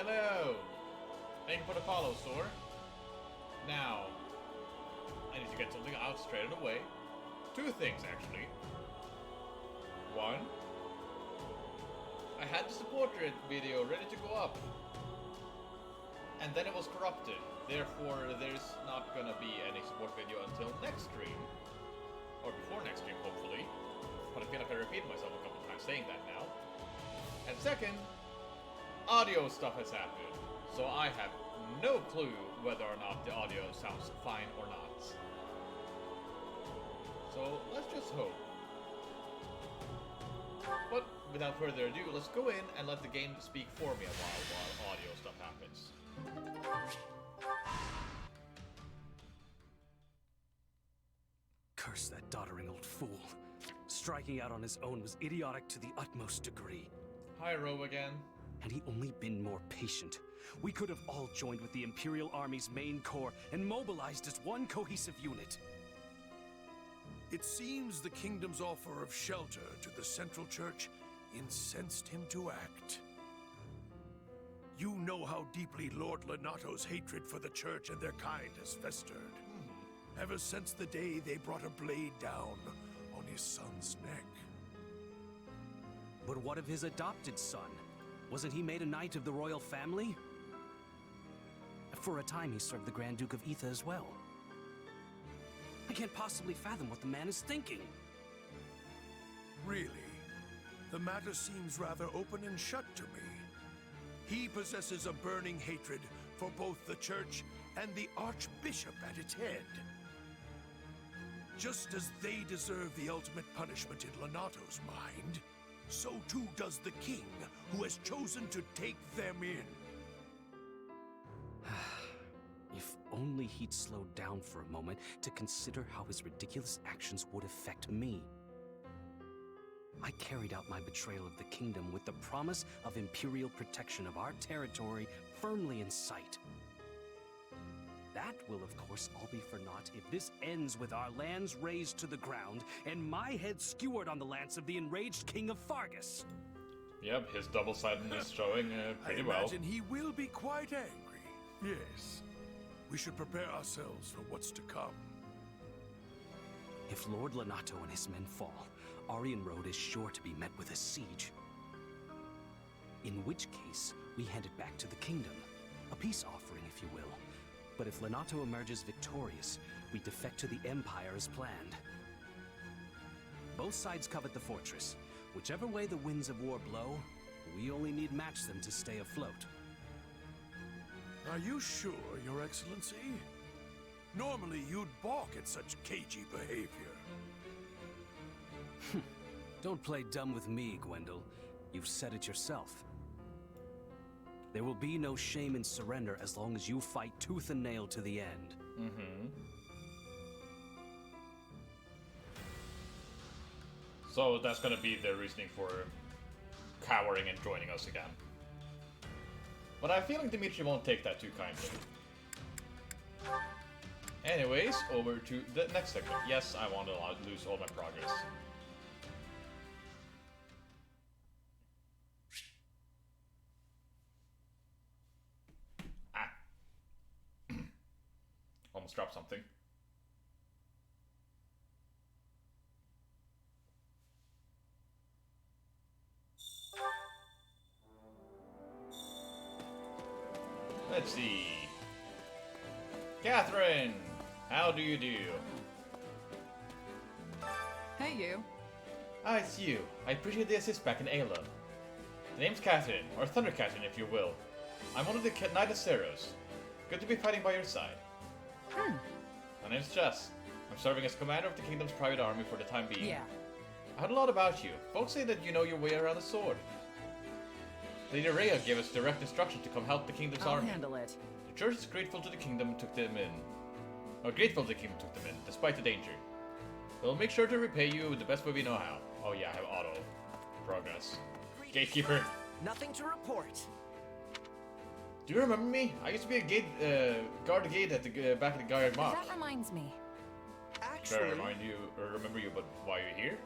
Hello! Thank you for the follow, Sor. Now, I need to get something out straight away. Two things, actually. One, I had the supporter video ready to go up. And then it was corrupted. Therefore, there's not gonna be any support video until next stream. Or before next stream, hopefully. But I feel like I repeated myself a couple times saying that now. And second, audio stuff has happened. So I have no clue whether or not the audio sounds fine or not. So let's just hope. But without further ado, let's go in and let the game speak for me a while audio stuff happens. Curse that doddering old fool. Striking out on his own was idiotic to the utmost degree. Hi, Ro again. Had he only been more patient, we could have all joined with the Imperial Army's main corps and mobilized as one cohesive unit. It seems the kingdom's offer of shelter to the Central Church incensed him to act. You know how deeply Lord Lenato's hatred for the Church and their kind has festered. Ever since the day they brought a blade down on his son's neck. But what of his adopted son? Wasn't he made a knight of the royal family? For a time, he served the Grand Duke of Etha as well. I can't possibly fathom what the man is thinking. Really? The matter seems rather open and shut to me. He possesses a burning hatred for both the Church and the Archbishop at its head. Just as they deserve the ultimate punishment in Lenato's mind, so too does the king, who has chosen to take them in. If only he'd slowed down for a moment to consider how his ridiculous actions would affect me. I carried out my betrayal of the kingdom with the promise of imperial protection of our territory firmly in sight. That will, of course, all be for naught if this ends with our lands razed to the ground and my head skewered on the lance of the enraged King of Fargus. Yep, his double-sidedness showing pretty well. I imagine he will be quite angry. Yes. We should prepare ourselves for what's to come. If Lord Lenato and his men fall, Aryan Road is sure to be met with a siege. In which case, we hand it back to the kingdom. A peace offering, if you will. But if Lenato emerges victorious, we defect to the Empire as planned. Both sides covet the fortress. Whichever way the winds of war blow, we only need match them to stay afloat. Are you sure, Your Excellency? Normally you'd balk at such cagey behavior. Don't play dumb with me, Gwendol. You've said it yourself. There will be no shame in surrender as long as you fight tooth and nail to the end. So that's gonna be the reasoning for cowering and joining us again. But I have a feeling Dimitri won't take that too kindly. Anyways, over to the next segment. Yes, I want to lose all my progress. Ah. Almost dropped something. Let's see. Catherine, how do you do? Hey, you. Ah, it's you. I appreciate the assist back in Ayla. The name's Catherine, or Thunder Catherine if you will. I'm one of the Knight of Ceros. Good to be fighting by your side. My name's Jess. I'm serving as commander of the kingdom's private army for the time being. Yeah. I heard a lot about you. Folks say that you know your way around a sword. Lady Rhea gave us direct instruction to come help the kingdom's I'll army. handle it. The church is grateful to the kingdom and took them in. Or grateful the kingdom took them in, despite the danger. We'll make sure to repay you the best way we know how. Oh yeah, I have auto progress. Gatekeeper. Nothing to report. Do you remember me? I used to be a guard the gate at the back of the Gaiad Marsh. That reminds me. Should I Actually, remind you, or remember you, but why you're here?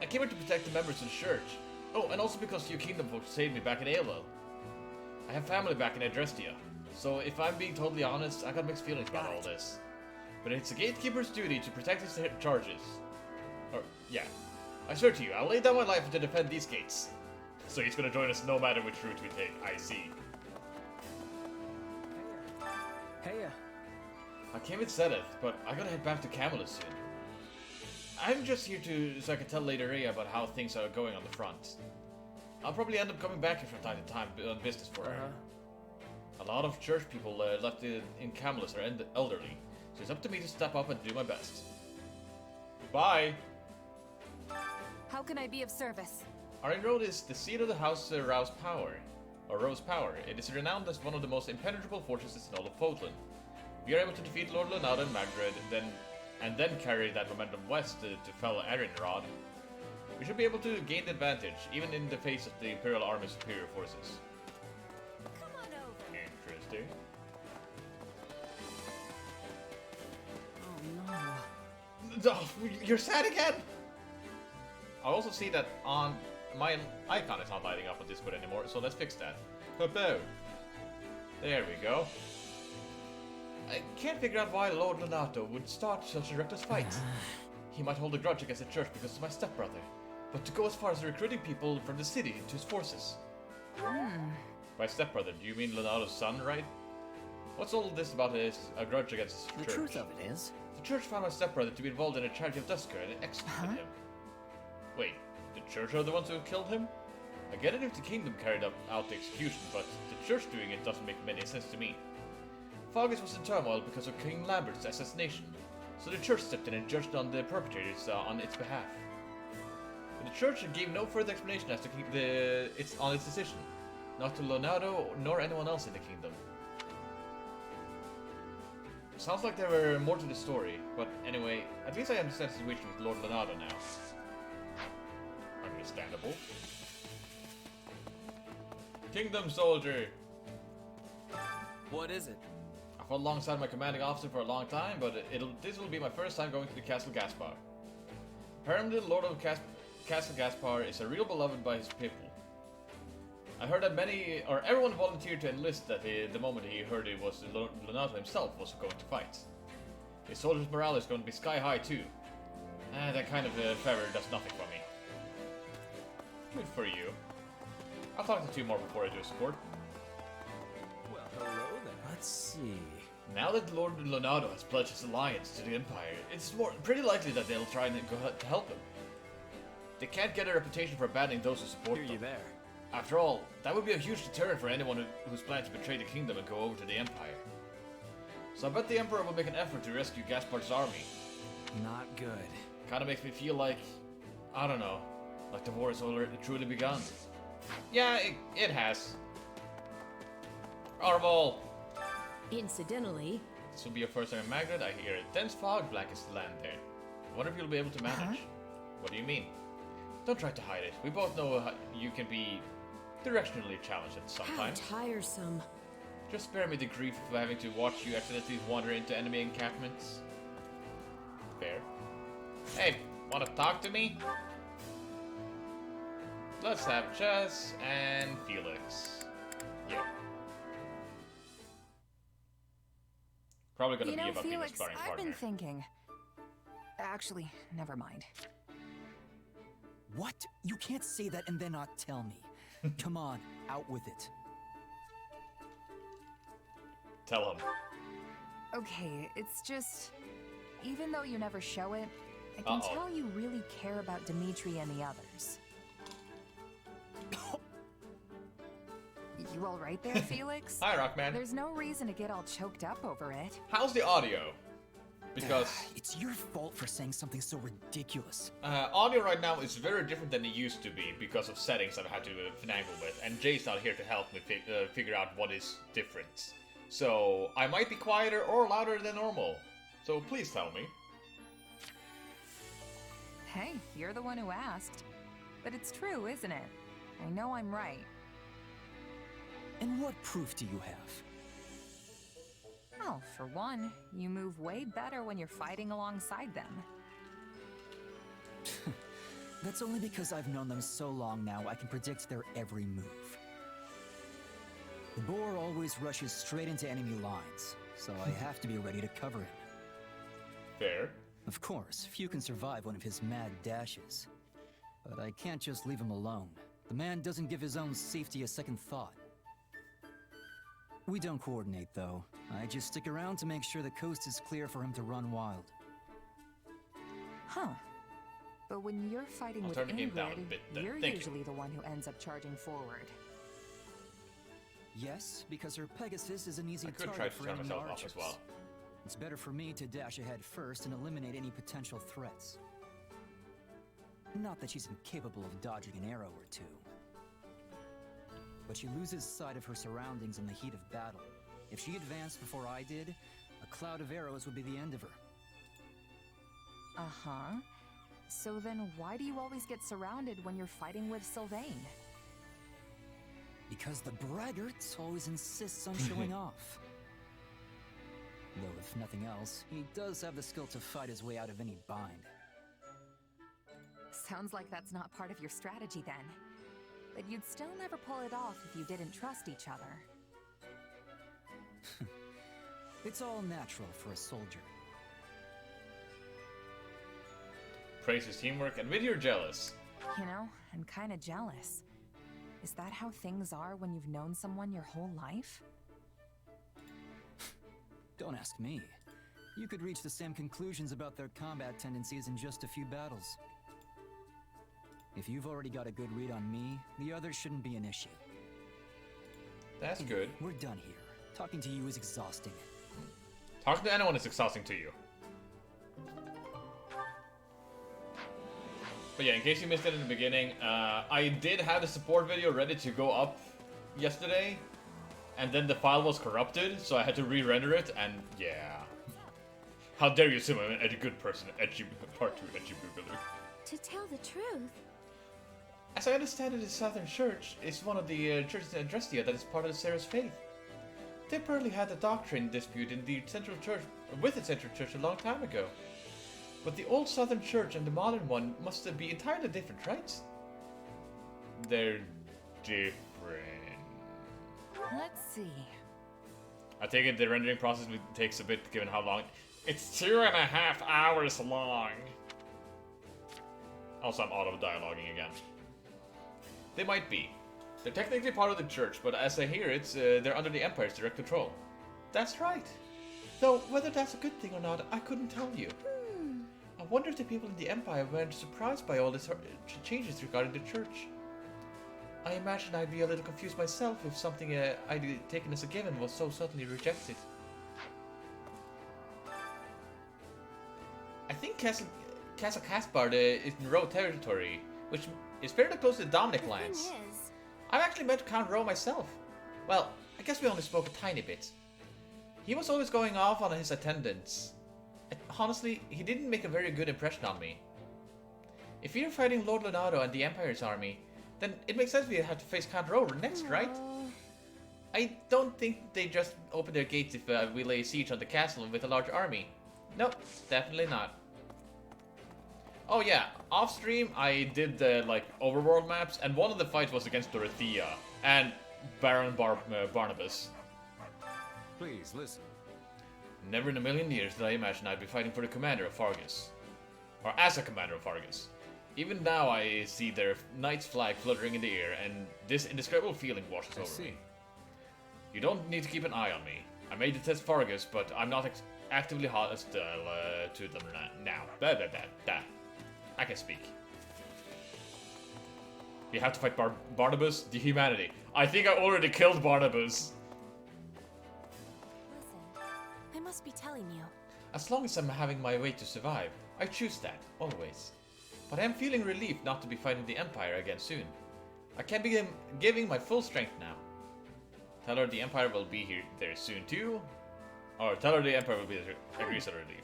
I came here to protect the members of the church. Oh, and also because you kingdom folks saved me back in Ayla. I have family back in Adrestia, so if I'm being totally honest, I got mixed feelings about all this. But it's the gatekeeper's duty to protect his charges. Or, yeah. I swear to you, I'll lay down my life to defend these gates. So he's gonna join us no matter which route we take, I see. Hey, I came with Sedith, but I gotta head back to Camelot soon. I'm just here so I can tell Lady Rhea about how things are going on the front. I'll probably end up coming back here from time to time on business for her. A lot of church people left in Camelot are elderly, so it's up to me to step up and do my best. Goodbye! How can I be of service? Arden Road is the seat of the House Rose Power. It is renowned as one of the most impenetrable fortresses in all of Fodlan. If we are able to defeat Lord Leonardo and Magred, and then carry that momentum west to fell Arianrod, we should be able to gain the advantage, even in the face of the Imperial Army's superior forces. Come on over. Interesting. oh no. Oh, you're sad again? I also see that on my icon is not lighting up on Discord anymore, so let's fix that. Hello. There we go. I can't figure out why Lord Leonardo would start such a reckless fight. He might hold a grudge against the church because of my stepbrother, but to go as far as recruiting people from the city to his forces. By stepbrother, do you mean Leonardo's son, right? What's all this about a grudge against his church? The truth of it is, the church found my stepbrother to be involved in a charity of Dusker and executed him. Wait, the church are the ones who killed him? I get it if the kingdom carried out the execution, but the church doing it doesn't make any sense to me. Fogis was in turmoil because of King Lambert's assassination, so the church stepped in and judged on the perpetrators on its behalf. But the church gave no further explanation as to its decision, not to Leonardo nor anyone else in the kingdom. Sounds like there were more to the story, but anyway, at least I understand the situation with Lord Leonardo now. Understandable. Kingdom soldier! what is it? I fought alongside my commanding officer for a long time, but this will be my first time going to the Castle Gaspar. Apparently the Lord of Castle Gaspar is a real beloved by his people. I heard that everyone volunteered to enlist the moment he heard it was Leonardo himself was going to fight. His soldiers' morale is going to be sky high too. That kind of favor does nothing for me. Good for you. I'll talk to 2 more before I do support. Well, hello there. Let's see. Now that Lord Leonardo has pledged his alliance to the Empire, it's pretty likely that they'll try and go to help him. They can't get a reputation for abandoning those who support Hear them. you there. After all, that would be a huge deterrent for anyone who's planning to betray the kingdom and go over to the Empire. So I bet the Emperor will make an effort to rescue Gaspar's army. Not good. Kinda makes me feel like, I don't know, like the war has already truly begun. Yeah, it has. Arval! Incidentally, This will be your first time in Magred. I hear a dense fog blankets the land there. I wonder if you'll be able to manage. What do you mean? Don't try to hide it. We both know how you can be directionally challenged at some how time. tiresome. Just spare me the grief of having to watch you accidentally wander into enemy encampments. Fair. Hey, wanna talk to me? Let's have Chess and Felix. Yeah. Probably gonna You be know, about being a Felix, sparring I've partner. been thinking. Actually, never mind. What? You can't say that and then not tell me. Come on, out with it. Tell him. Okay, it's just. Even though you never show it, I can tell you really care about Dimitri and the others. You alright there, Felix? Hi, Rockman. There's no reason to get all choked up over it. How's the audio? Because It's your fault for saying something so ridiculous. audio right now is very different than it used to be because of settings I've had to finagle with, and Jay's not here to help me figure out what is different. So I might be quieter or louder than normal. So please tell me. Hey, you're the one who asked. But it's true, isn't it? I know I'm right. And what proof do you have? Well, for one, you move way better when you're fighting alongside them. That's only because I've known them so long now I can predict their every move. The boar always rushes straight into enemy lines, so I have to be ready to cover him. Fair. Of course, few can survive one of his mad dashes. But I can't just leave him alone. The man doesn't give his own safety a second thought. We don't coordinate, though. I just stick around to make sure the coast is clear for him to run wild. Huh. But when you're fighting I'll with turn the game down a Ingrid, bit then. you're Thank you. usually the one who ends up charging forward. Yes, because her Pegasus is an easy I could target try to for turn enemy myself off archers. as well. It's better for me to dash ahead first and eliminate any potential threats. Not that she's incapable of dodging an arrow or two. But she loses sight of her surroundings in the heat of battle. If she advanced before I did, a cloud of arrows would be the end of her. Uh-huh. So then why do you always get surrounded when you're fighting with Sylvain? Because the braggart always insists on showing off. Though if nothing else, he does have the skill to fight his way out of any bind. Sounds like that's not part of your strategy then. But you'd still never pull it off if you didn't trust each other. It's all natural for a soldier. Praise his teamwork, and with you're jealous. You know, I'm kinda jealous. Is that how things are when you've known someone your whole life? Don't ask me. You could reach the same conclusions about their combat tendencies in just a few battles. If you've already got a good read on me, the others shouldn't be an issue. That's good. We're done here. Talking to you is exhausting. Talking to anyone is exhausting to you. But yeah, in case you missed it in the beginning, I did have the support video ready to go up yesterday, and then the file was corrupted, so I had to re-render it, and yeah. How dare you assume I'm a good person, edgy, part 2 edgy boogaloo. To tell the truth, As I understand it, the Southern Church is one of the churches in Drestia that is part of the Sarah's faith. They apparently had a doctrine dispute in the Central Church with the Central Church a long time ago. But the old Southern Church and the modern one must be entirely different, right? They're different. Let's see. I take it the rendering process takes a bit given how long. It's 2.5 hours long. Also, I'm auto-dialoguing again. They might be. They're technically part of the church, but as I hear it, they're under the Empire's direct control. That's right. Though, whether that's a good thing or not, I couldn't tell you. I wonder if the people in the Empire weren't surprised by all these changes regarding the church. I imagine I'd be a little confused myself if something I'd taken as a given was so suddenly rejected. I think Castle Caspar is in Roe territory, which is fairly close to the Dominic the lands. thing is, I've actually met Count Roe myself. Well, I guess we only spoke a tiny bit. He was always going off on his attendance. Honestly, he didn't make a very good impression on me. If you're fighting Lord Leonardo and the Empire's army, then it makes sense we have to face Count Roe next, right? I don't think they just open their gates if we lay siege on the castle with a large army. Nope, definitely not. Oh yeah, off stream I did the overworld maps, and one of the fights was against Dorothea and Baron Barnabas. Please, listen. Never in a million years did I imagine I'd be fighting for the commander of Fargus. Or as a commander of Fargus. Even now I see their knight's flag fluttering in the air, and this indescribable feeling washes over me. You don't need to keep an eye on me. I may detest Fargus, but I'm not actively hostile to them now. I can speak. You have to fight Barnabas, the humanity. I think I already killed Barnabas. listen, I must be telling you. As long as I'm having my way to survive, I choose that, always. But I am feeling relieved not to be fighting the Empire again soon. I can begin giving my full strength now. Tell her the Empire will be there soon too. Or tell her the Empire will be there, agrees to the relief.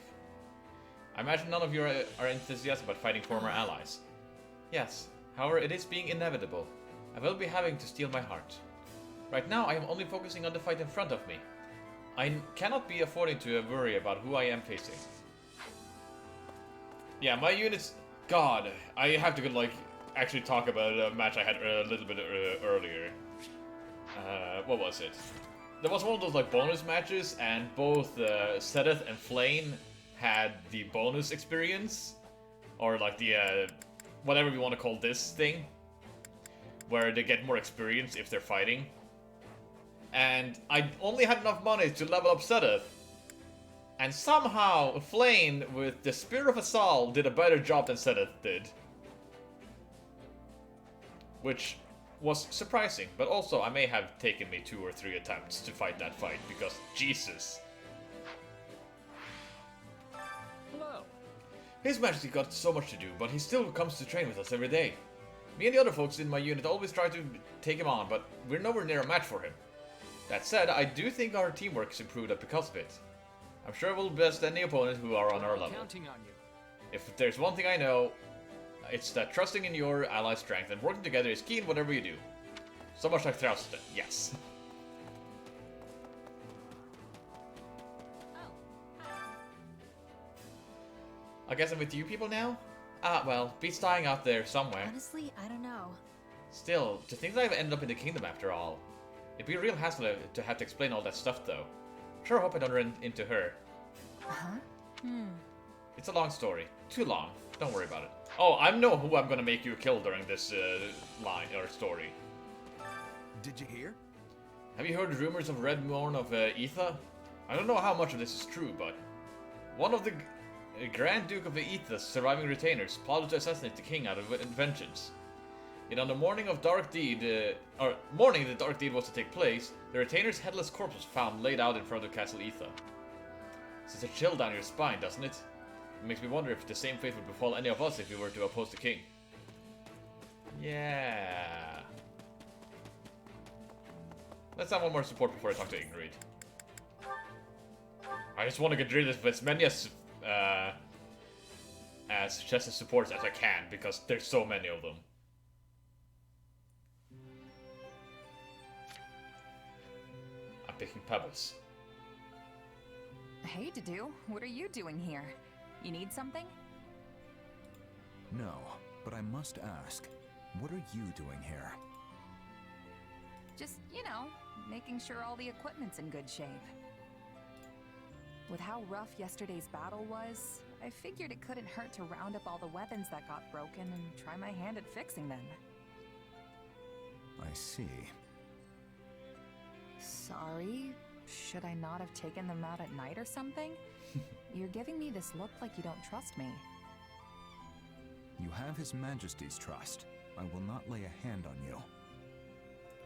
I imagine none of you are enthusiastic about fighting former allies. Yes, however it is being inevitable. I will be having to steel my heart. Right now I am only focusing on the fight in front of me. I cannot be affording to worry about who I am facing. Yeah, my units... God, I have to actually talk about a match I had a little bit earlier. what was it? There was one of those like bonus matches, and both Sedith and Flame had the bonus experience, or like the whatever we want to call this thing, where they get more experience if they're fighting. And I only had enough money to level up Sedith, and somehow Flame with the Spear of Assault did a better job than Sedith did, which was surprising, but also I may have taken me 2 or 3 attempts to fight that fight, because Jesus. Hello. His Majesty got so much to do, but he still comes to train with us every day. Me and the other folks in my unit always try to take him on, but we're nowhere near a match for him. That said, I do think our teamwork is improved up because of it. I'm sure we'll best any opponent who are on our level. Counting on you. If there's one thing I know, it's that trusting in your allies' strength and working together is key in whatever you do. So much like Thralston, yes. I guess I'm with you people now? Ah, well, beats dying out there somewhere. Honestly, I don't know. Still, to think that I've ended up in the kingdom after all. It'd be a real hassle to have to explain all that stuff, though. Sure hope I don't run into her. Huh? It's a long story. Too long. Don't worry about it. Oh, I know who I'm gonna make you kill during this line or story. Did you hear? Have you heard rumors of Red Morn of Aetha? I don't know how much of this is true, but one of the Grand Duke of Aetha's surviving retainers plotted to assassinate the king out of vengeance. Yet on the morning of the dark deed was to take place, the retainer's headless corpse was found laid out in front of Castle Aetha. Sends a chill down your spine, doesn't it? It makes me wonder if the same fate would befall any of us if we were to oppose the king. Yeah. Let's have one more support before I talk to Ingrid. I just want to get rid of as many as Chess's supports as I can, because there's so many of them. I'm picking pebbles. Hey, Dedue, what are you doing here? You need something? No, but I must ask, what are you doing here? Just, you know, making sure all the equipment's in good shape. With how rough yesterday's battle was, I figured it couldn't hurt to round up all the weapons that got broken and try my hand at fixing them. I see. Sorry? Should I not have taken them out at night or something? You're giving me this look like you don't trust me. You have His Majesty's trust. I will not lay a hand on you.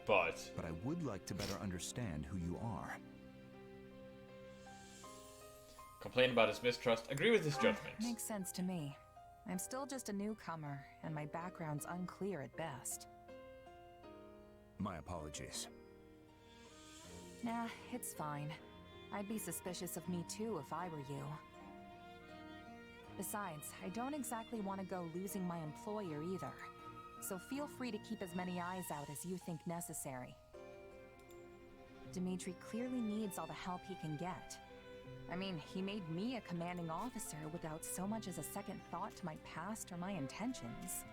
But I would like to better understand who you are. complain about his mistrust, agree with his judgment. Makes sense to me. I'm still just a newcomer, and my background's unclear at best. My apologies. Nah, it's fine. I'd be suspicious of me too if I were you. Besides, I don't exactly want to go losing my employer either. So feel free to keep as many eyes out as you think necessary. Dimitri clearly needs all the help he can get. I mean, he made me a commanding officer without so much as a second thought to my past or my intentions.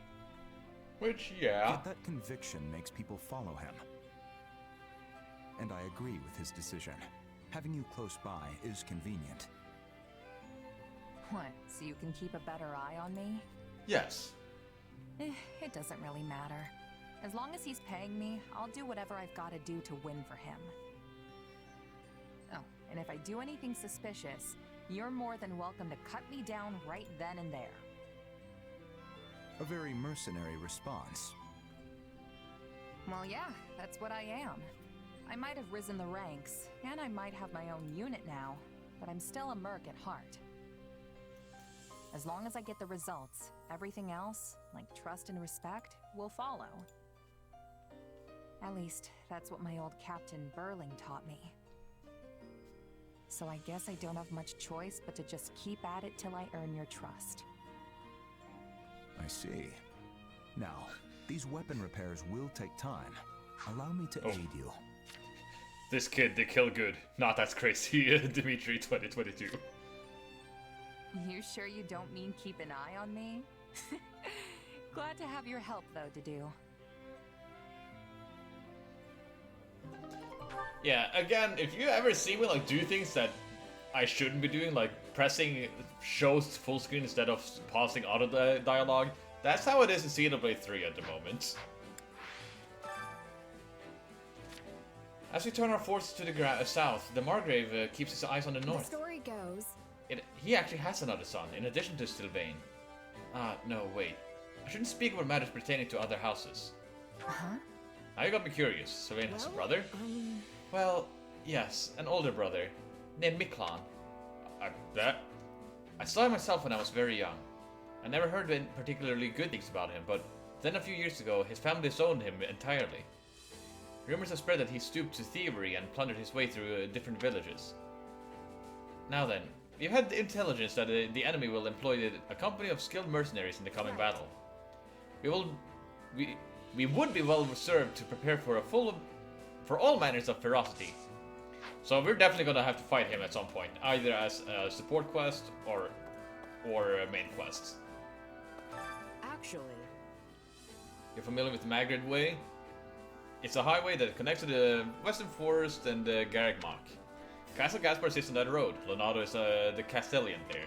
Which, yeah. Yet that conviction makes people follow him. And I agree with his decision. Having you close by is convenient. What, so you can keep a better eye on me? Yes. It doesn't really matter. As long as he's paying me, I'll do whatever I've got to do to win for him. Oh, and if I do anything suspicious, you're more than welcome to cut me down right then and there. A very mercenary response. Well, yeah, that's what I am. I might have risen the ranks, and I might have my own unit now, but I'm still a merc at heart. As long as I get the results, everything else, like trust and respect, will follow. At least, that's what my old Captain Burling taught me. So I guess I don't have much choice but to just keep at it till I earn your trust. I see. Now, these weapon repairs will take time. Allow me to aid you. This kid, they kill good. Not that crazy, Dimitri 2022. You sure you don't mean keep an eye on me? Glad to have your help, though, Dedue. Yeah, again, if you ever see me like do things that I shouldn't be doing, like pressing shows full screen instead of pausing auto dialogue, that's how it is in Xenoblade 3 at the moment. As we turn our forces to the south, the Margrave keeps his eyes on the north. The story goes. He actually has another son, in addition to Sylvain. No, wait. I shouldn't speak about matters pertaining to other houses. Huh? Now you got me curious. Sylvain has a brother? Well, yes, an older brother, named Miklan. I saw him myself when I was very young. I never heard any particularly good things about him, but then a few years ago, his family disowned him entirely. Rumors have spread that he stooped to thievery and plundered his way through different villages. Now then, we've had the intelligence that the enemy will employ a company of skilled mercenaries in the coming battle. We would be well served to prepare for all manners of ferocity. So we're definitely gonna have to fight him at some point, either as a support quest or a main quest. Actually. You're familiar with the Magrid Way? It's a highway that connects to the Western Forest and Garagmach. Castle Gaspar sits on that road. Lonato is the Castellan there.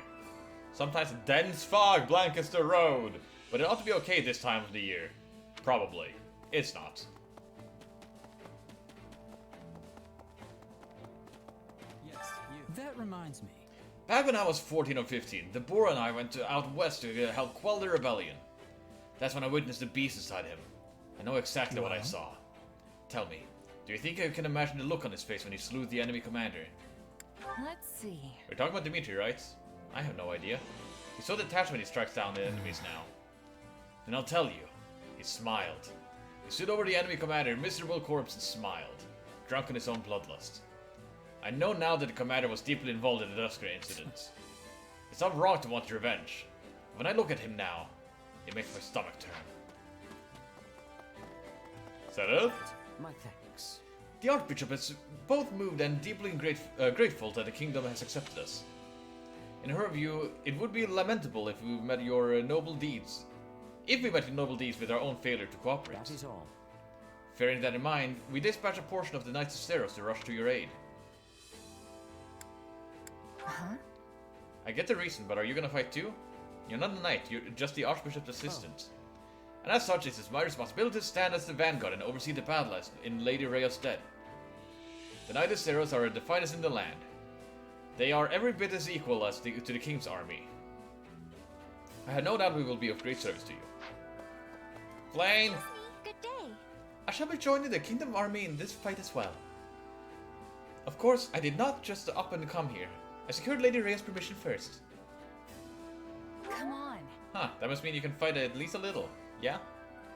Sometimes dense fog blankets the road, but it ought to be okay this time of the year. Probably. It's not. Yes, you. That reminds me. Back when I was 14 or 15, the Boar and I went out west to help quell the rebellion. That's when I witnessed the beast inside him. I know exactly what I saw. Tell me, do you think I can imagine the look on his face when he slew the enemy commander? Let's see. We're talking about Dimitri, right? I have no idea. He's so detached when he strikes down the enemies now. Then I'll tell you. He smiled. He stood over the enemy commander, miserable corpse, and smiled, drunk in his own bloodlust. I know now that the commander was deeply involved in the Dusker incident. It's not wrong to want revenge. When I look at him now, it makes my stomach turn. Is that it? My thanks. The Archbishop is both moved and deeply grateful that the kingdom has accepted us. In her view, it would be lamentable if we met your noble deeds. If we met your noble deeds with our own failure to cooperate. That is all. Bearing that in mind, we dispatch a portion of the Knights of Steros to rush to your aid. Huh? I get the reason, but are you gonna fight too? You're not a knight, you're just the Archbishop's assistant. And as such, it is my responsibility to stand as the vanguard and oversee the battle in Lady Rhea's stead. The Knights of Steros are the finest in the land. They are every bit as equal as to the King's army. I had no doubt we will be of great service to you. Flame! Good day. I shall be joining the Kingdom army in this fight as well. Of course, I did not just up and come here. I secured Lady Rhea's permission first. Come on. Huh, that must mean you can fight at least a little. Yeah?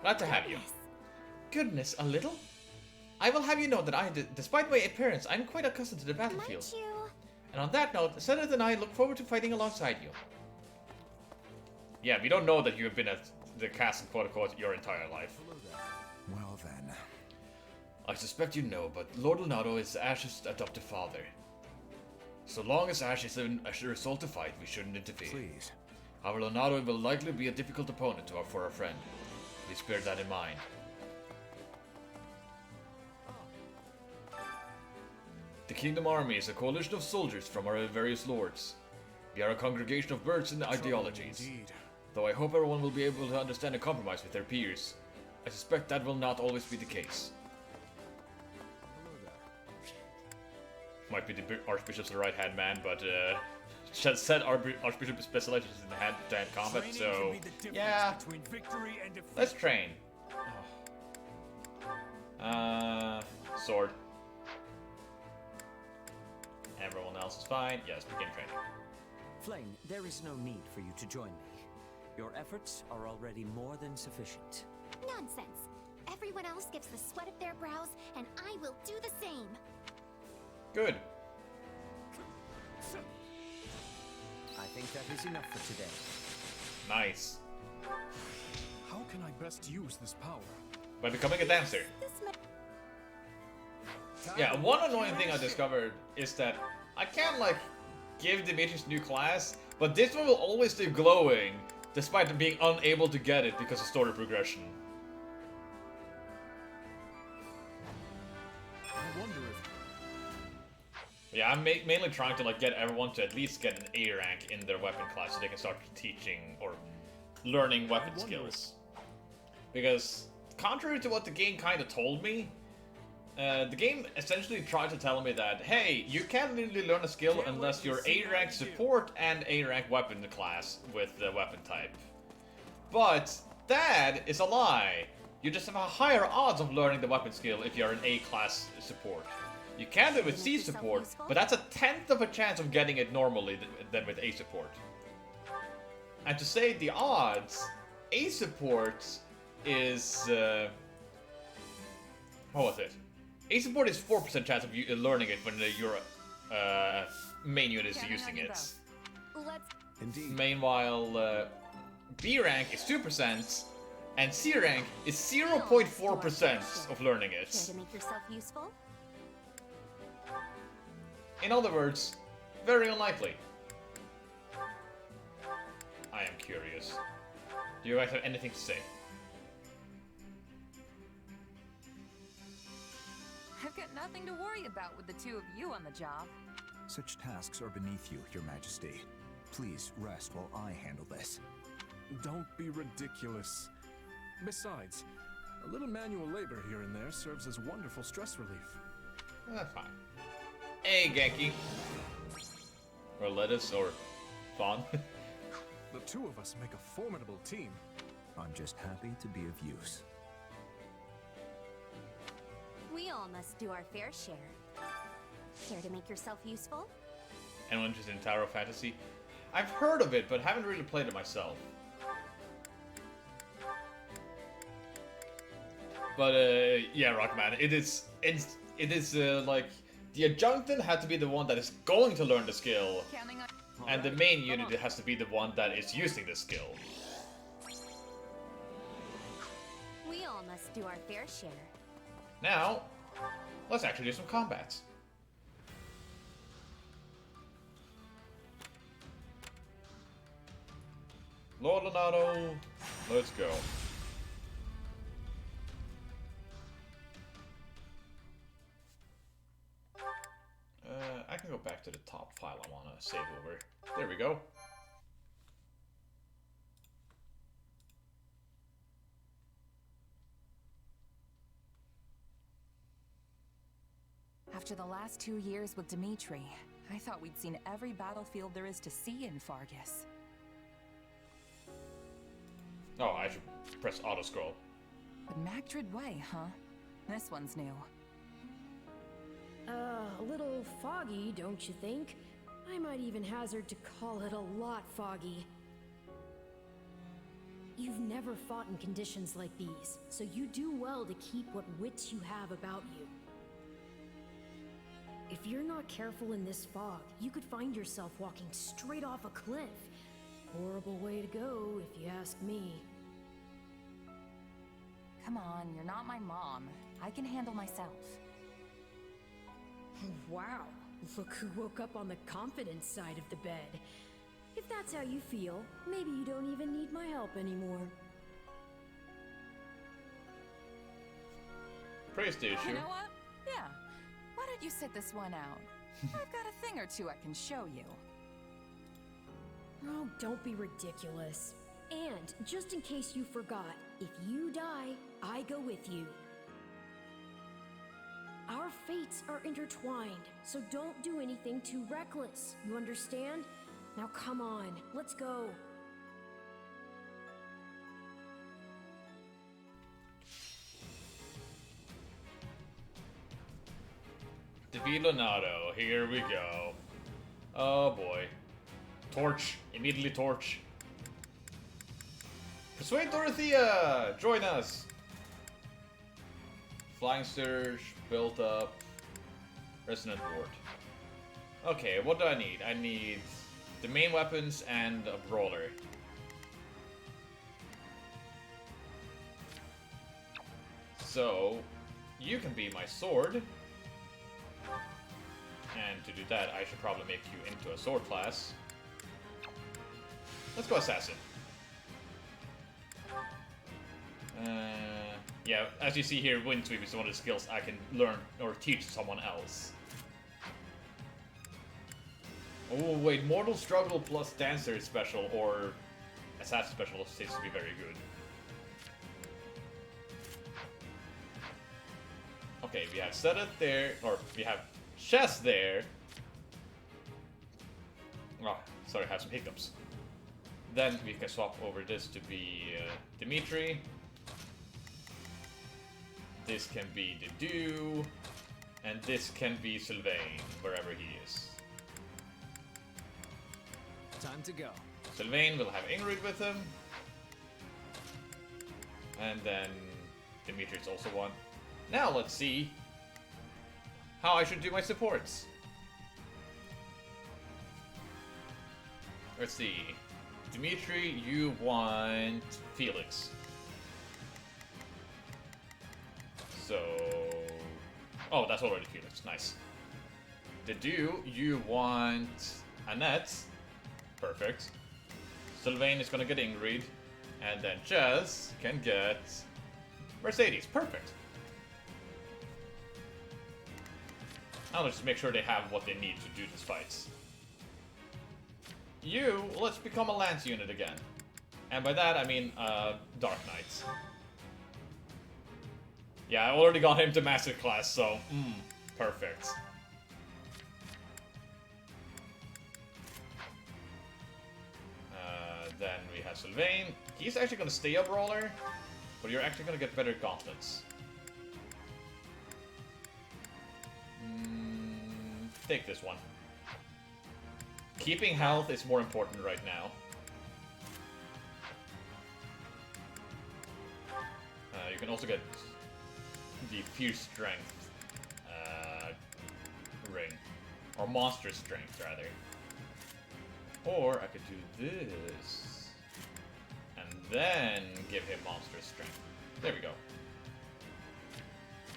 Glad to have you. Goodness, a little? I will have you know that despite my appearance, I'm quite accustomed to the battlefield. Might you? And on that note, Senate and I look forward to fighting alongside you. Yeah, we don't know that you have been at the castle, quote-unquote, your entire life. Well then. I suspect you know, but Lord Lonato is Ash's adopted father. So long as Ash is a result to fight, we shouldn't interfere. Please. However, Lonato will likely be a difficult opponent for our friend. Please bear that in mind. The Kingdom Army is a coalition of soldiers from our various lords. We are a congregation of birds and ideologies. Indeed. Though I hope everyone will be able to understand and compromise with their peers, I suspect that will not always be the case. Might be the Archbishop's right-hand man, but said Archbishop specializes in hand-to-hand combat, Training so can be the difference yeah, between victory and defeat. let's train. Sword. Everyone else is fine. Yes, begin training. Flame, there is no need for you to join me. Your efforts are already more than sufficient. Nonsense. Everyone else gives the sweat of their brows, and I will do the same. Good. I think that is enough for today. Nice. How can I best use this power? By becoming a dancer. This might... Yeah, one annoying thing I discovered is that I can't, like, give Dimitri's new class, but this one will always stay glowing, despite being unable to get it because of story progression. Yeah, I'm mainly trying to like get everyone to at least get an A rank in their weapon class so they can start teaching or learning weapon skills. Because contrary to what the game kind of told me, the game essentially tried to tell me that, hey, you can't really learn a skill unless you're A rank support and A rank weapon class with the weapon type. But that is a lie. You just have a higher odds of learning the weapon skill if you're an A class support. You can do it with C support, but that's a 1/10 of a chance of getting it normally than with A support. And to say the odds, A support is... what was it? A support is 4% chance of you learning it when your main unit is using it. Indeed. Meanwhile, B rank is 2%, and C rank is 0.4% of learning it. Care to make yourself useful? In other words, very unlikely. I am curious. Do you guys have anything to say? I've got nothing to worry about with the two of you on the job. Such tasks are beneath you, Your Majesty. Please rest while I handle this. Don't be ridiculous. Besides, a little manual labor here and there serves as wonderful stress relief. Fine. Hey, Genki. Or Lettuce, or Fawn. The two of us make a formidable team. I'm just happy to be of use. We all must do our fair share. Care to make yourself useful? Anyone interested in Tower of Fantasy? I've heard of it, but haven't really played it myself. But yeah, Rockman, it is like the adjutant had to be the one that is going to learn the skill, and the main unit has to be the one that is using the skill. We all must do our fair share. Now, let's actually do some combats. Lord Leonardo, let's go. I can go back to the top file I want to save over. There we go. After the last 2 years with Dimitri, I thought we'd seen every battlefield there is to see in Fargus. Oh, I should press auto scroll. But Magdred Way, huh? This one's new. A little foggy, don't you think? I might even hazard to call it a lot foggy. You've never fought in conditions like these, so you do well to keep what wits you have about you. If you're not careful in this fog, you could find yourself walking straight off a cliff. Horrible way to go, if you ask me. Come on, you're not my mom. I can handle myself. Wow, look who woke up on the confidence side of the bed. If that's how you feel, maybe you don't even need my help anymore. Praise the issue. You know what? Yeah. Why don't you sit this one out? I've got a thing or two I can show you. Oh, don't be ridiculous. And, just in case you forgot, if you die, I go with you. Our fates are intertwined, so don't do anything too reckless. You understand? Now come on, let's go. Defeat Leonardo, here we go. Oh boy. Torch, immediately torch. Persuade Dorothea! Join us! Flying Surge, built up. Resonant Ward. Okay, what do I need? I need the main weapons and a brawler. So, you can be my sword. And to do that, I should probably make you into a sword class. Let's go Assassin. Yeah, as you see here, Wind Sweep is one of the skills I can learn or teach someone else. Oh wait, Mortal Struggle plus Dancer is special, or Assassin special seems to be very good. Okay, we have Sedet there, or we have Chess there. Oh, sorry, I have some hiccups. Then we can swap over this to be Dimitri. This can be Dedu. And this can be Sylvain, wherever he is. Time to go. Sylvain will have Ingrid with him. And then Dimitri's also one. Now let's see how I should do my supports. Let's see. Dimitri, you want Felix. So... Oh, that's already Felix. Nice. Dedu, you want Annette. Perfect. Sylvain is gonna get Ingrid. And then Jess can get Mercedes. Perfect. Now let's just make sure they have what they need to do these fights. You, let's become a Lance unit again. And by that I mean, Dark Knights. Yeah, I already got him to Master Class, so, perfect. Then we have Sylvain. He's actually gonna stay a brawler, but you're actually gonna get better gauntlets. Take this one. Keeping health is more important right now. You can also get the Fierce Strength ring. Or Monster Strength, rather. Or I could do this. And then give him Monster Strength. There we go.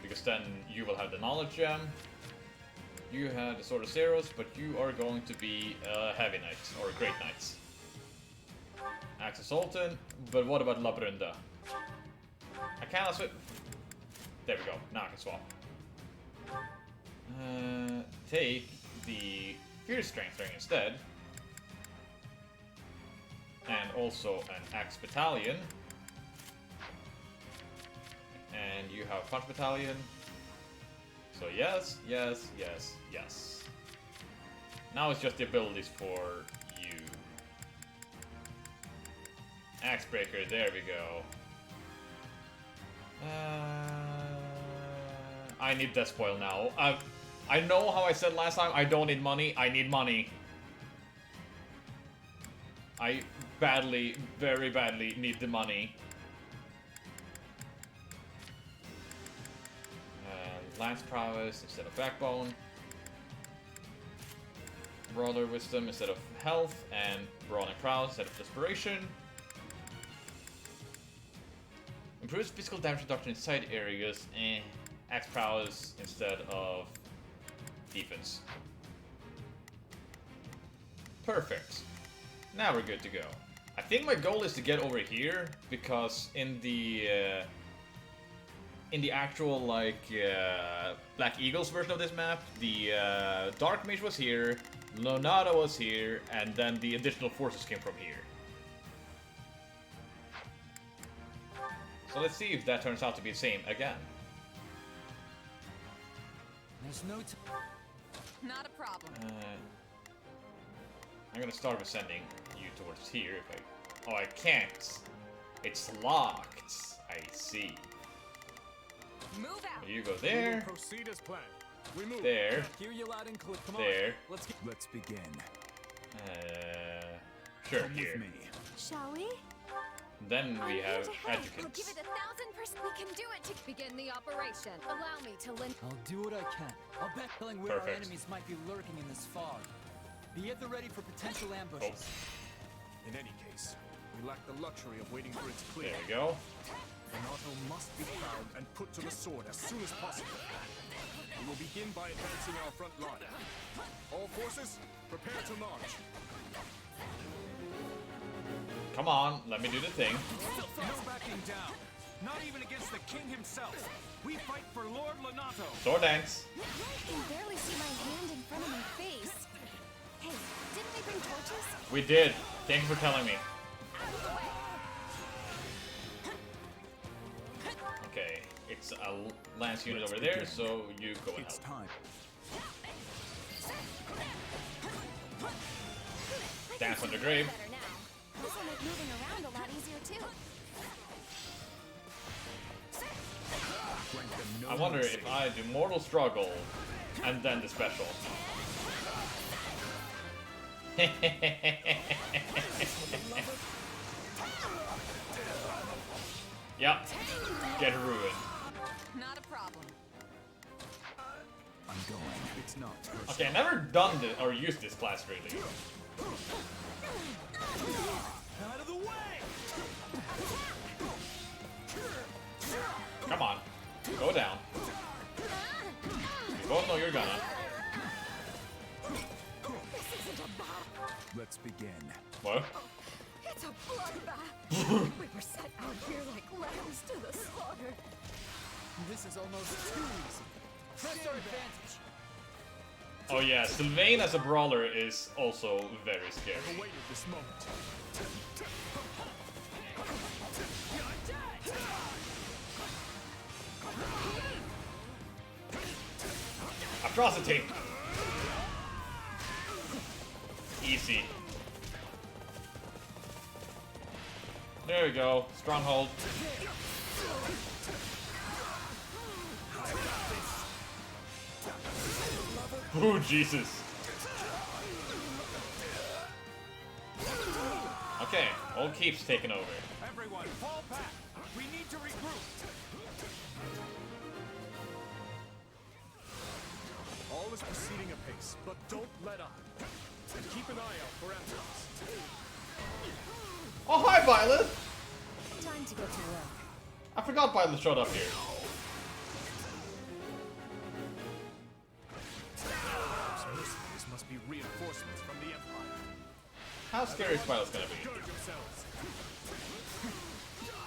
Because then you will have the Knowledge Gem. You have the Sword of Zeros, but you are going to be Heavy Knights, or Great Knights. Axe Sultan, but what about La Brunda? I cannot switch. There we go, now I can swap. Take the Fierce Strength ring instead. And also an Axe Battalion. And you have Punch Battalion. So yes, yes, yes, yes. Now it's just the abilities for you. Axe Breaker, there we go. I need Death Spoil now. I know how I said last time, I don't need money, I need money. I badly, very badly need the money. Lance Prowess instead of Backbone. Brawler Wisdom instead of Health, and Brawling Prowess instead of Desperation. Improves physical damage reduction in side areas, Axe Prowess instead of Defense. Perfect. Now we're good to go. I think my goal is to get over here, because in the actual, like, Black Eagles version of this map, the Dark Mage was here, Leonardo was here, and then the additional forces came from here. So let's see if that turns out to be the same again. There's no Not a problem. I'm gonna start with sending you towards here if I... Oh, I can't. It's locked. I see. Move out. You go there. Proceed as planned. We move. There. Hear you loud and clear. Come There. on. Let's begin. Sure, Come here. with me. Shall we? Then we I'm have here to help. I'll adjutants. give it 1,000%. We can do it to begin the operation. Allow me to lend. I'll do what I can. I'll bet telling where our Perfect. enemies might be lurking in this fog. Be at the ready for potential ambushes. In any case, we lack the luxury of waiting for its clear. There we go. Renato must be found and put to the sword as soon as possible. We will begin by advancing our front line. All forces, prepare to march. Come on, let me do the thing. No backing down. Not even against the king himself. We fight for Lord Lenato. Sword dance. I can barely see my hand in front of my face. Hey, didn't we bring torches? We did. Thank you for telling me. Okay, it's a lance unit over there, so you go and It's help. time. Dance on the grave. Better now. This will make moving around a lot easier too. I wonder if I do Mortal Struggle and then the special. Yep. Get ruined. Not a problem. I'm going. It's not personal. Okay, I've never done this or used this class really. Out of the way! Come on. Go down. You both know you're gonna. Let's begin. What? It's a bloodbath. We were set out here like lambs to the slaughter. This is almost too easy. Press our advantage. Oh yeah, Sylvain as a brawler is also very scary. I've awaited this moment. Atrocity! Easy. There we go. Stronghold. Ooh, Jesus. Okay, old Keep's taking over. Everyone, fall back. We need to regroup. All is proceeding apace, but don't let up. And keep an eye out for enemies. Oh, hi, Violet! Time to get to work. I forgot Violet showed up here. Those mercenaries must be reinforcements from the Empire. How scary is Violet gonna be? Gird yourselves.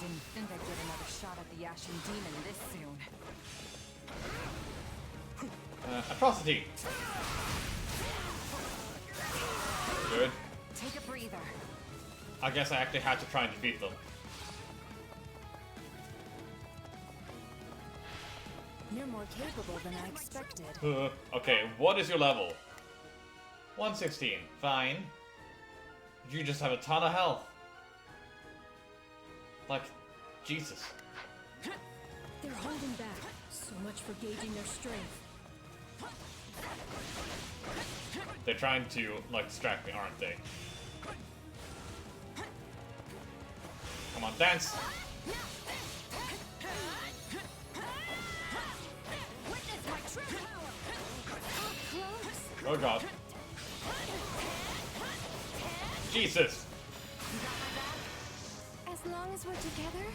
Didn't think I'd get another shot at the Ashen Demon this soon. Atrocity! Good. Take a breather. I guess I actually had to try and defeat them. You're more capable than I expected. Okay, what is your level? 116. Fine. You just have a ton of health. Like, Jesus. They're holding back. So much for gauging their strength. They're trying to, like, distract me, aren't they? Come on, dance! Oh god. Jesus! As long as we're together.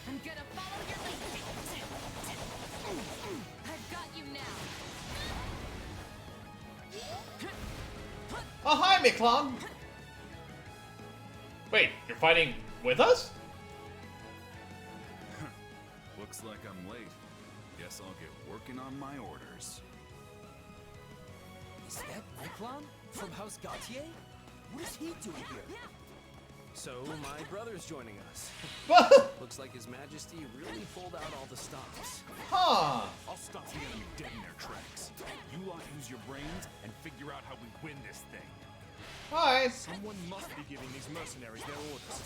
I'm gonna follow your lead. I've got you now. Oh, hi, Miklon! Wait, you're fighting with us? Looks like I'm late. Guess I'll get working on my orders. Is that Miklon from House Gautier? What is he doing here? So, my brother's joining us. Looks like His Majesty really pulled out all the stops. Huh. I'll stop the enemy dead in their tracks. You lot use your brains and figure out how we win this thing. Hi. Someone must be giving these mercenaries their orders.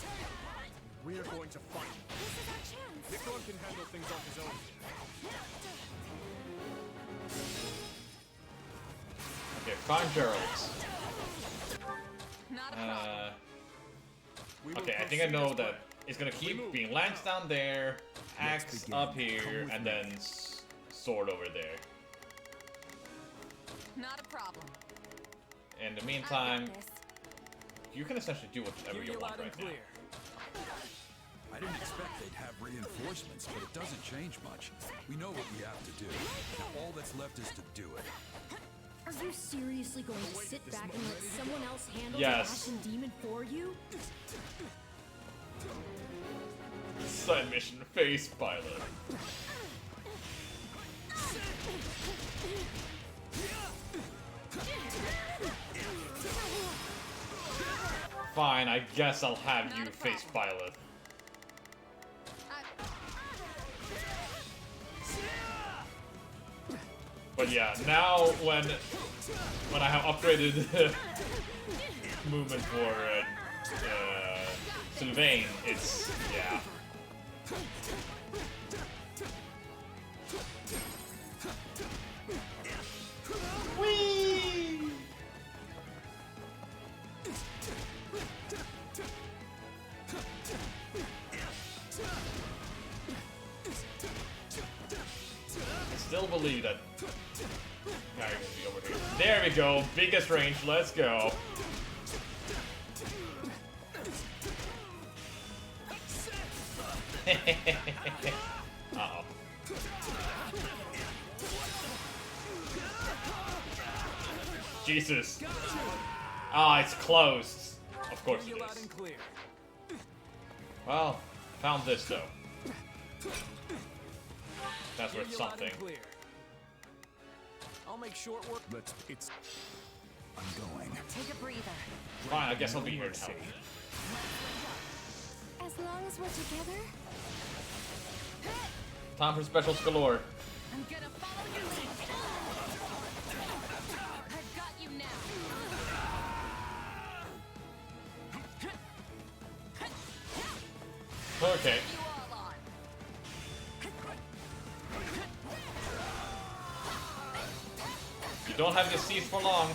We're going to fight. This is our chance. Nikolon can handle things on his own. Okay, find Gerald's. Not a problem. Okay, I think I know that it's gonna keep being lance down there, axe up here, and then sword over there. Not a problem. In the meantime, you can essentially do whatever you want right now. I didn't expect they'd have reinforcements, but it doesn't change much. We know what we have to do. Now all that's left is to do it. Are you seriously going to sit back and let someone else handle Yes. the Ashen Demon for you? Side mission face pilot. Fine, I guess I'll have you face Violet. But yeah, now when I have upgraded movement for Sylvain, it's yeah. Whee! I still believe that. Over here. There we go, biggest range. Let's go. Uh-oh. Jesus. Ah, it's closed. Of course it is. Well, found this though. That's worth something. I'll make short work. I'm going. Take a breather. Fine, I guess I'll be here to help. As long as we're together. Time for specials galore. I'm gonna follow your lead. I've got you now. Okay. You all on. You don't have to cease for long.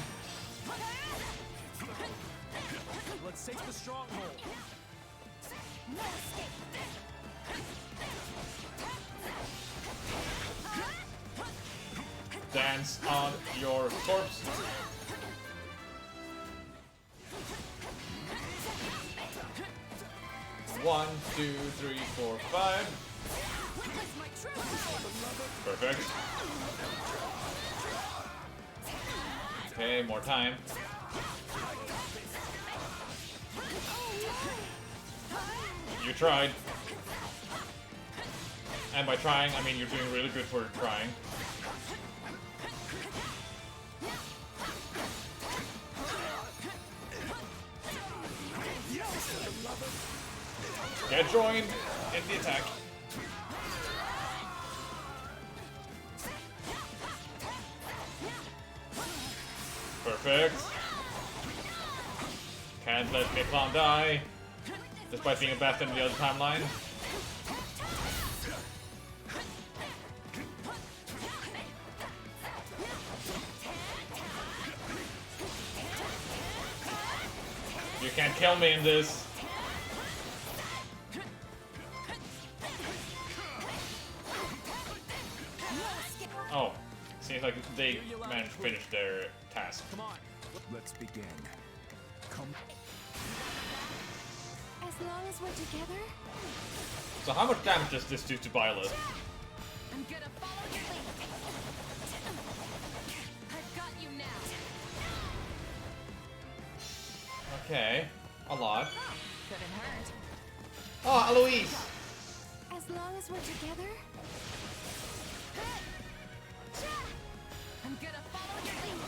Let's take the stronghold. Dance on your corpse. One, two, three, four, five. Perfect. Okay, more time. You tried. And by trying, I mean you're doing really good for trying. Get joined in the attack. Perfect. Can't let me clown die, despite being a bastard in the other timeline. You can't kill me in this. Oh, seems like they managed to finish their task. Come on. Let's begin. Come. As long as we're together. So how much damage does this do to Violet? I'm gonna follow your lead. I've got you now. Okay, a lot. Couldn't hurt. Oh, Eloise! As long as we're together. I'm gonna follow your lead.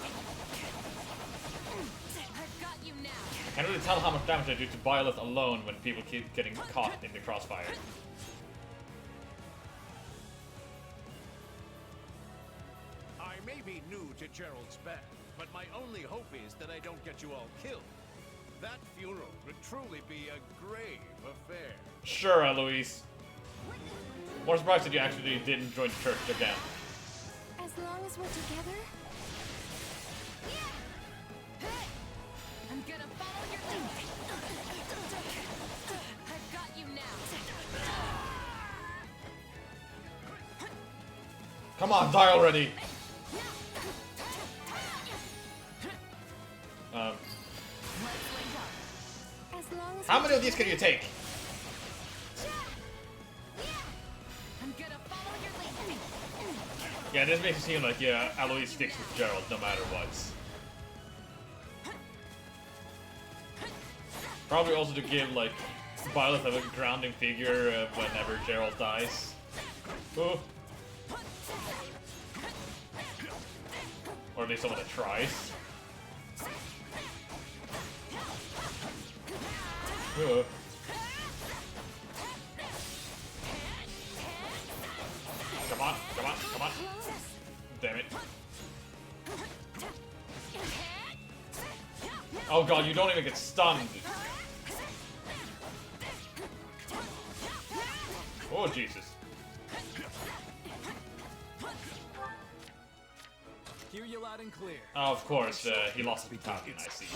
I've got you now. I can't really tell how much damage I do to Violet alone when people keep getting caught in the crossfire. I may be new to Gerald's band, but my only hope is that I don't get you all killed. That funeral would truly be a grave affair. Sure, Eloise. More surprised that you actually didn't join the church again. As long as we're together. I'm gonna follow your lead. I've got you now. Come on, die already! As long as How many of these can you take? I'm gonna follow your lead. Yeah, this makes it seem like, yeah, Eloise sticks with Gerald no matter what. Probably also to give, like, Violet a grounding figure whenever Gerald dies. Ooh. Or at least someone that tries. Come on, come on, come on. Damn it. Oh god, you don't even get stunned. Oh Jesus. Hear you loud and clear. Oh, of course, he lost the battalion, I see.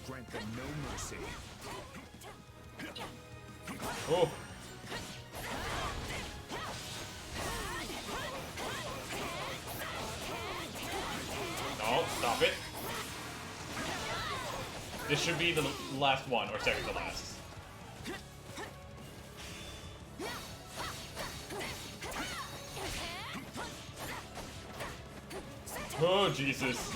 Grant them no mercy. Oh. No, stop it. This should be the last one, or second to last. Oh, Jesus.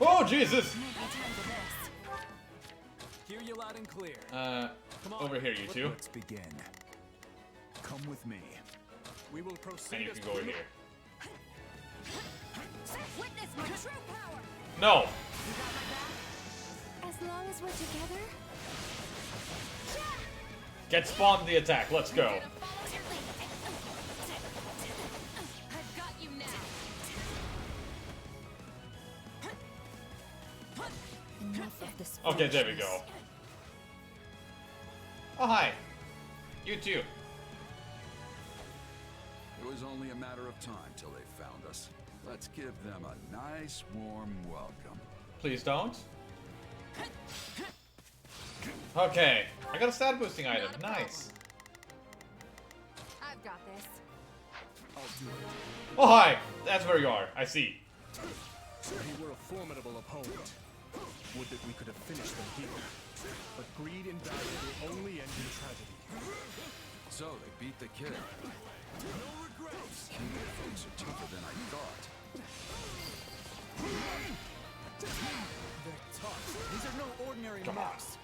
Oh, Jesus! Hear you loud and clear. Over here, you two. Let's begin. Come with me. We will proceed. And you as can go over here. Witness my true power! No! As long as we're together. Get spawned the attack, let's go. I've got you now. Enough of this. Okay, there we go. Oh, hi. You too. It was only a matter of time till they found us. Let's give them a nice, warm welcome. Please don't. Okay, I got a stat boosting item. Nice. I've got this. I'll do it. Oh, hi. That's where you are. I see. They were a formidable opponent. Would that we could have finished them here. But greed and valor will only end in tragedy. So they beat the kid. No regrets. Kingdom folks are tougher than I thought. They're tough. These are no ordinary mercs.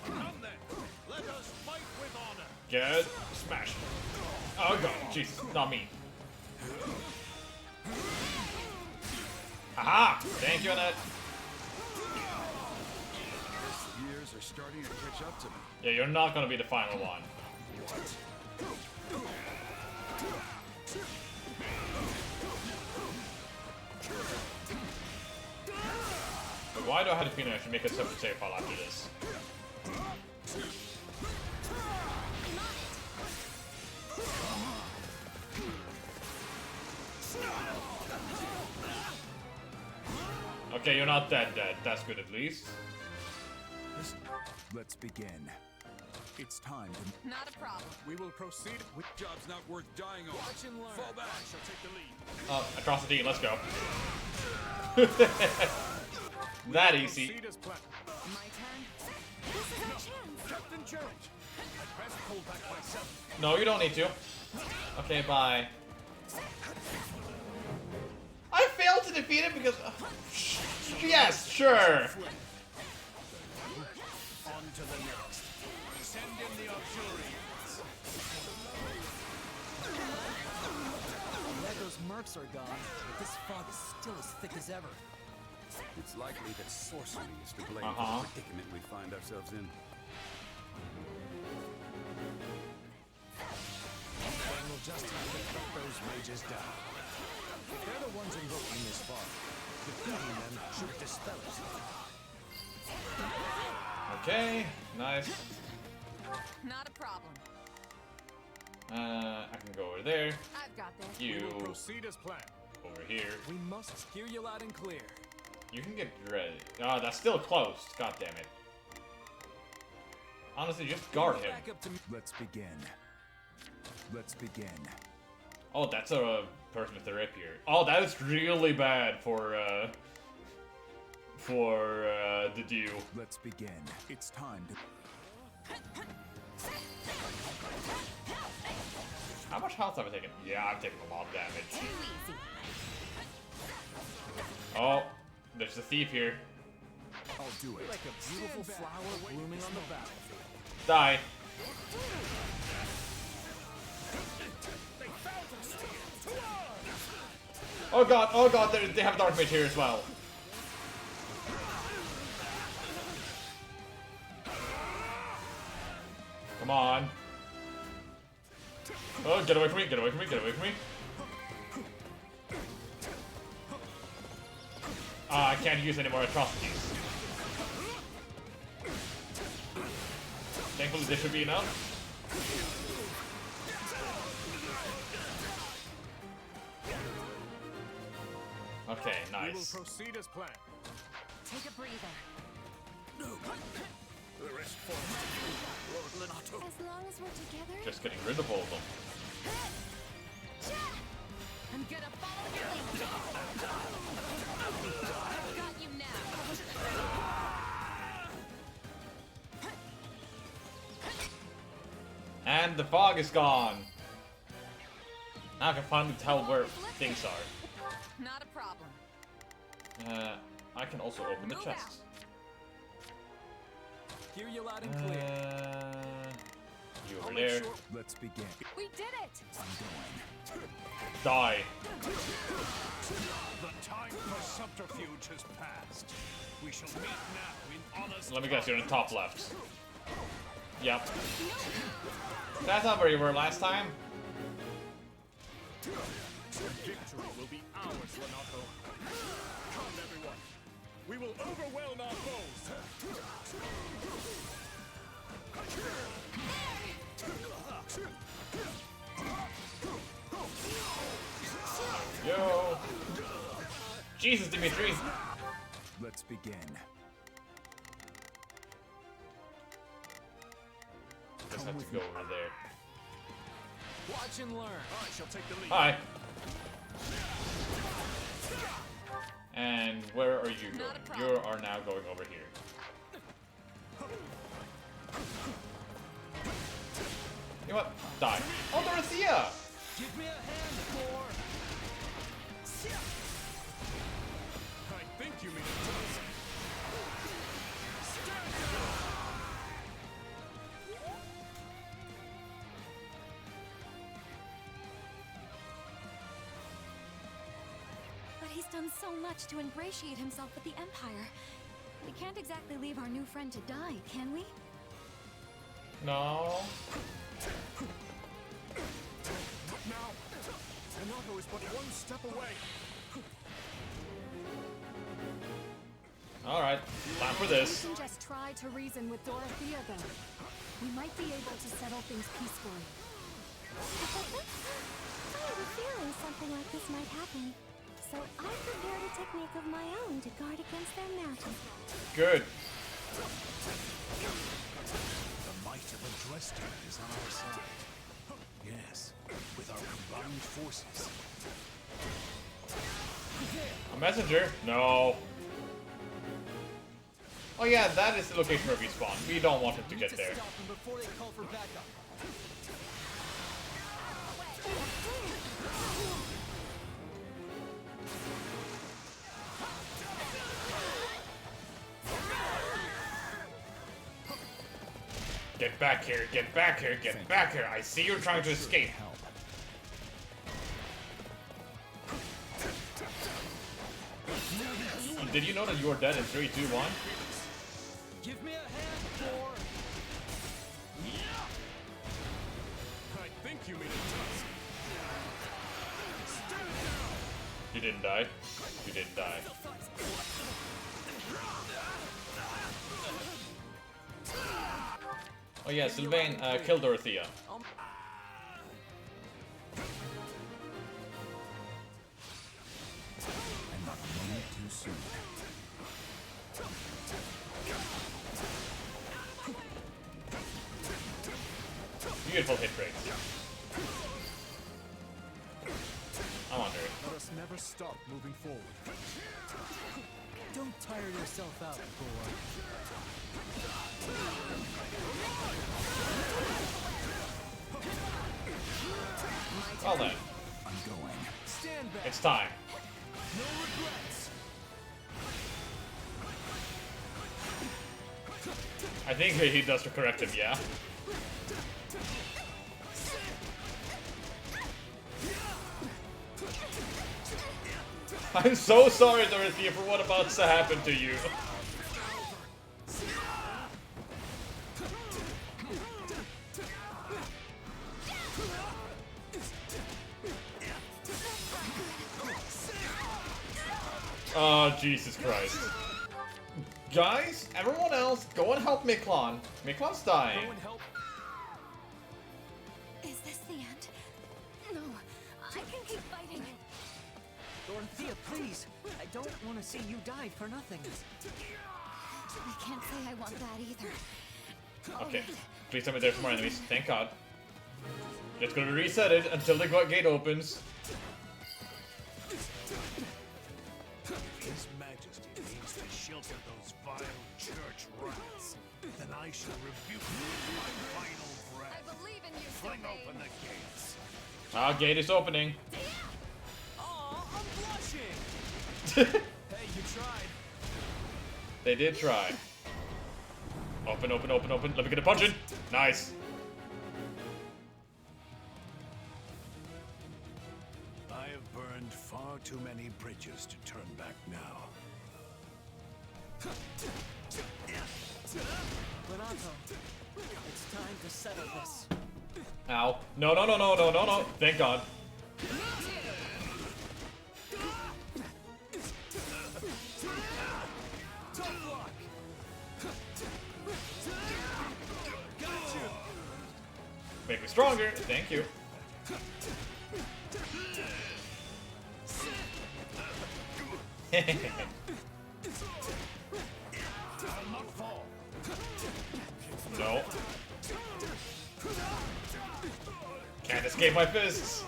Come then, let us fight with honor. Get smashed. Oh god, Jesus, not me. Aha! Thank you, Annette. Years are starting to catch up to me. Yeah, you're not gonna be the final one. But why do I have to finish and make a separate save file after this? Okay, you're not that dead. That's good at least. Let's begin. It's time to... Not a problem. We will proceed with... Job's not worth dying on. Watch and learn. Fall back. I shall take the lead. Atrocity, let's go. That easy. Proceed as planned. My turn? This is our chance. Captain Challenge. I'd best pull back myself. No, you don't need to. Okay, bye. I failed to defeat him because... yes, sure. On to the next. Send in the auxiliary. Glad those mercs are gone, but this fog is still as thick as ever. It's likely that sorcery is to blame for the predicament we find ourselves in. Then we'll just have to cut those rages down. If they're the ones invoking this fog, defeating them should dispel it. Okay, nice. Not a problem. I can go over there. I've got this. We You will proceed as planned. over here. We must hear you loud and clear. You can get ready. Oh, that's still close. God damn it. Honestly, just guard him. Back up to me. Let's begin. Let's begin. Oh, that's a person with the rapier. Oh, that is really bad for the Dew. Let's begin. It's time to... How much health have I taken? Yeah, I've taken a lot of damage. Too easy. Oh, the there's a thief here. I'll do it. Like a beautiful flower blooming on the battlefield. Die. Oh god, they have Dark Mage here as well. Come on. Oh, get away from me, get away from me, get away from me. I can't use any more atrocities. Thankfully, this should be enough. Okay, nice. We will proceed as planned. Take a breather. The rest falls to you, Lord Lenato. As long as we're together. Just getting rid of all of them. I'm gonna follow your lead. I've got you now. And the fog is gone. Now I can finally tell where things are. Not a problem. I can also open the chests. Hear you loud and clear. You over there. Let's begin. We did it! I'm going. Die. The time for subterfuge has passed. We shall meet now in honest. Let me guess, you're in the top left. Yep. That's not where you were last time. Victory will be ours, Lenato. Come, everyone. We will overwhelm our foes. Yo. Jesus, Dimitri. Let's begin. Just have to go over there. Watch and learn. I shall take the lead. Hi. And where are you going? You are now going over here. You know what? Die. Oh, Dorothea! Give me a hand, Thor. I think you mean it does. But he's done so much to ingratiate himself with the Empire. We can't exactly leave our new friend to die, can we? No. Not now. Lenato is but one step away. Alright, time for this. We can just try to reason with Dorothea, though. We might be able to settle things peacefully. I have a feeling something like this might happen. So I prepared a technique of my own to guard against their magic. Good. The might of a Dresden is on our side. Yes, with our combined forces. A messenger? No. Oh yeah, that is the location where we spawn. We don't want him to get there. Stop them before they call for backup. Get back here, get back here, get back here. I see you're trying to escape. Did you know that you are dead in 3, 2, 1? Give me a hand, Thor. I think you mean it does. You didn't die. You didn't die. Oh yeah, Sylvain, kill Dorothea. And not a moment too soon. Beautiful hit rate. I'm under it. Let us never stop moving forward. Don't tire yourself out, Thor. Well then, I'm going. Stand back. it's time. No regrets. I think he does to correct him, yeah. I'm so sorry, Dorothea, for what about to happen to you. Oh, Jesus Christ. Guys, everyone else, go and help Miklon. Miklon's dying. Is this the end? No, I can keep fighting. Dorothea, please! I don't want to see you die for nothing. I can't say I want that either. Okay, please tell me there's more enemies. Thank God. Just gonna reset it until the gate opens. His Majesty means to shelter those vile church rats. Then I shall rebuke you with my final breath. I believe in you, Fling Sylvain. open the gates. Ah, gate is opening. Oh, I'm blushing! Hey, you tried. They did try. Open, open, open, open. Let me get a punch in. Nice. I have burned far too many bridges to turn back now. Renato, it's time to settle this. Ow. No, no, no, no, no, no, no. Thank God. Make me stronger. Thank you. No. Can't escape my fists.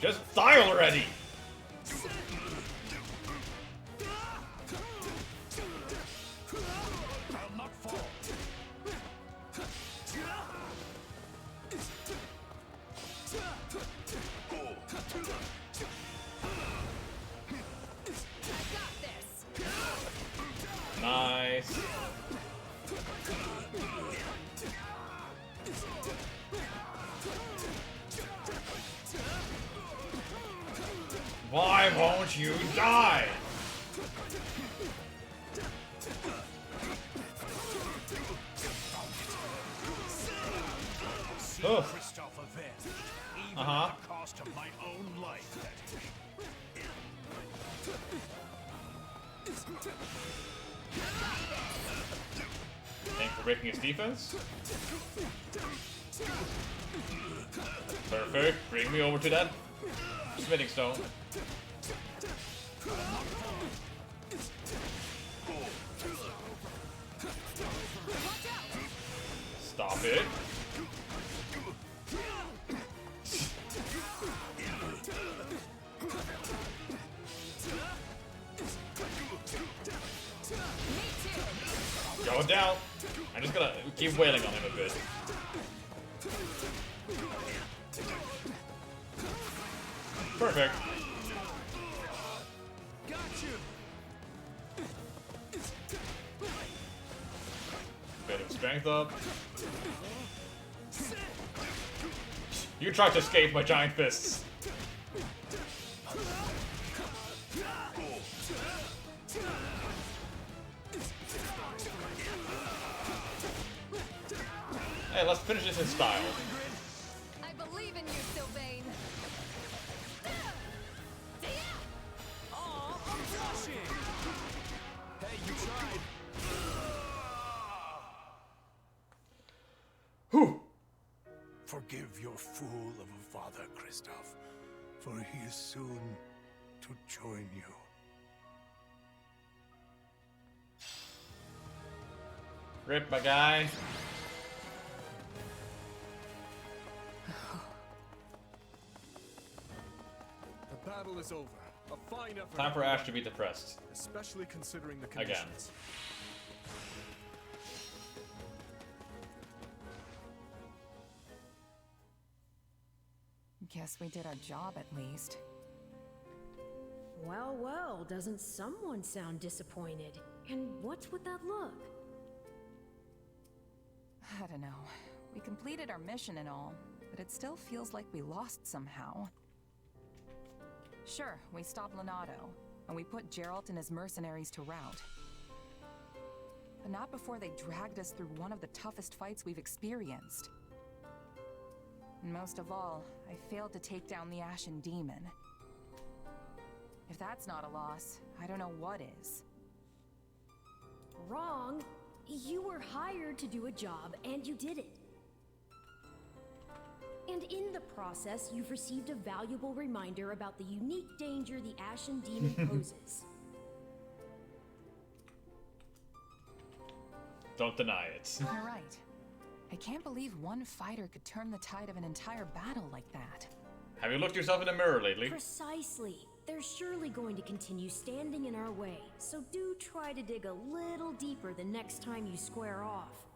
Just die already! I'll not fall. Nice. Why won't you die? Ugh. Christoph avenged, even Uh-huh. at the cost of my own life. Thanks for breaking his defense. Perfect. Bring me over to that smithing stone. Stop it. Go down. I'm just gonna keep wailing on him a bit. Perfect. Got you. Bit of strength up. You tried to escape my giant fists. Hey, let's finish this in style. I believe in you, Sylvain. Oh, I'm blushing. Hey, you tried. Whew. Forgive your fool of a father, Christoph, for he is soon to join you. Rip, my guy. The battle is over. A fine effort. Time for Ash to be depressed. Especially considering the Again. conditions. Guess we did our job at least. Well, well, doesn't someone sound disappointed? And what's with that look? I don't know. We completed our mission and all, but it still feels like we lost somehow. Sure, we stopped Leonardo, and we put Geralt and his mercenaries to rout. But not before they dragged us through one of the toughest fights we've experienced. And most of all, I failed to take down the Ashen Demon. If that's not a loss, I don't know what is. Wrong. You were hired to do a job, and you did it. And in the process, you've received a valuable reminder about the unique danger the Ashen Demon poses. Don't deny it. You're right. I can't believe one fighter could turn the tide of an entire battle like that. Have you looked yourself in the mirror lately? Precisely. They're surely going to continue standing in our way, so do try to dig a little deeper the next time you square off.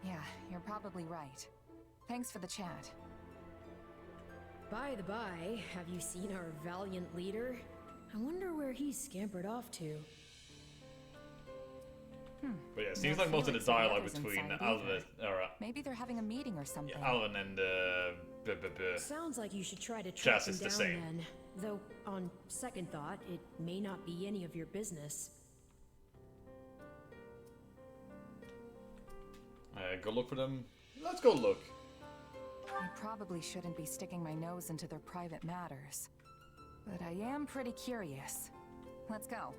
Yeah, you're probably right. Thanks for the chat. By the by, have you seen our valiant leader? I wonder where he's scampered off to. But yeah, it seems like most of the dialogue between Alvin, Maybe they're having a meeting or something. Alvin and Sounds like you should try to track Chess him is the down same. then. Though, on second thought, it may not be any of your business. Go look for them. Let's go look. I probably shouldn't be sticking my nose into their private matters. But I am pretty curious. Let's go.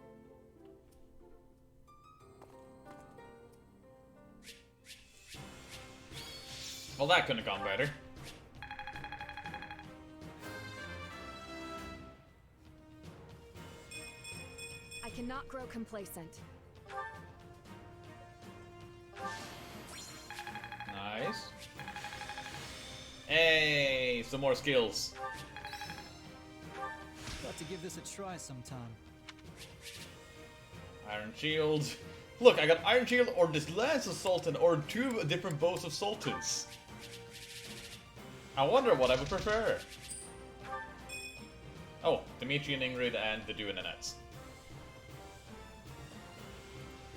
Well, that couldn't have gone better. I cannot grow complacent. Nice. Hey, some more skills. Got to give this a try sometime. Iron Shield. Look, I got Iron Shield or this Lance of Sultan or two different bows of Sultans. I wonder what I would prefer. Oh, Dimitri and Ingrid and the Dew and Annette.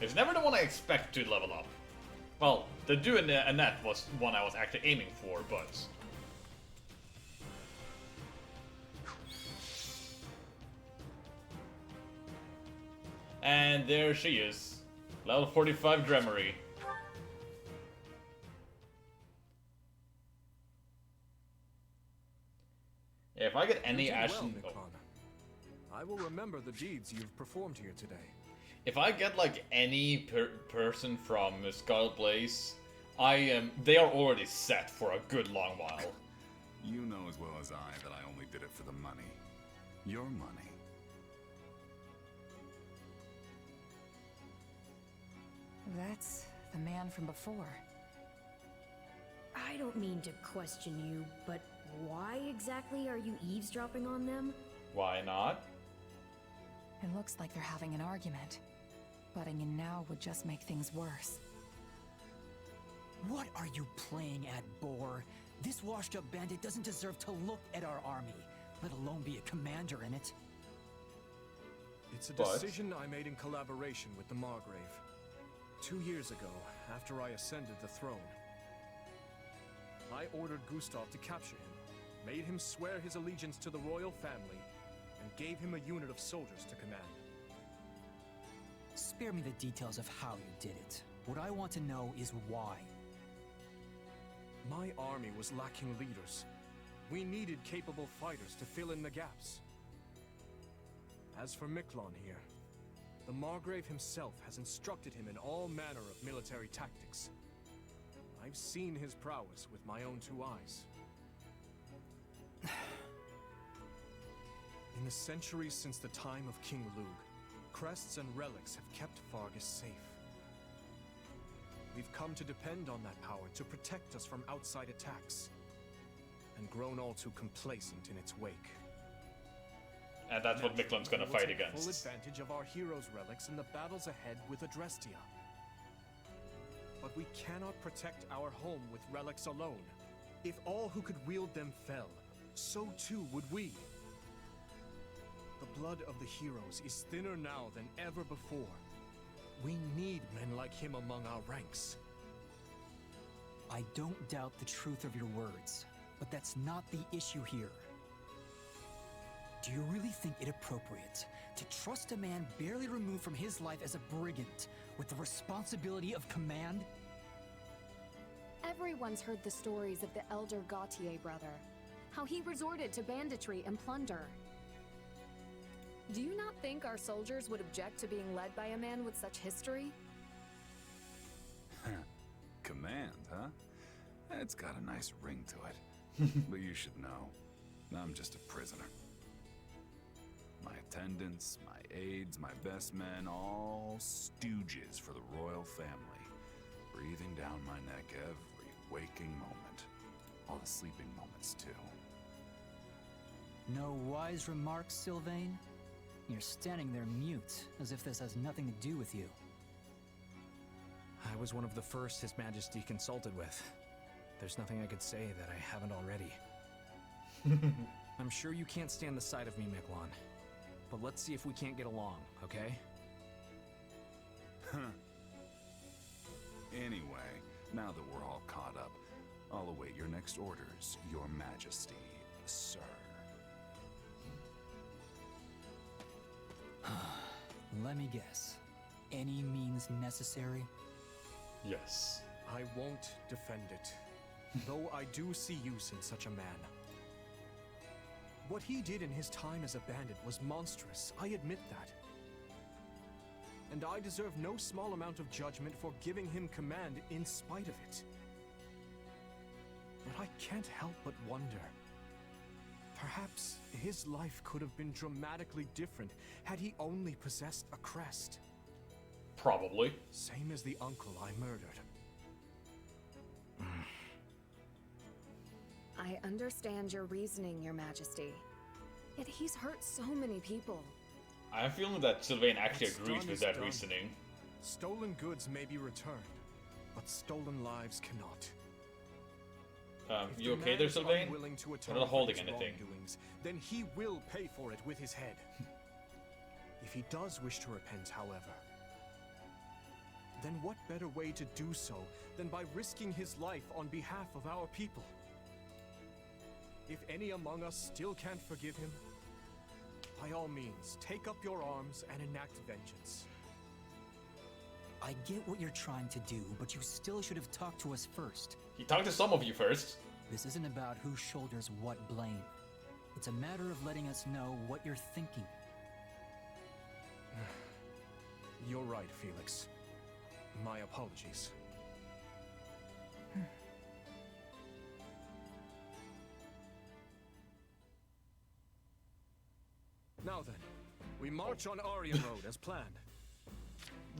It's never the one I expect to level up. Well, the Dew and Annette was one I was actually aiming for, but... And there she is. Level 45 Dremery. If I get any Ashen... Well, I will remember the deeds you've performed here today. If I get like any person from Scarlet Blaze, they are already set for a good long while. You know as well as I that I only did it for the money. Your money. That's the man from before. I don't mean to question you, but why exactly are you eavesdropping on them? Why not? It looks like they're having an argument. Butting in now would just make things worse. What are you playing at, Boar? This washed-up bandit doesn't deserve to look at our army, let alone be a commander in it. It's a decision I made in collaboration with the Margrave. 2 years ago, after I ascended the throne, I ordered Gustav to capture him, made him swear his allegiance to the royal family, and gave him a unit of soldiers to command. Spare me the details of how you did it. What I want to know is why. My army was lacking leaders. We needed capable fighters to fill in the gaps. As for Miklon here, the Margrave himself has instructed him in all manner of military tactics. I've seen his prowess with my own 2 eyes. In the centuries since the time of King Lug, crests and relics have kept Fargus safe. We've come to depend on that power to protect us from outside attacks, and grown all too complacent in its wake. And that's what Miklon's gonna fight Full against. advantage of our heroes' relics in the battles ahead with Adrestia. But we cannot protect our home with relics alone. If all who could wield them fell, so too would we. The blood of the heroes is thinner now than ever before. We need men like him among our ranks. I don't doubt the truth of your words, but that's not the issue here. Do you really think it appropriate to trust a man barely removed from his life as a brigand with the responsibility of command? Everyone's heard the stories of the elder Gautier brother, how he resorted to banditry and plunder. Do you not think our soldiers would object to being led by a man with such history? Command, huh? It's got a nice ring to it. But you should know, I'm just a prisoner. My attendants, my aides, my best men, all stooges for the royal family. Breathing down my neck every waking moment. All the sleeping moments, too. No wise remarks, Sylvain? You're standing there mute, as if this has nothing to do with you. I was one of the first His Majesty consulted with. There's nothing I could say that I haven't already. I'm sure you can't stand the sight of me, Miquelon. But let's see if we can't get along, okay? Anyway, now that we're all caught up, I'll await your next orders, Your Majesty, sir. Let me guess. Any means necessary? Yes. I won't defend it, though I do see use in such a man. What he did in his time as a bandit was monstrous, I admit that. And I deserve no small amount of judgment for giving him command in spite of it. But I can't help but wonder. Perhaps his life could have been dramatically different had he only possessed a crest. Probably. Same as the uncle I murdered. I understand your reasoning, Your Majesty. Yet he's hurt so many people. I have a feeling that Sylvain actually What's agrees done with is that done. reasoning. Stolen goods may be returned, but stolen lives cannot. If You the okay man there, is Sylvain? unwilling to You're atone not for holding his anything. wrongdoings, then he will pay for it with his head. If he does wish to repent, however, then what better way to do so than by risking his life on behalf of our people? If any among us still can't forgive him, by all means, take up your arms and enact vengeance. I get what you're trying to do, but you still should have talked to us first. He talked to some of you first. This isn't about who shoulders what blame. It's a matter of letting us know what you're thinking. You're right, Felix. My apologies. Now then, we march on Aryan Road as planned.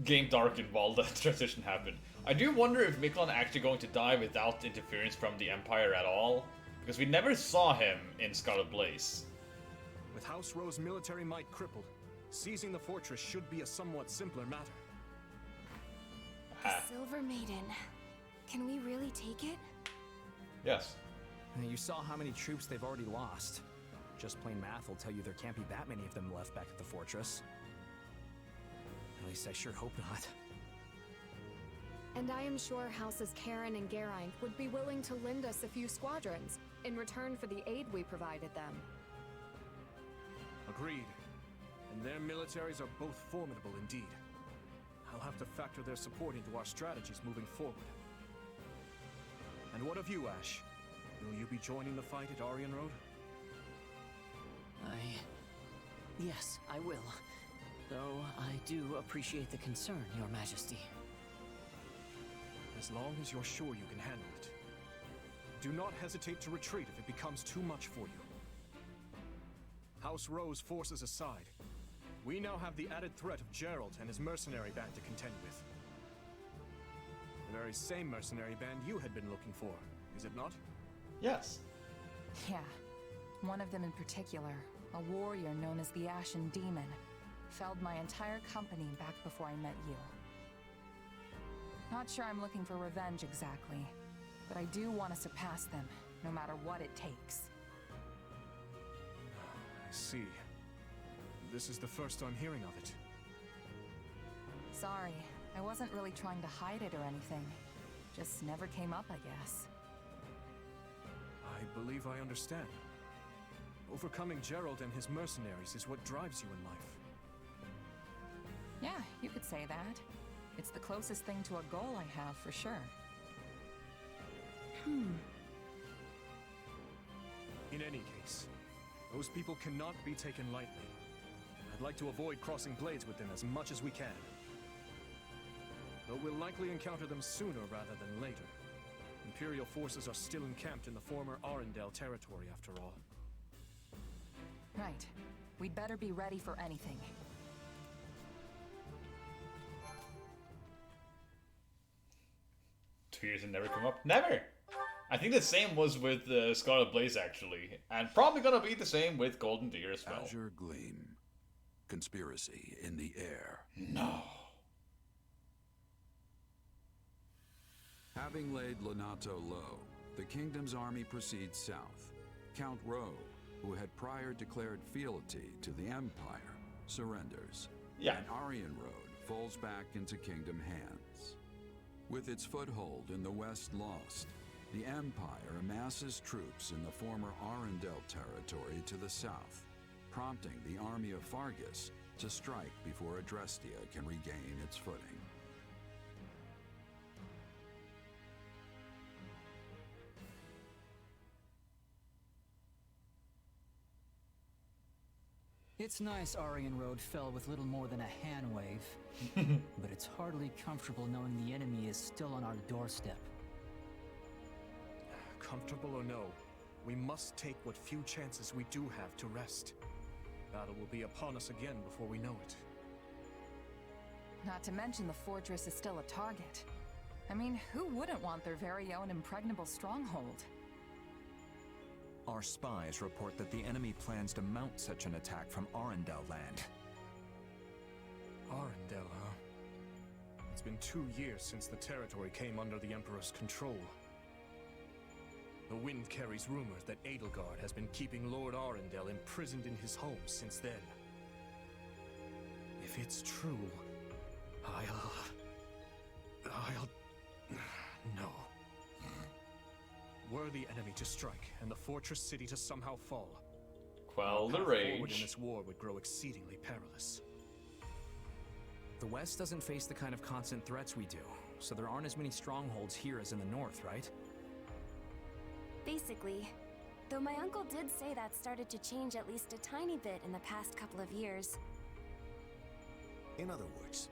Game darkened while the transition happened. I do wonder if Miquelon actually going to die without interference from the Empire at all, because we never saw him in Scarlet Blaze. With House Rowe's military might crippled, seizing the fortress should be a somewhat simpler matter. The Silver Maiden. Can we really take it? Yes. You saw how many troops they've already lost. Just plain math will tell you there can't be that many of them left back at the fortress. At least I sure hope not. And I am sure Houses Karen and Geraint would be willing to lend us a few squadrons in return for the aid we provided them. Agreed. And their militaries are both formidable indeed. I'll have to factor their support into our strategies moving forward. And what of you, Ash? Will you be joining the fight at Aryan Road? Yes, I will. Though I do appreciate the concern, Your Majesty. As long as you're sure you can handle it. Do not hesitate to retreat if it becomes too much for you. House Rowe's forces aside, we now have the added threat of Geralt and his mercenary band to contend with. The very same mercenary band you had been looking for, is it not? Yes. Yeah. One of them in particular, a warrior known as the Ashen Demon, felled my entire company back before I met you. Not sure I'm looking for revenge exactly, but I do want to surpass them no matter what it takes. I see. This is the first I'm hearing of it. Sorry, I wasn't really trying to hide it or anything. Just never came up, I guess. I believe I understand. Overcoming Gerald and his mercenaries is what drives you in life. Yeah, you could say that. It's the closest thing to a goal I have, for sure. In any case, those people cannot be taken lightly. I'd like to avoid crossing blades with them as much as we can. Though we'll likely encounter them sooner rather than later. Imperial forces are still encamped in the former Arendelle territory, after all. Right. We'd better be ready for anything. Years and never come up. Never! I think the same was with Scarlet Blaze, actually. And probably gonna be the same with Golden Deer as well. Azure Gleam. Conspiracy in the air. No. Having laid Lonato low, the kingdom's army proceeds south. Count Rowe, who had prior declared fealty to the Empire, surrenders. Yeah. And Aryan Road falls back into kingdom hands. With its foothold in the West lost, the Empire amasses troops in the former Arendelle territory to the south, prompting the army of Fargus to strike before Adrestia can regain its footing. It's nice Aryan Road fell with little more than a hand wave. But it's hardly comfortable knowing the enemy is still on our doorstep. Comfortable or no, we must take what few chances we do have to rest. Battle will be upon us again before we know it. Not to mention the fortress is still a target. I mean, who wouldn't want their very own impregnable stronghold? Our spies report that the enemy plans to mount such an attack from Arendelle land. Arendelle, huh? It's been 2 years since the territory came under the Emperor's control. The wind carries rumors that Edelgard has been keeping Lord Arendelle imprisoned in his home since then. If it's true, I'll... No. Were the enemy to strike, and the fortress city to somehow fall, quell the our path forward in rage. this war would grow exceedingly perilous. The West doesn't face the kind of constant threats we do, so there aren't as many strongholds here as in the North, right? Basically. Though my uncle did say that started to change at least a tiny bit in the past couple of years. In other words,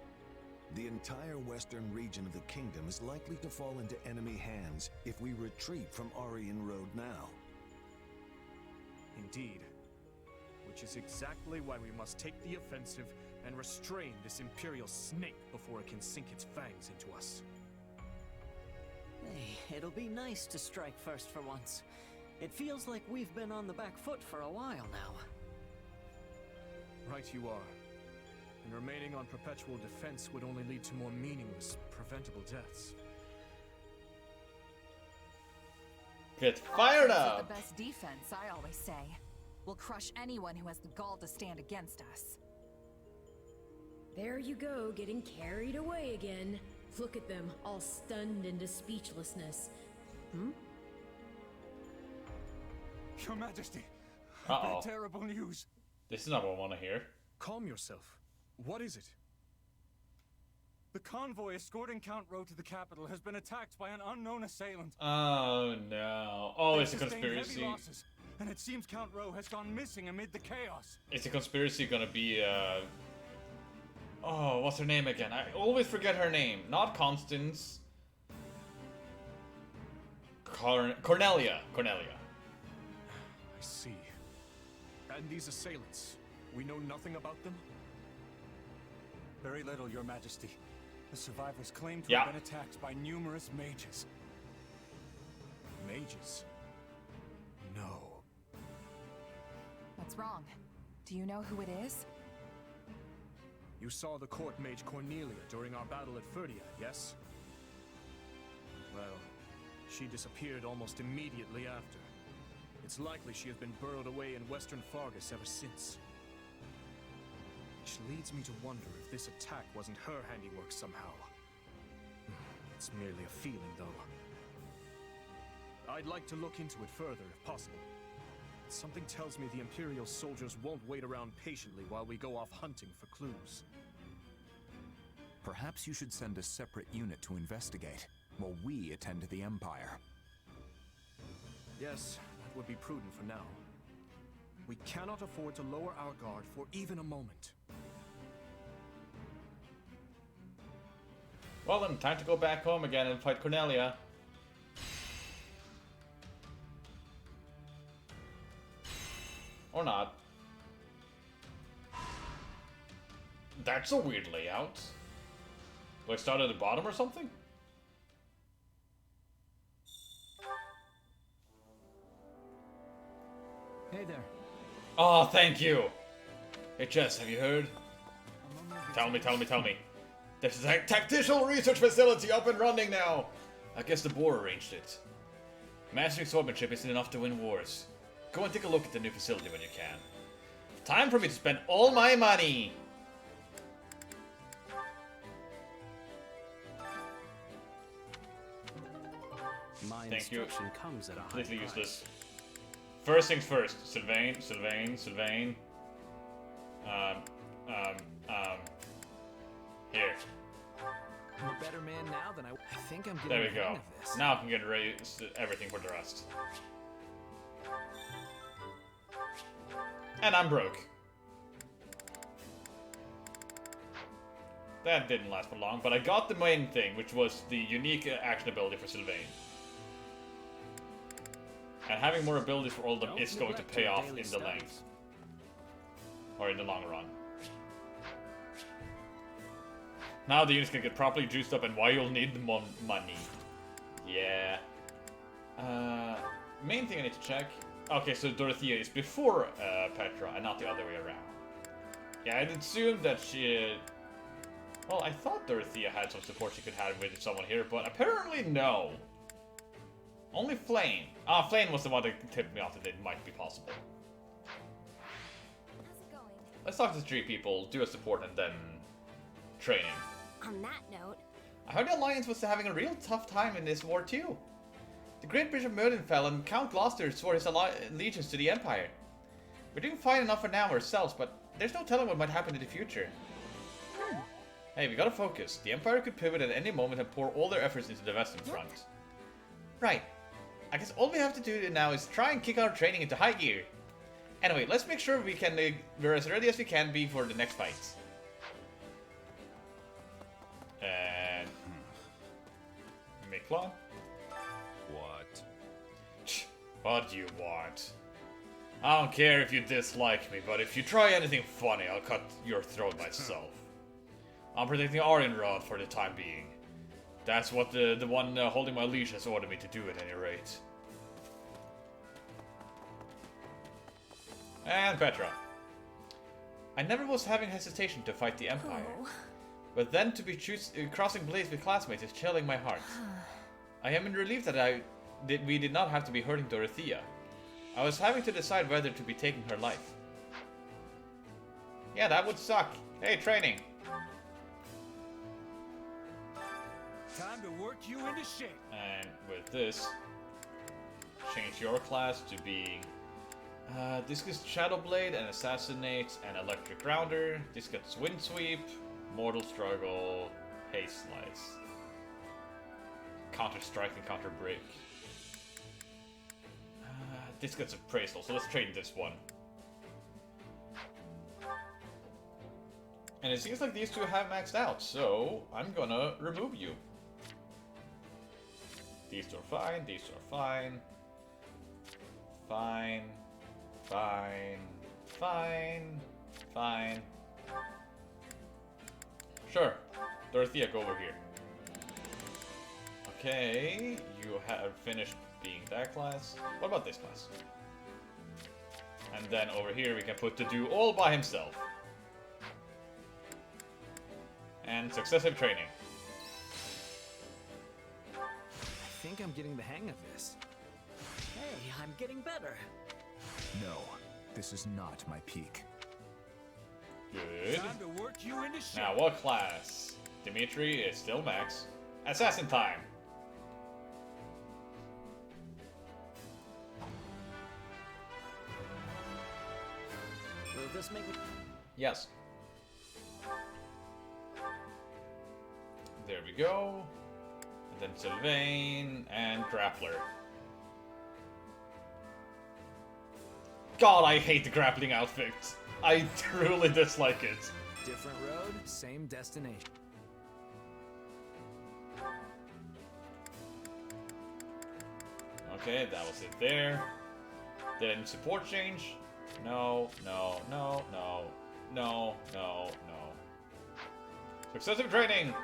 the entire western region of the kingdom is likely to fall into enemy hands if we retreat from Aryan Road now. Indeed. Which is exactly why we must take the offensive and restrain this Imperial snake before it can sink its fangs into us. Hey, it'll be nice to strike first for once. It feels like we've been on the back foot for a while now. Right you are. And remaining on perpetual defense would only lead to more meaningless, preventable deaths. Get fired Offense is up! the best defense, I always say. We'll crush anyone who has the gall to stand against us. There you go, getting carried away again. Look at them, all stunned into speechlessness. Your Majesty, Uh-oh. terrible news. This is not what I want to hear. Calm yourself. What is it? The convoy escorting Count Rowe to the capital has been attacked by an unknown assailant. Oh no. Oh, They've it's a sustained conspiracy. heavy losses, and it seems Count Rowe has gone missing amid the chaos. Is a conspiracy gonna be, oh, what's her name again? I always forget her name. Not Constance. Cornelia. Cornelia. I see. And these assailants, we know nothing about them? Very little, Your Majesty. The survivors claim to Yeah. have been attacked by numerous mages. Mages? No. What's wrong? Do you know who it is? You saw the court mage Cornelia during our battle at Ferdia, yes? Well, she disappeared almost immediately after. It's likely she has been burrowed away in Western Fargus ever since. Which leads me to wonder if this attack wasn't her handiwork somehow. It's merely a feeling, though. I'd like to look into it further, if possible. Something tells me the Imperial soldiers won't wait around patiently while we go off hunting for clues. Perhaps you should send a separate unit to investigate, while we attend to the Empire. Yes, that would be prudent for now. We cannot afford to lower our guard for even a moment. Well then, time to go back home again and fight Cornelia. Or not. That's a weird layout. Do I start at the bottom or something? Hey there. Oh, thank you. Hey Jess, have you heard? Tell me. There's a tactical research facility up and running now. I guess the Boar arranged it. Mastering swordsmanship isn't enough to win wars. Go and take a look at the new facility when you can. Time for me to spend all my money! My Thank you. instruction comes at a high Completely price. useless. First things first. Sylvain. Here. I'm a better man now than I think I'm getting There we the go. hang of this. Now I can get ready everything for the rest. And I'm broke. That didn't last for long, but I got the main thing, which was the unique action ability for Sylvain. And having more abilities for all of them is going to pay off in the length. Or in the long run. Now the units can get properly juiced up, and why you'll need the money. Yeah. Main thing I need to check. Okay, so Dorothea is before Petra, and not the other way around. Yeah, I'd assumed that she... Well, I thought Dorothea had some support she could have with someone here, but apparently no. Only Flame. Flame was the one that tipped me off that it might be possible. How's it going? Let's talk to 3 people, do a support, and then training. On that note, I heard the Alliance was having a real tough time in this war too. The Great Bishop Merlin fell and Count Gloucester swore his allegiance to the Empire. We're doing fine enough for now ourselves, but there's no telling what might happen in the future. Hey, we gotta focus. The Empire could pivot at any moment and pour all their efforts into the Western Front. Right. I guess all we have to do now is try and kick our training into high gear. Anyway, let's make sure we're as ready as we can be for the next fight. And... Miklon? What? What do you want? I don't care if you dislike me, but if you try anything funny, I'll cut your throat myself. I'm protecting Arianrod for the time being. That's what the one holding my leash has ordered me to do at any rate. And Petra. I never was having hesitation to fight the Empire. Oh. But then to be crossing blades with classmates is chilling my heart. I am relieved that we did not have to be hurting Dorothea. I was having to decide whether to be taking her life. Yeah, that would suck. Hey, training. Time to work you into shape. And with this, change your class to being Discus Shadowblade and Assassinate and Electric Rounder. This gets Wind Sweep, Mortal Struggle, Haste Slice, Counter Strike and Counter Break. This gets Appraisal, so let's trade this one. And it seems like these two have maxed out, so I'm gonna remove you. These two are fine, these two are fine. Fine. Fine. Fine. Fine. Sure. Dorothea, go over here. Okay, you have finished being that class. What about this class? And then over here we can put the dude all by himself. And successive training. I think I'm getting the hang of this. Hey, I'm getting better. No, this is not my peak. Good. Time to work you into shape. Now, what class? Dimitri is still max. Assassin time. Will this make me... Yes. There we go. And then Sylvain and Grappler. God, I hate the grappling outfit. I truly dislike it. Different road, same destination. Okay, that was it there. Then support change? No, no, no, no, no, no, no. Successive training!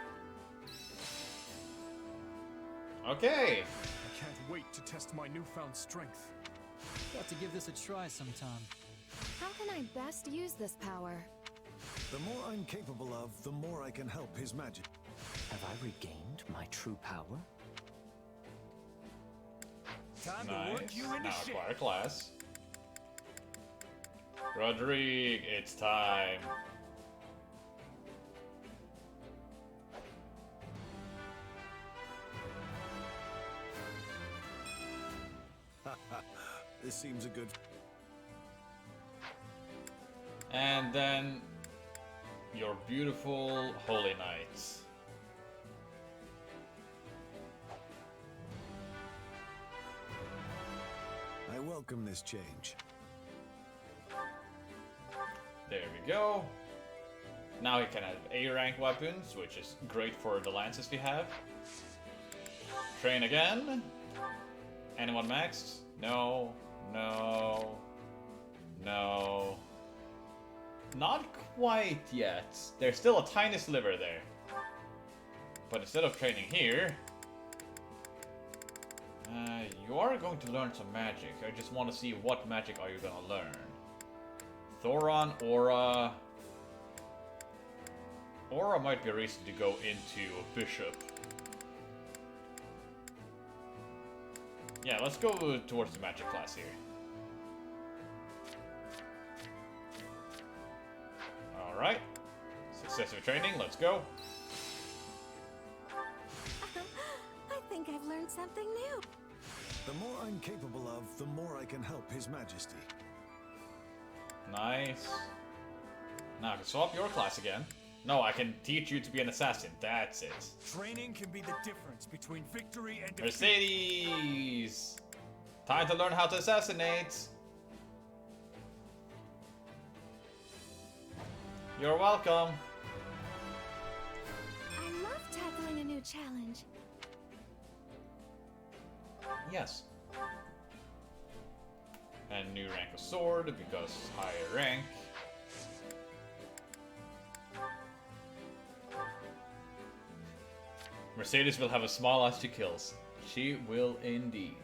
Okay! I can't wait to test my newfound strength. Got to give this a try sometime. How can I best use this power? The more I'm capable of, the more I can help His Majesty. Have I regained my true power? Time Nice. to work you into Now shape. acquire class. Rodrigue, it's time. This seems a good... And then your beautiful Holy Knights. I welcome this change. There we go. Now he can have A rank weapons, which is great for the lances we have. Train again. Anyone maxed? No, no, no. Not quite yet. There's still a tiny sliver there. But instead of training here, you are going to learn some magic. I just want to see what magic are you going to learn. Thoron, Aura. Aura might be a reason to go into Bishop. Yeah, let's go towards the magic class here. Alright. Successive training, let's go. I think I've learned something new. The more I'm capable of, the more I can help His Majesty. Nice. Now I can swap your class again. No, I can teach you to be an assassin. That's it. Training can be the difference between victory and defeat. Mercedes! Time to learn how to assassinate. You're welcome. I love tackling a new challenge. Yes. And new rank of sword because higher rank. Mercedes will have a small as to kills. She will indeed.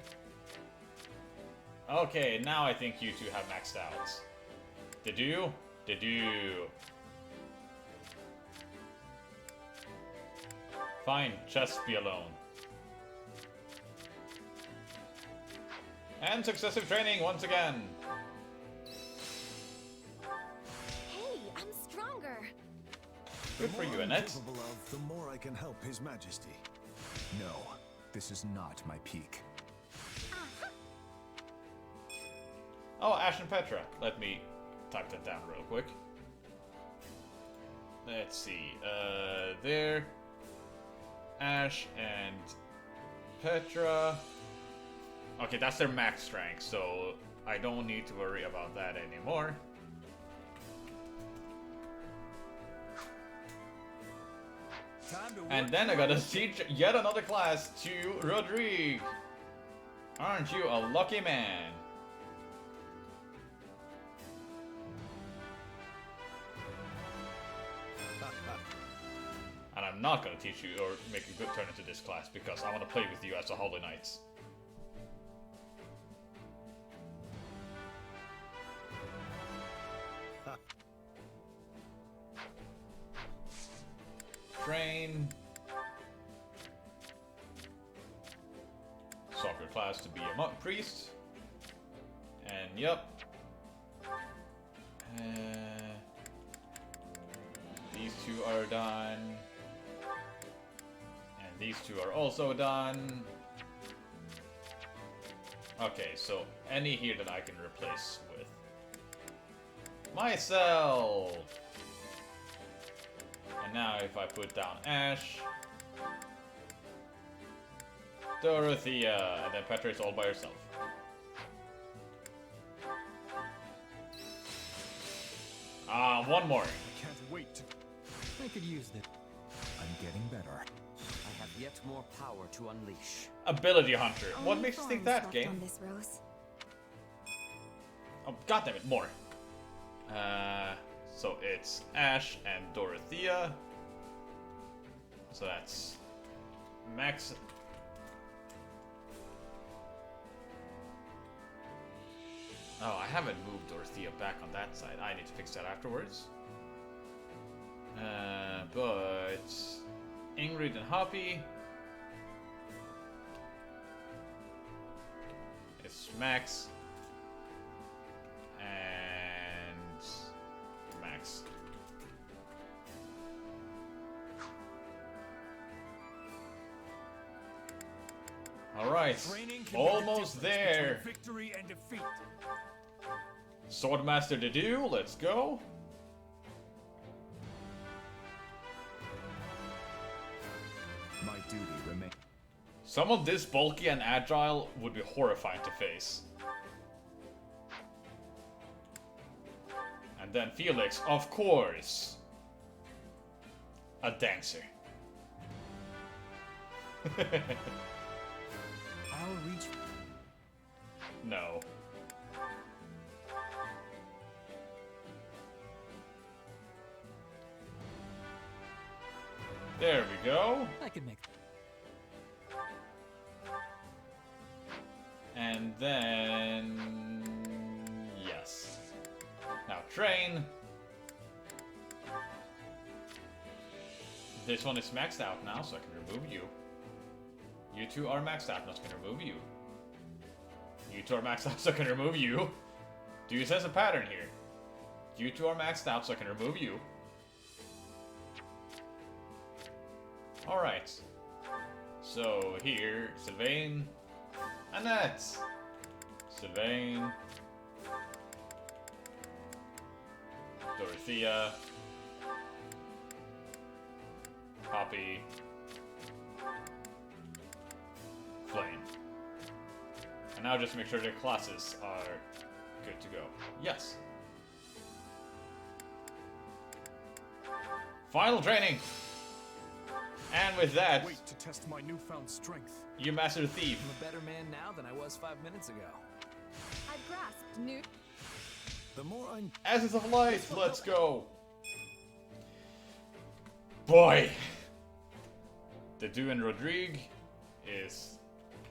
Okay, now I think you two have maxed out. Did you? Did you? Fine, just be alone. And successive training once again. Hey, I'm stronger. Good for you, Annette. The more I'm capable of, the more I can help His Majesty. No, this is not my peak. Oh, Ash and Petra. Let me type that down real quick. Let's see. There. Ash and Petra. Okay, that's their max strength, so I don't need to worry about that anymore. And then I gotta teach yet another class to Rodrigue. Aren't you a lucky man? And I'm not gonna teach you or make a good turn into this class because I want to play with you as a Holy Knights. Train. has to be a monk priest. And yep. These two are done. And these two are also done. Okay, so any here that I can replace with myself. And now if I put down Ash, Dorothea, and then Petra is all by herself. One more. I can't wait to... I could use that. I'm getting better. I have yet more power to unleash. Ability Hunter. What Only makes you think thorns that, left game? on this rose. Oh, goddammit, more. So it's Ash and Dorothea. So that's Max. Oh, I haven't moved Dorothea back on that side. I need to fix that afterwards. But Ingrid and Hoppy. It's Max. And Max. Alright, almost there. Victory and defeat. Swordmaster to do, let's go. My duty remains. Someone this bulky and agile would be horrifying to face. And then Felix, of course. A dancer. I'll reach. No. There we go. I can make. And then... yes. Now train. This one is maxed out now, so I can remove you. You two are maxed out, now so I can remove you. You two are maxed out, so I can remove you. Do you sense a pattern here? You two are maxed out, so I can remove you. Alright. So here, Sylvain, Annette, Sylvain, Dorothea, Poppy, Flame. And now just make sure their classes are good to go. Yes. Final training! And with that, wait to test my newfound strength. You master the thief. I'm a better man now than I was 5 minutes ago. I've grasped new. The more I'm. Essence of Light, let's go. Boy. The Do and Rodrigue is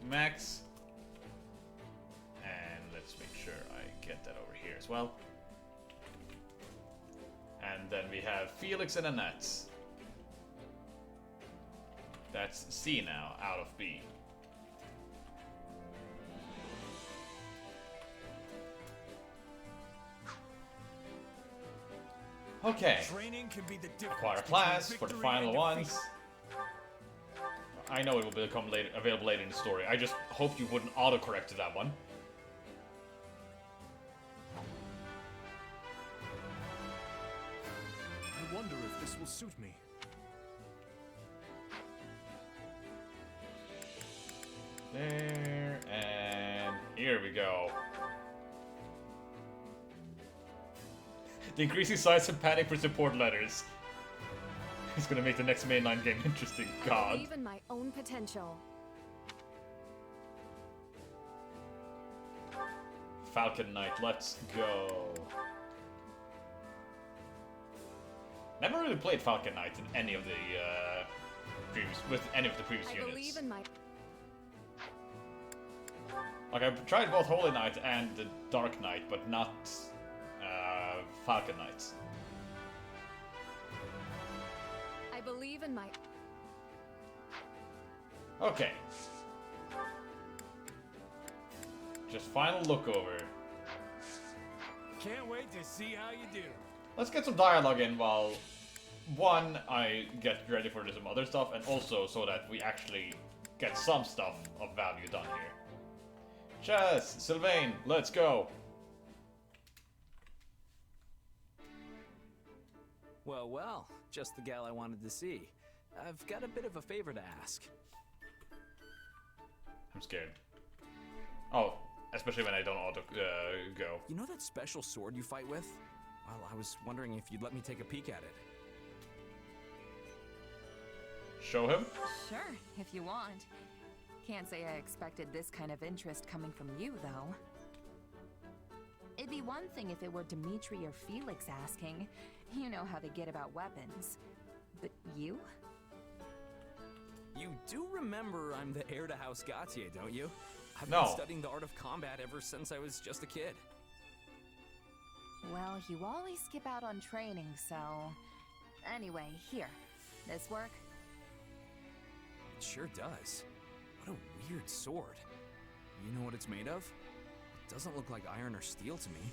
Max. And let's make sure I get that over here as well. And then we have Felix and Annette. That's C now, out of B. Okay. Training can be the difference Acquire class for the final ones. I know it will become available later in the story. I just hope you wouldn't autocorrect to that one. I wonder if this will suit me. There, and here we go. The increasing size and panic for support letters. It's gonna make the next mainline game interesting. I God. believe in my own potential. Falcon Knight, let's go. Never really played Falcon Knight in any of the previous I units. believe in my. Like I've tried both Holy Knight and the Dark Knight, but not Falcon Knight. I believe in my. Okay. Just final look over. Can't wait to see how you do. Let's get some dialogue in while, one, I get ready for some other stuff, and also so that we actually get some stuff of value done here. Chess, Sylvain, let's go. Well, well, just the gal I wanted to see. I've got a bit of a favor to ask. I'm scared. Oh, especially when I don't auto go. You know that special sword you fight with? Well, I was wondering if you'd let me take a peek at it. Show him? Sure, if you want. Can't say I expected this kind of interest coming from you, though. It'd be one thing if it were Dimitri or Felix asking. You know how they get about weapons. But you? You do remember I'm the heir to House Gautier, don't you? I've No. been studying the art of combat ever since I was just a kid. Well, you always skip out on training, so... Anyway, here. This work? It sure does. What a weird sword. You know what it's made of? It doesn't look like iron or steel to me.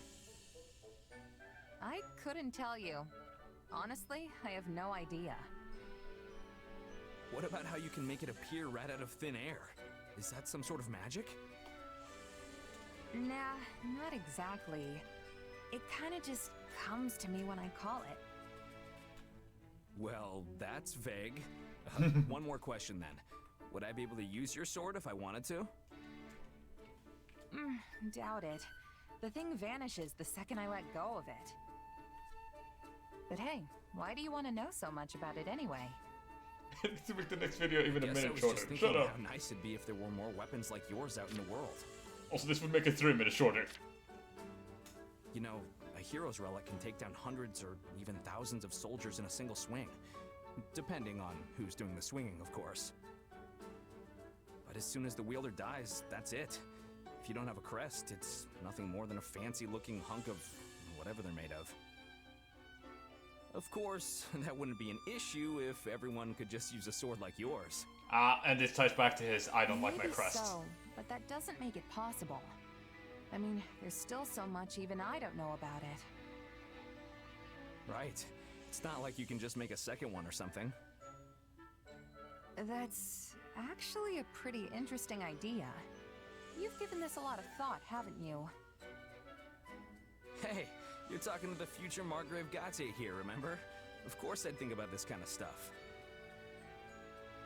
I couldn't tell you. Honestly, I have no idea. What about how you can make it appear right out of thin air? Is that some sort of magic? Nah, not exactly. It kinda just comes to me when I call it. Well, that's vague. One more question then. Would I be able to use your sword if I wanted to? Doubt it. The thing vanishes the second I let go of it. But hey, why do you want to know so much about it anyway? To make the next video even a Guess minute I was shorter. just thinking Shut up. how nice it'd be if there were more weapons like yours out in the world. Also, this would make it 3 minutes shorter. You know, a hero's relic can take down hundreds or even thousands of soldiers in a single swing. Depending on who's doing the swinging, of course. But as soon as the wielder dies, that's it. If you don't have a crest, it's nothing more than a fancy-looking hunk of whatever they're made of. Of course, that wouldn't be an issue if everyone could just use a sword like yours. And this ties back to his I don't like my Maybe crest. so, but that doesn't make it possible. I mean, there's still so much even I don't know about it. Right. It's not like you can just make a second one or something. That's actually a pretty interesting idea. You've given this a lot of thought, haven't you? Hey, you're talking to the future Margrave Gautier here, remember? Of course I'd think about this kind of stuff.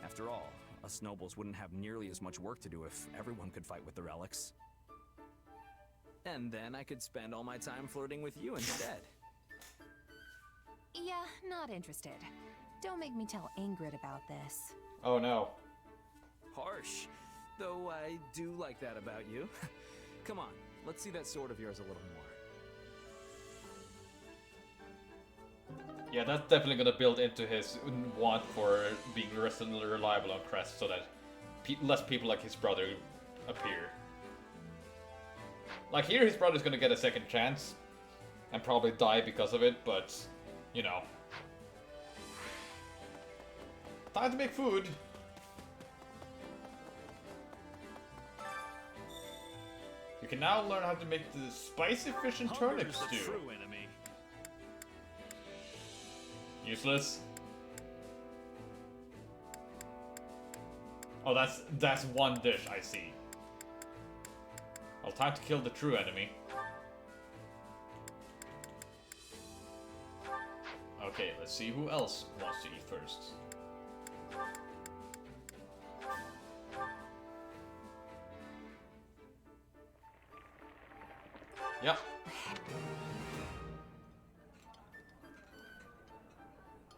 After all, us nobles wouldn't have nearly as much work to do if everyone could fight with the relics. And then I could spend all my time flirting with you instead. Yeah, not interested. Don't make me tell Ingrid about this. Oh no. Harsh. Though I do like that about you. Come on, let's see that sword of yours a little more. Yeah, that's definitely gonna build into his want for being reliable on Crest so that less people like his brother appear. Like here, his brother's gonna get a second chance and probably die because of it, but, you know. Time to make food. You can now learn how to make the spicy fish and turnip Hunger's the stew. true enemy. Useless. Oh, that's one dish, I see. Well, time to kill the true enemy. Okay, let's see who else wants to eat first. Yep.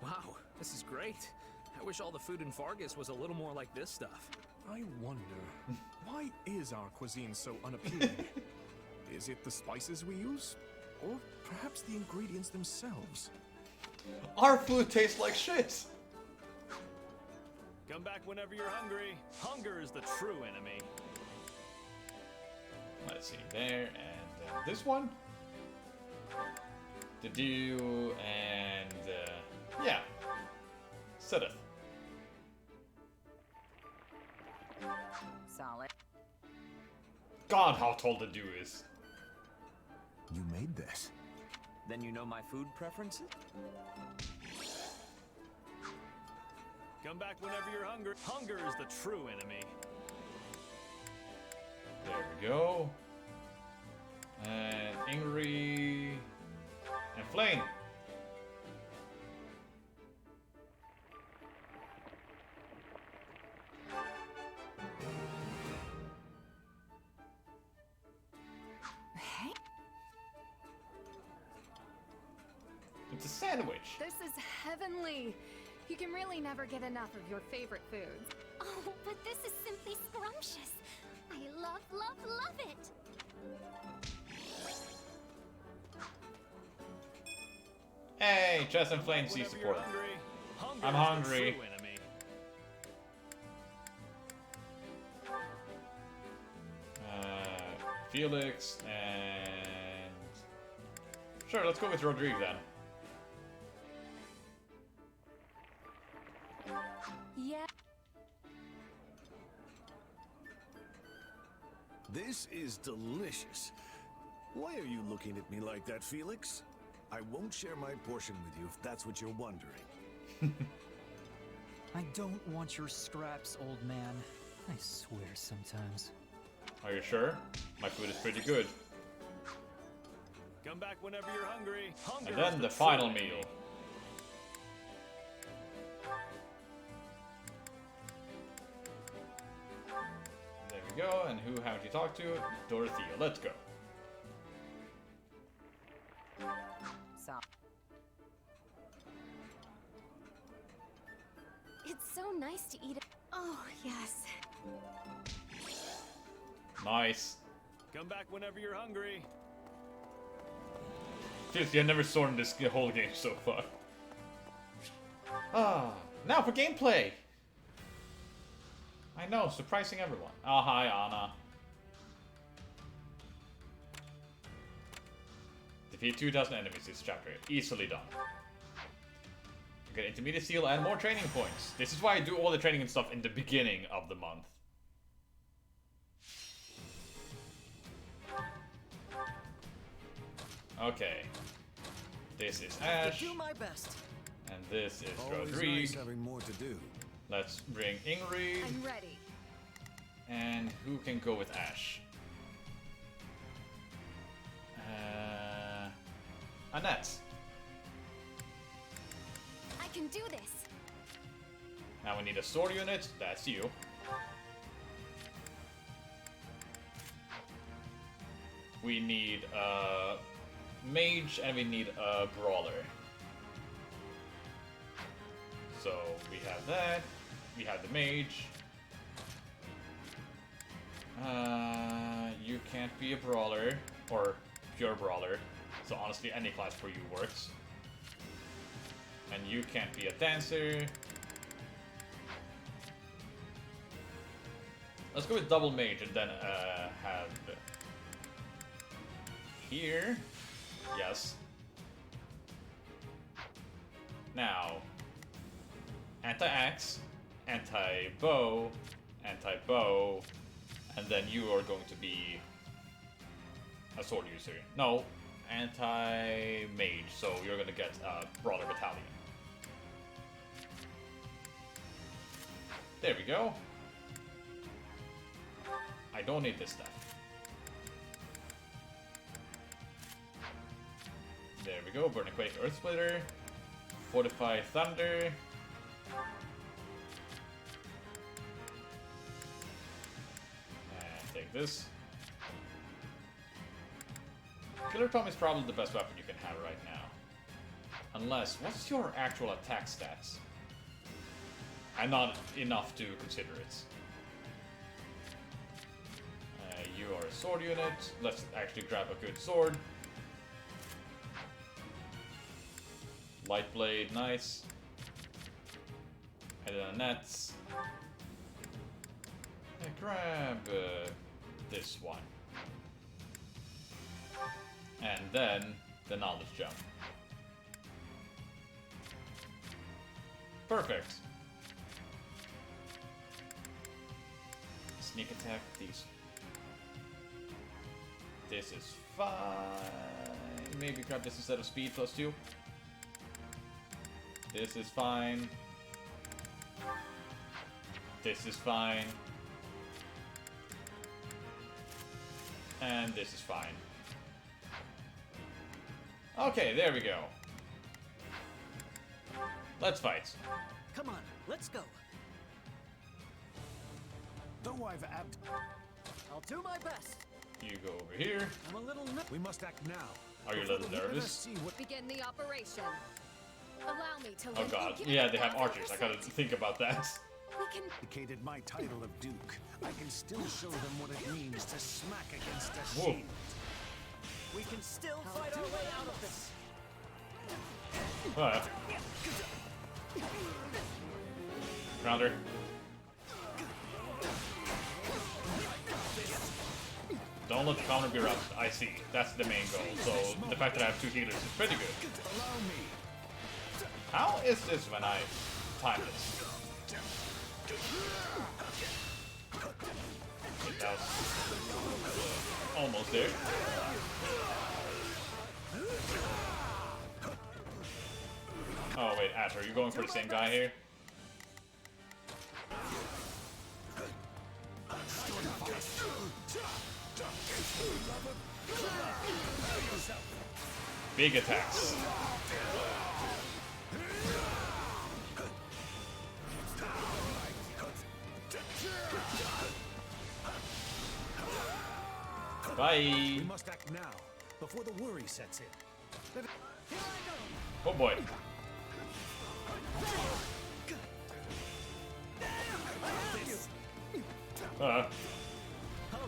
Wow, this is great. I wish all the food in Fargus was a little more like this stuff. I wonder, why is our cuisine so unappealing? Is it the spices we use? Or perhaps the ingredients themselves? Our food tastes like shit! Come back whenever you're hungry. Hunger is the true enemy. Let's see, there, and then this one. The dew, and yeah. Sedith. Solid. God, how tall the dude is. You made this. Then you know my food preferences? Come back whenever you're hungry. Hunger is the true enemy. There we go. And Ingrid and Flame. Hey. It's a sandwich. This is heavenly. You can really never get enough of your favorite foods. Oh, but this is simply scrumptious. I love, love, love it. Hey, Chess and Flame C support. I'm hungry. Felix and... Sure, let's go with Rodrigue then. Yeah. This is delicious. Why are you looking at me like that, Felix? I won't share my portion with you if that's what you're wondering. I don't want your scraps, old man. I swear sometimes. Are you sure? My food is pretty good. Come back whenever you're hungry. Hunger And then the final meal. There we go, and who haven't you talked to? Dorothea, let's go. So. It's so nice to eat it. Oh, yes. Nice. Come back whenever you're hungry. Seriously, I've never sorted this whole game so far. Ah, now for gameplay! I know, surprising everyone. Oh, hi, Anna. Defeat 2,000 enemies this chapter. Easily done. You get intermediate seal and more training points. This is why I do all the training and stuff in the beginning of the month. Okay. This is Ash. Do my best. And this is Always Rodrigue. nice having more to do. Let's bring Ingrid. I'm ready. And who can go with Ash? Annette. I can do this. Now we need a sword unit. That's you. We need a mage and we need a brawler. So we have that. We have the mage. You can't be a brawler or pure brawler. So honestly, any class for you works. And you can't be a dancer. Let's go with double mage and then have here. Yes. Now, anti-axe, anti-bow, anti-bow, and then you are going to be a sword user. No, anti-mage, so you're gonna get a brawler battalion. There we go. I don't need this stuff. There we go, Burning Quake, Earth Splitter, Fortify Thunder. And take this. Killer Tom is probably the best weapon you can have right now. Unless, what's your actual attack stats? I'm not enough to consider it. You are a sword unit. Let's actually grab a good sword. Light blade, nice. And then nets. Grab this one. And then the knowledge jump. Perfect. Sneak attack these. This is fine. Maybe grab this instead of speed plus 2. This is fine. This is fine. And this is fine. Okay, there we go. Let's fight. Come on, let's go. Though I've I'll do my best. You go over here. I'm a little we must act now. Are you a little nervous? Begin the operation. Allow me to Oh god, yeah, they have archers. I gotta think about that. We can indicated my title of Duke. I can still show them what it means to smack against a Whoa. shield. We can still fight our way out of this. Alright. Rounder. Don't let the counter be rough. I see. That's the main goal. So the fact that I have 2 healers is pretty good. How is this when I time this? That was almost there. Oh wait, Ash, are you going for the same guy here? Big attacks. Bye. We must act now, before the worry sets in. Oh boy. I'll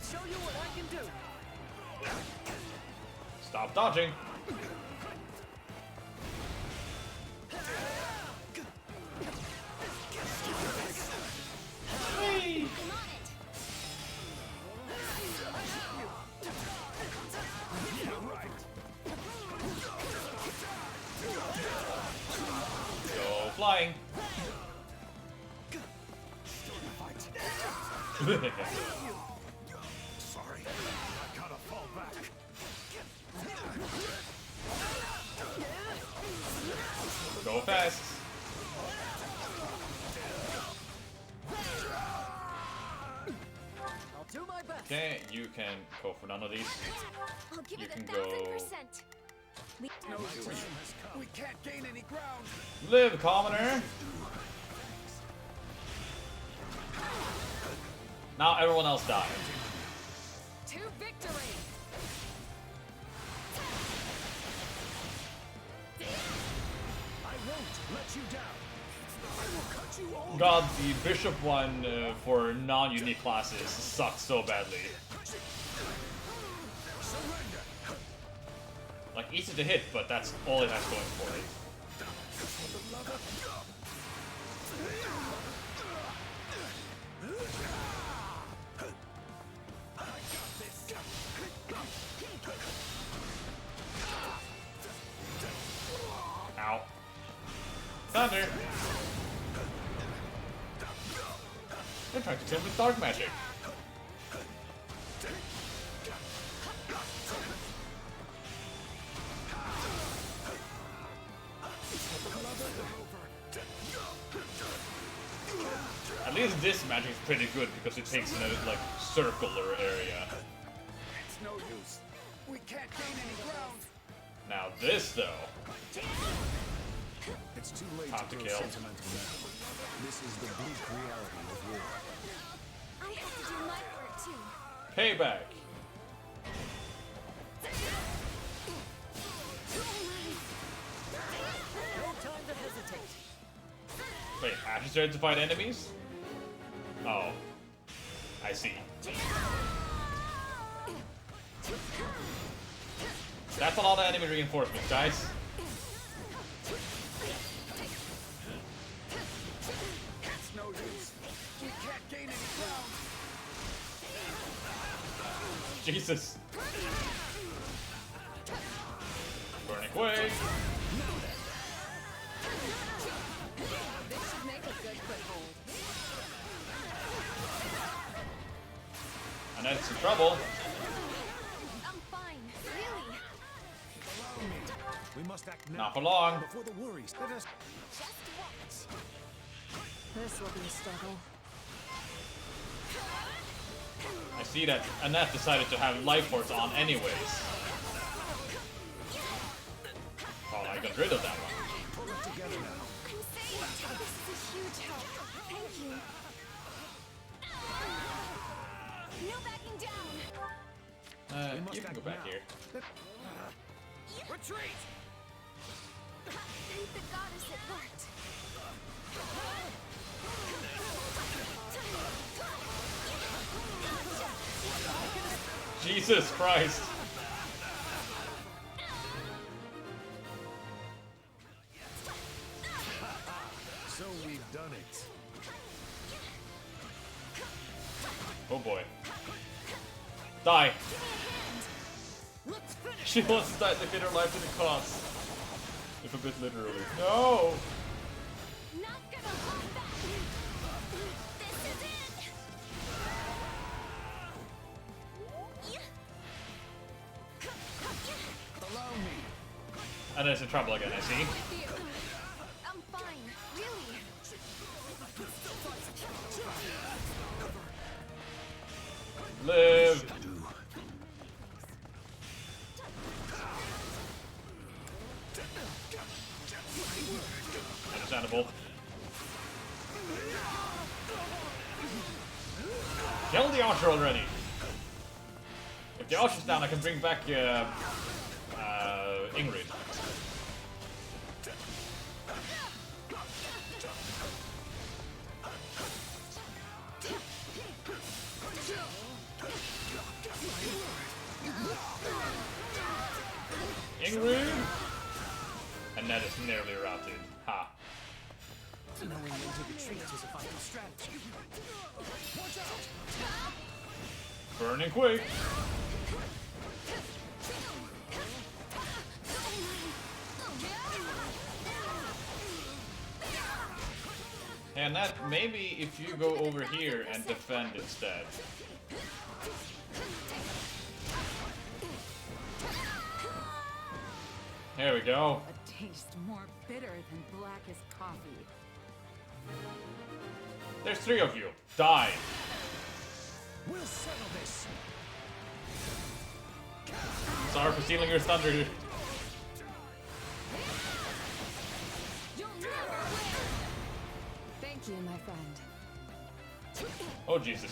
show you what I can do. Stop dodging. Hey. Go flying. Sorry, I gotta fall back. Go fast. I'll do my best. Okay, you can go for none of these. I'll give You it can 1,000%. No time has come. We can't gain any ground. Live, commoner. Now everyone else dies. to victory. I won't let you down. I will cut you all. God, the bishop one for non-unique classes sucks so badly. Like, easy to hit, but that's all it has going for it. Ow. Thunder! They're trying to kill me with dark magic. At least this magic is pretty good because it takes in a like circular area. It's no use. We can't gain any ground. Now this though. It's too late Time to to grow kill. sentimental now. This is the bleak reality of war. I have to do my part too. Payback. No time to hesitate. Wait, Ash is ready to fight enemies? Oh. I see. That's a lot of enemy reinforcements, guys. It's no use. We can't gain any ground. Jesus. Burning Quake. This should make a good foothold. And that's some trouble. I'm fine. Not for long. Before the worries, let us... This will be a struggle. I see that Annette decided to have life force on anyways. Oh, I got rid of that one. Pull it together now. This is a huge help. Thank you. No backing down. You can go back here. Retreat! Thank the goddess it worked. Jesus Christ. So we've done it. Oh boy. Die. She wants to die to fit her life to the cost. If a bit literally. No! Not gonna hold back. This is it. Allow me. And it's in trouble again, I see. With you. I'm fine, really. Live! Understandable. Kill the archer already! If the archer's down, I can bring back Ingrid. Ingrid! And that is nearly routed. Ha. Knowing when to retreat is a vital strategy. Watch out! Burning quick! And that maybe if you go over here and defend instead. There we go. A taste more bitter than blackest coffee. There's 3 of you. Die. We'll settle this. Sorry for stealing your thunder. Thank you, my friend. Oh Jesus.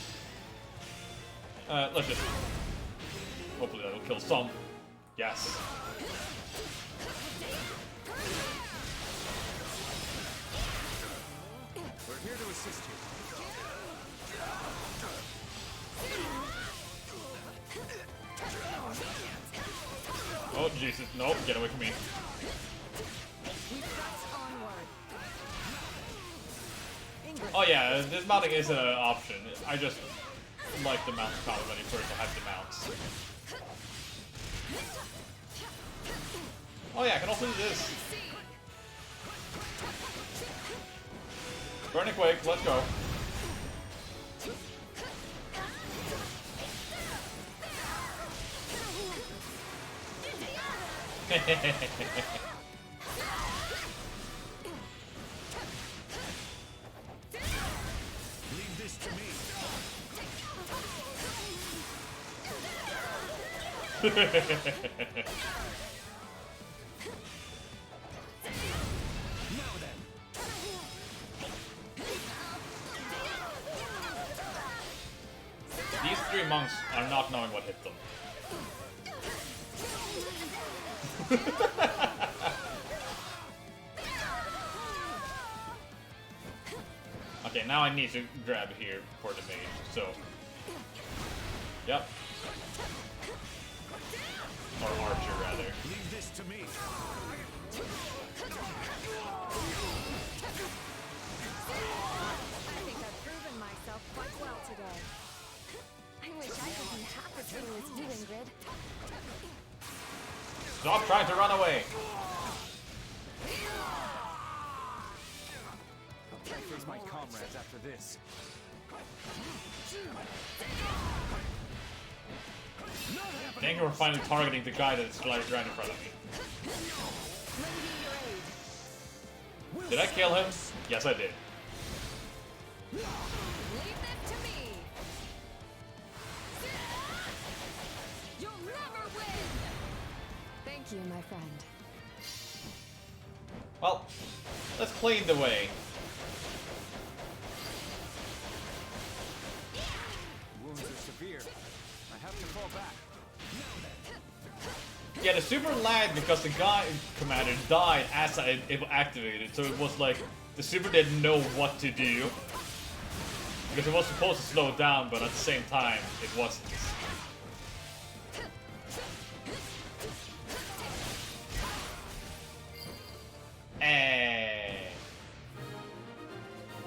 Let's just... Hopefully that'll kill some. Yes. We're here to assist you. Oh Jesus, no, get away from me. Oh yeah, dismounting is an option. I just like the mount combat when you first have the mounts. Oh yeah, I can also do this. Burning Quake, let's go. Leave this to me. Now then. These 3 monks are not knowing what hit them. Okay, now I need to grab here for the mage, so... Yep. Or archer, rather. Leave this to me. I think I've proven myself quite well today. I wish I could be half as good as you, Ingrid. Stop trying to run away! Can't face my comrades after this. Thank you for finally targeting the guy that's right in front of me. Did I kill him? Yes, I did. Leave that to me. You'll never win. Thank you, my friend. Well, let's clean the way. Wounds are severe. I have to fall back. Yeah, the super lagged because the guy commander died as it activated, so it was like the super didn't know what to do. Because it was supposed to slow down, but at the same time, it wasn't.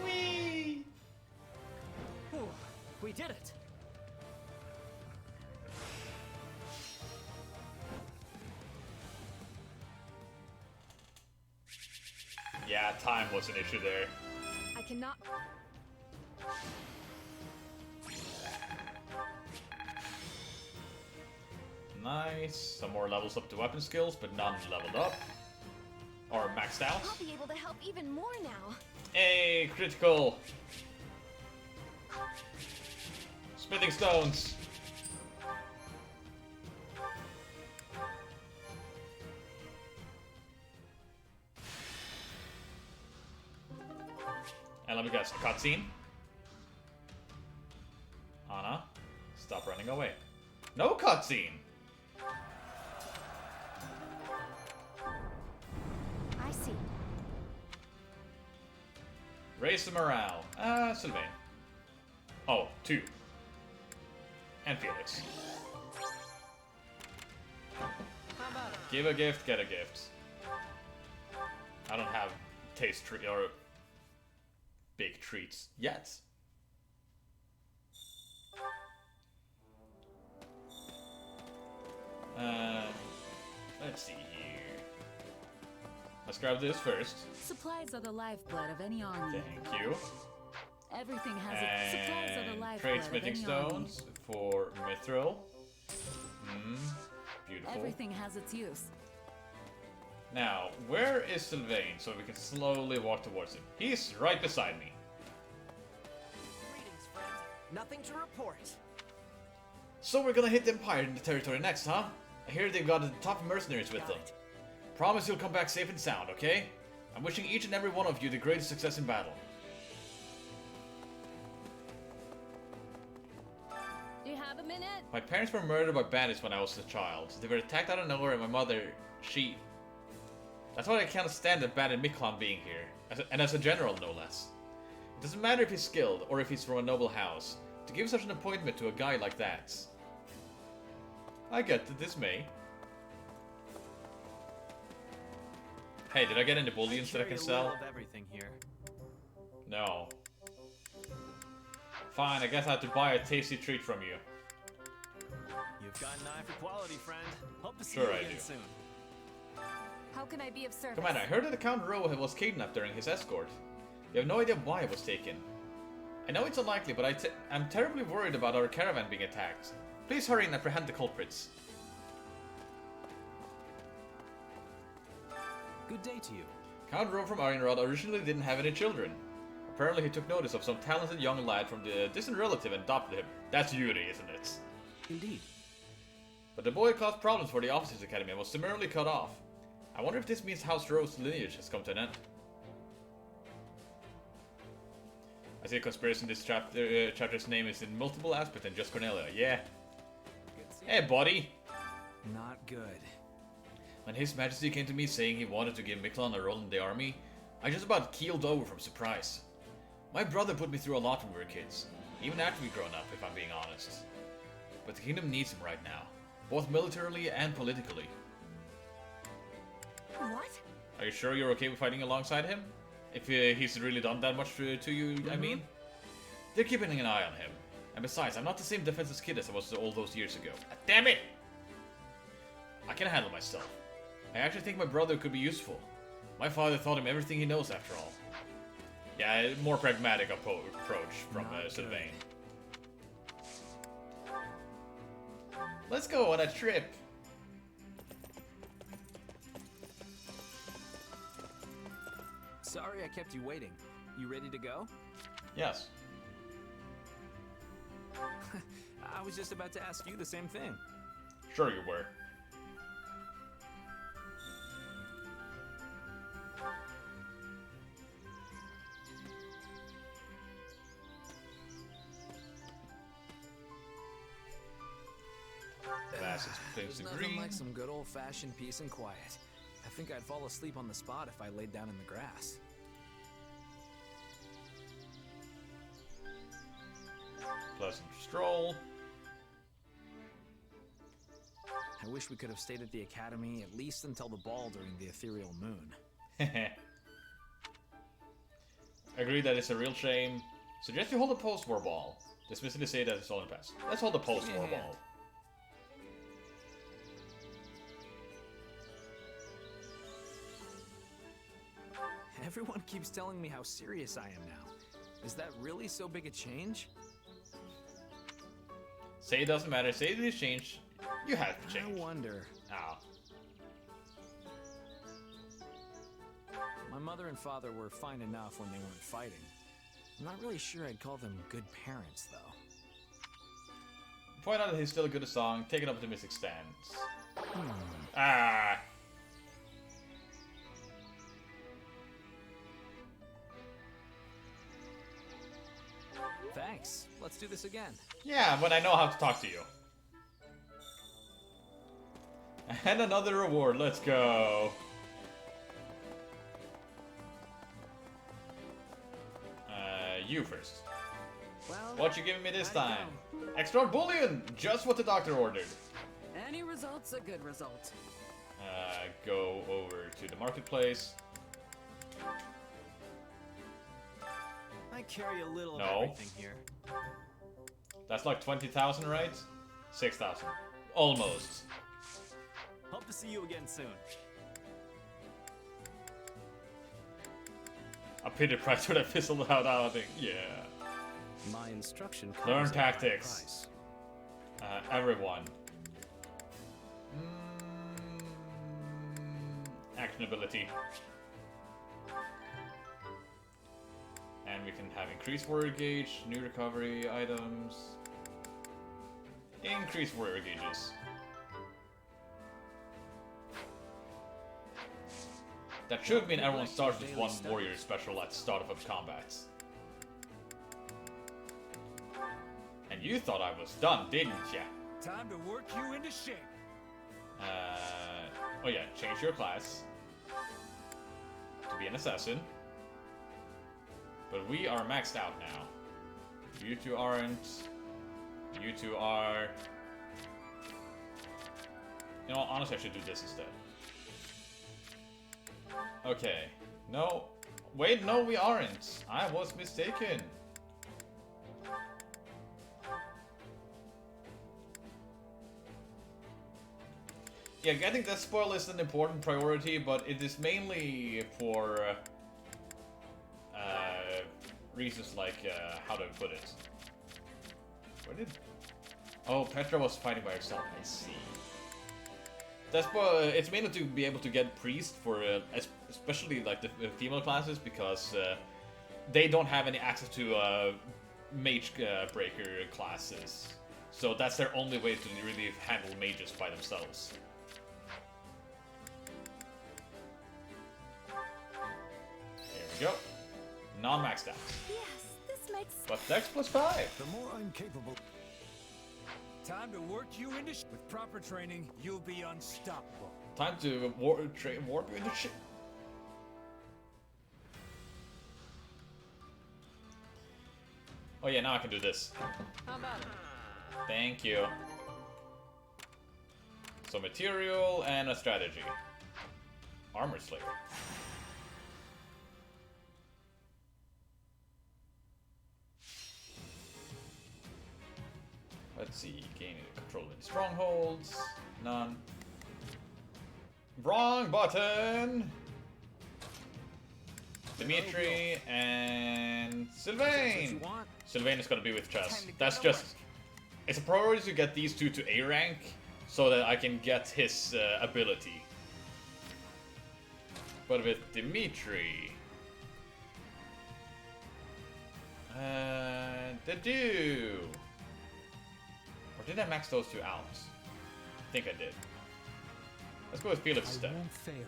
Whee! Whew, we did it. Yeah, time was an issue there. I cannot. Nice. Some more levels up to weapon skills, but none leveled up. Or maxed out. I'll be able to help even more now. Hey, critical. Smithing stones. And let me guess, a cutscene? Anna, stop running away. No cutscene! I see. Raise the morale. Sylvain. Oh, 2. And Felix. Give a gift, get a gift. I don't have taste treat or big treats yet. Let's see here. Let's grab this first. Supplies are the lifeblood of any army. Thank you. Everything has its supplies are the lifeblood trade of smithing any army. stones for mithril. Beautiful. Everything has its use. Now, where is Sylvain so we can slowly walk towards him? He's right beside me. Greetings, friend. Nothing to report. So we're gonna hit the Empire in the territory next, huh? I hear they've got the top mercenaries with them. Promise you'll come back safe and sound, okay? I'm wishing each and every one of you the greatest success in battle. Do you have a minute? My parents were murdered by bandits when I was a child. They were attacked out of nowhere and my mother, she... That's why I can't stand the bandit Miklan being here. And as a general, no less. It doesn't matter if he's skilled or if he's from a noble house. To give such an appointment to a guy like that... I get the dismay. Hey, did I get any bullions that I can sell? Of everything here. No. Fine, I guess I have to buy a tasty treat from you. You've got an eye for quality, friend. Hope to see Sure you I again do. soon. How can I be of service? Commander, I heard that the Count Rowe was kidnapped during his escort. You have no idea why it was taken. I know it's unlikely, but I'm terribly worried about our caravan being attacked. Please hurry and apprehend the culprits. Good day to you. Count Rowe from Ironrod originally didn't have any children. Apparently he took notice of some talented young lad from the distant relative and adopted him. That's Yuri, isn't it? Indeed. But the boy caused problems for the Officers Academy and was summarily cut off. I wonder if this means House Rowe's lineage has come to an end. I see a conspiracy in this chapter's name is in multiple aspects than just Cornelia. Yeah. Hey, buddy. Not good. When His Majesty came to me saying he wanted to give Miklan a role in the army, I just about keeled over from surprise. My brother put me through a lot when we were kids, even after we'd grown up, if I'm being honest. But the kingdom needs him right now, both militarily and politically. What? Are you sure you're okay with fighting alongside him? If he's really done that much to you, I mean? They're keeping an eye on him. And besides, I'm not the same defenseless kid as I was all those years ago. Damn it! I can handle myself. I actually think my brother could be useful. My father taught him everything he knows after all. Yeah, more pragmatic approach from Sylvain. Let's go on a trip. Sorry I kept you waiting. You ready to go? Yes. I was just about to ask you the same thing. Sure you were. There's nothing like some good old-fashioned peace and quiet. I think I'd fall asleep on the spot if I laid down in the grass. Pleasant stroll. I wish we could have stayed at the academy at least until the ball during the ethereal moon. Agree that it's a real shame. Suggest you hold a post-war ball. Dismissively say that it's all in the past. Let's hold a post-war ball. Everyone keeps telling me how serious I am now. Is that really so big a change? Say it doesn't matter. Say it is changed. You have to change. I wonder. Oh. My mother and father were fine enough when they weren't fighting. I'm not really sure I'd call them good parents, though. Point out that he's still good at song. Take it up to Mystic Stance. Ah. Thanks. Let's do this again. Yeah, when I know how to talk to you. And another reward. Let's go. You first. Well, What you giving me this time? Extra bullion! Just what the doctor ordered. Any result's a good result. Go over to the marketplace. I carry a little of No. everything here. That's like 20,000, right? 6,000. Almost. Hope to see you again soon. A pity price for that fizzled out outing. Yeah. My instruction comes Learn at a high tactics. price. Everyone. Action ability. And we can have increased warrior gauge, new recovery items. Increased warrior gauges. That should mean everyone starts with one warrior special at the start of a combat. And you thought I was done, didn't ya? Time to work you into shape. Oh yeah, change your class to be an assassin. But we are maxed out now. You two aren't. You two are. You know, honestly, I should do this instead. Okay. No. Wait, no, we aren't. I was mistaken. Yeah, getting that spoil is an important priority, but it is mainly for reasons like, how do I put it? Where did... Oh, Petra was fighting by herself, I see. That's it's mainly to be able to get priest for, especially like the female classes, because they don't have any access to mage breaker classes. So that's their only way to really handle mages by themselves. Here we go. Non-maxed out. Yes, this makes... But Dex +5. The more I'm capable... Time to work you into with proper training, you'll be unstoppable. Time to warp you into shit. Oh yeah, now I can do this. How about it? Thank you. So material and a strategy. Armor Slayer. Let's see, gaining control of any strongholds. None. Wrong button! Dimitri and Sylvain! Sylvain is gonna be with Chess. That's just... It's a priority to get these two to A rank, so that I can get his ability. But with Dimitri... The do. Or did I max those two out? I think I did. Let's go with Felix instead. I won't fail.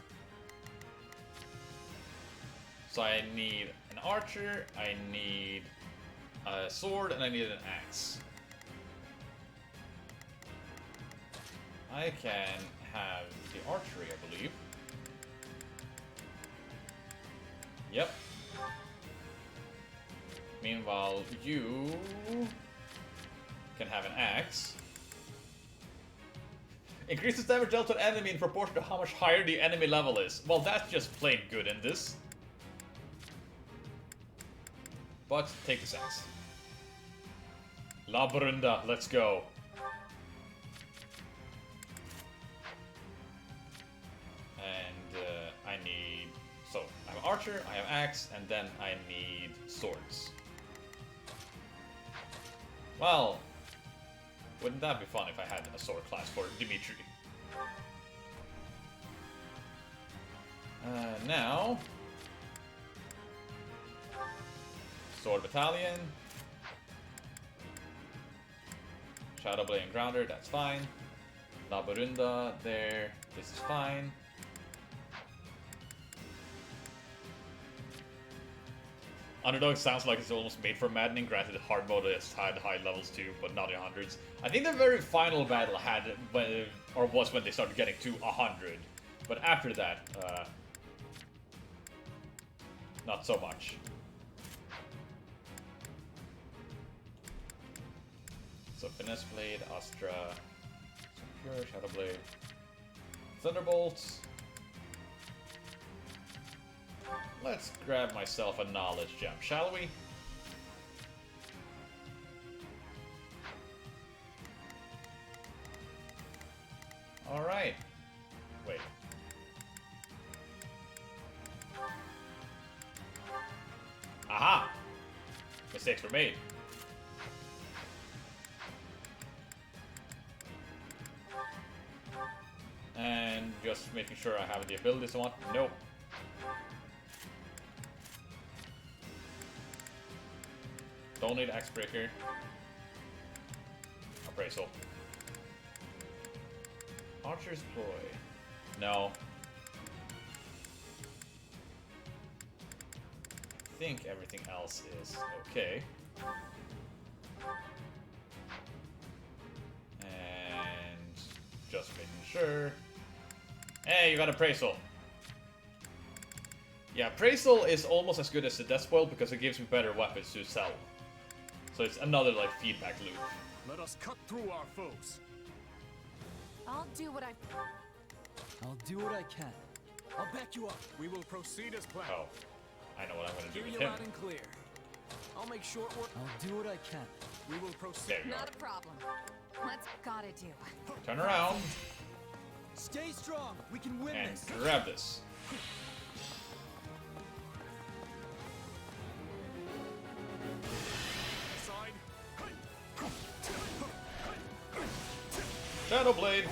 So I need an archer, I need a sword, and I need an axe. I can have the archery, I believe. Yep. Meanwhile, you can have an axe. Increases damage dealt to an enemy in proportion to how much higher the enemy level is. Well, that's just plain good in this. But take this axe. La Brunda, let's go. And I need... So, I have archer, I have axe, and then I need swords. Well, wouldn't that be fun if I had a sword class for Dimitri? Now... Sword Battalion. Shadowblade and Grounder, that's fine. La Barunda, there. This is fine. Underdog sounds like it's almost made for maddening. Granted, hard mode has had high levels too, but not in hundreds. I think the very final battle had, or was when they started getting to 100. But after that, not so much. So Finesse Blade, Astra, Pure, Shadow Blade, Thunderbolts. Let's grab myself a knowledge gem, shall we? Alright. Wait. Aha! Mistakes were made. And just making sure I have the abilities I want. Nope. Don't need Axebreaker. Appraisal. Archer's Ploy. No. I think everything else is okay. And just making sure. Hey, you got Appraisal. Yeah, Appraisal is almost as good as the Death Spoil because it gives me better weapons to sell. So it's another, like, feedback loop. Let us cut through our foes. I'll do what I can. I'll back you up. We will proceed as planned. Oh, I know what I'm gonna do Hear with you him. loud and clear. I'll make short work. I'll do what I can. We will proceed. There you Not are. a problem. Let's gotta do. Turn around Stay strong. We can win and this. grab this. Shadow Blade.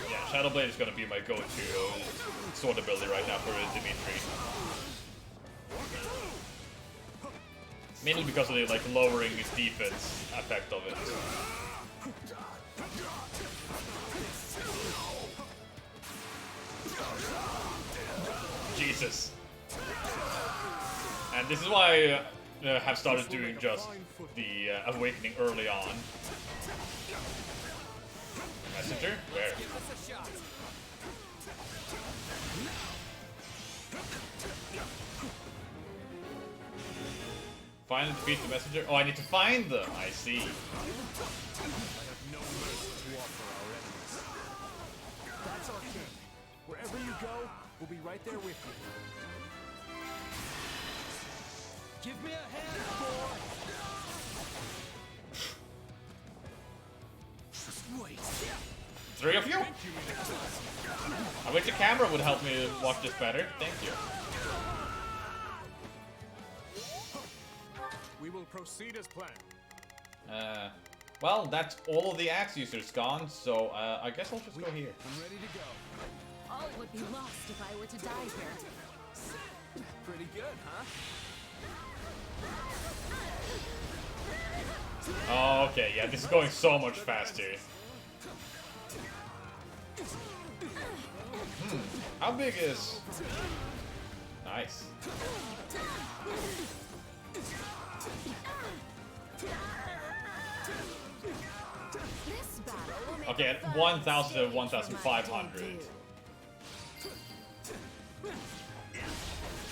Yeah, Shadow Blade is gonna be my go-to sword ability right now for Dimitri. Mainly because of the like lowering defense effect of it. Jesus. And this is why I have started doing just the awakening early on. Messenger? Where? Find and defeat the messenger? Oh, I need to find them! I see. I have no mercy to offer our enemies. That's our king. Wherever you go, we'll be right there with you. Give me a hand, boy. Wait. 3 of you? I wish the camera would help me watch this better. Thank you. We will proceed as planned. Well, that's all of the axe users gone, so I guess I'll just go here. I'm ready to go. All would be lost if I were to die here. Pretty good, huh? Oh, okay, yeah, this is going so much faster. How big is... Nice. Okay, at 1,000 to 1,500.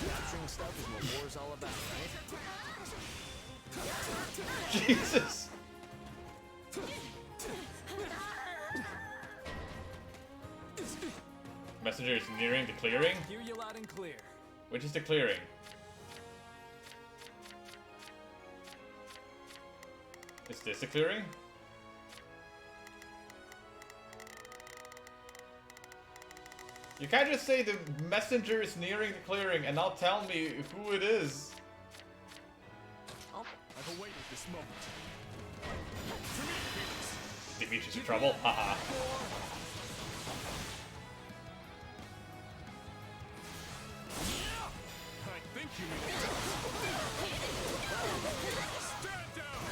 Capturing stuff is what war's all about, right? Jesus! Messenger is nearing the clearing? Hear you loud and clear. Which is the clearing? Is this the clearing? You can't just say the messenger is nearing the clearing and not tell me who it is. Oh, I've awaited this moment. Demetrius in trouble? Haha. I think you need it. Stand down!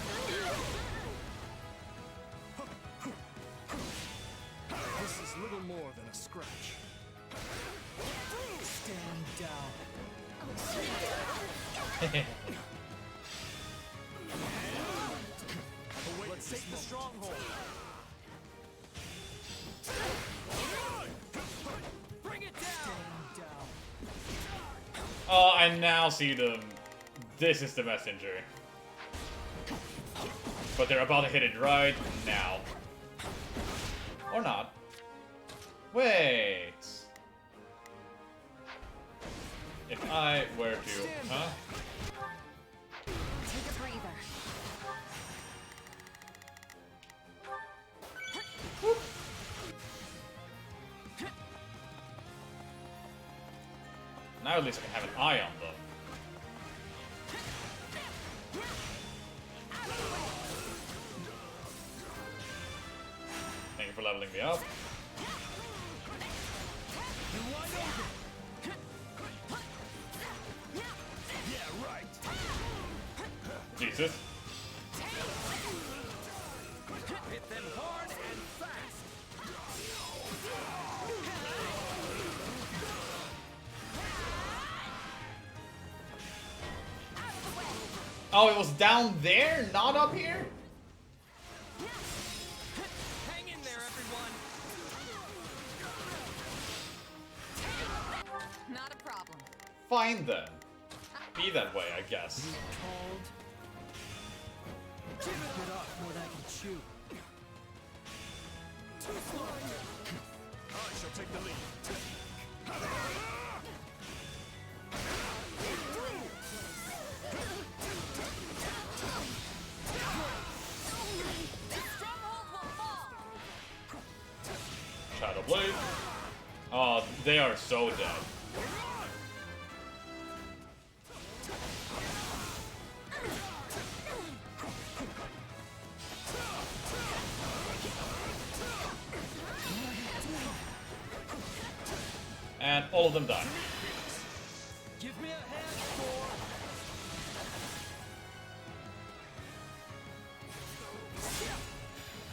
This is little more than a scratch. Stand down. Let's take the stronghold. Bring it down. Oh, I now see them. This is the messenger. But they're about to hit it right now. Or not. Wait. If I were to... Huh? Take a breather. Now at least I can have an eye on them. Thank you for leveling me up. Jesus. Hit them hard and fast. Oh, it was down there, not up here? Hang in there, everyone. Not a problem. Fine then. Be that way, I guess. Give it up more than I can chew. I shall take the lead. Shadow Blade. Oh, they are so dead. And all of them die. Give me a hand, Thor.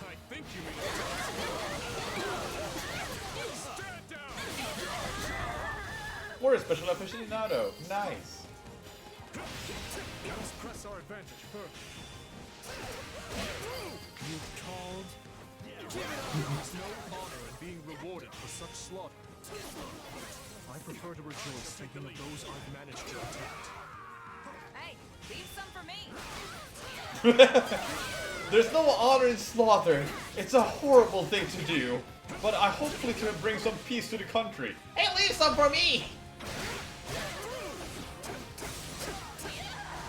I think you mean stand down. We're a special aficionado. Nice. Let's press our advantage further. You called? There's no honor in being rewarded for such slaughter. I prefer to rejoice taking those I've managed to attack. Hey, leave some for me. There's no honor in slaughter. It's a horrible thing to do. But I hopefully to bring some peace to the country. Hey, leave some for me!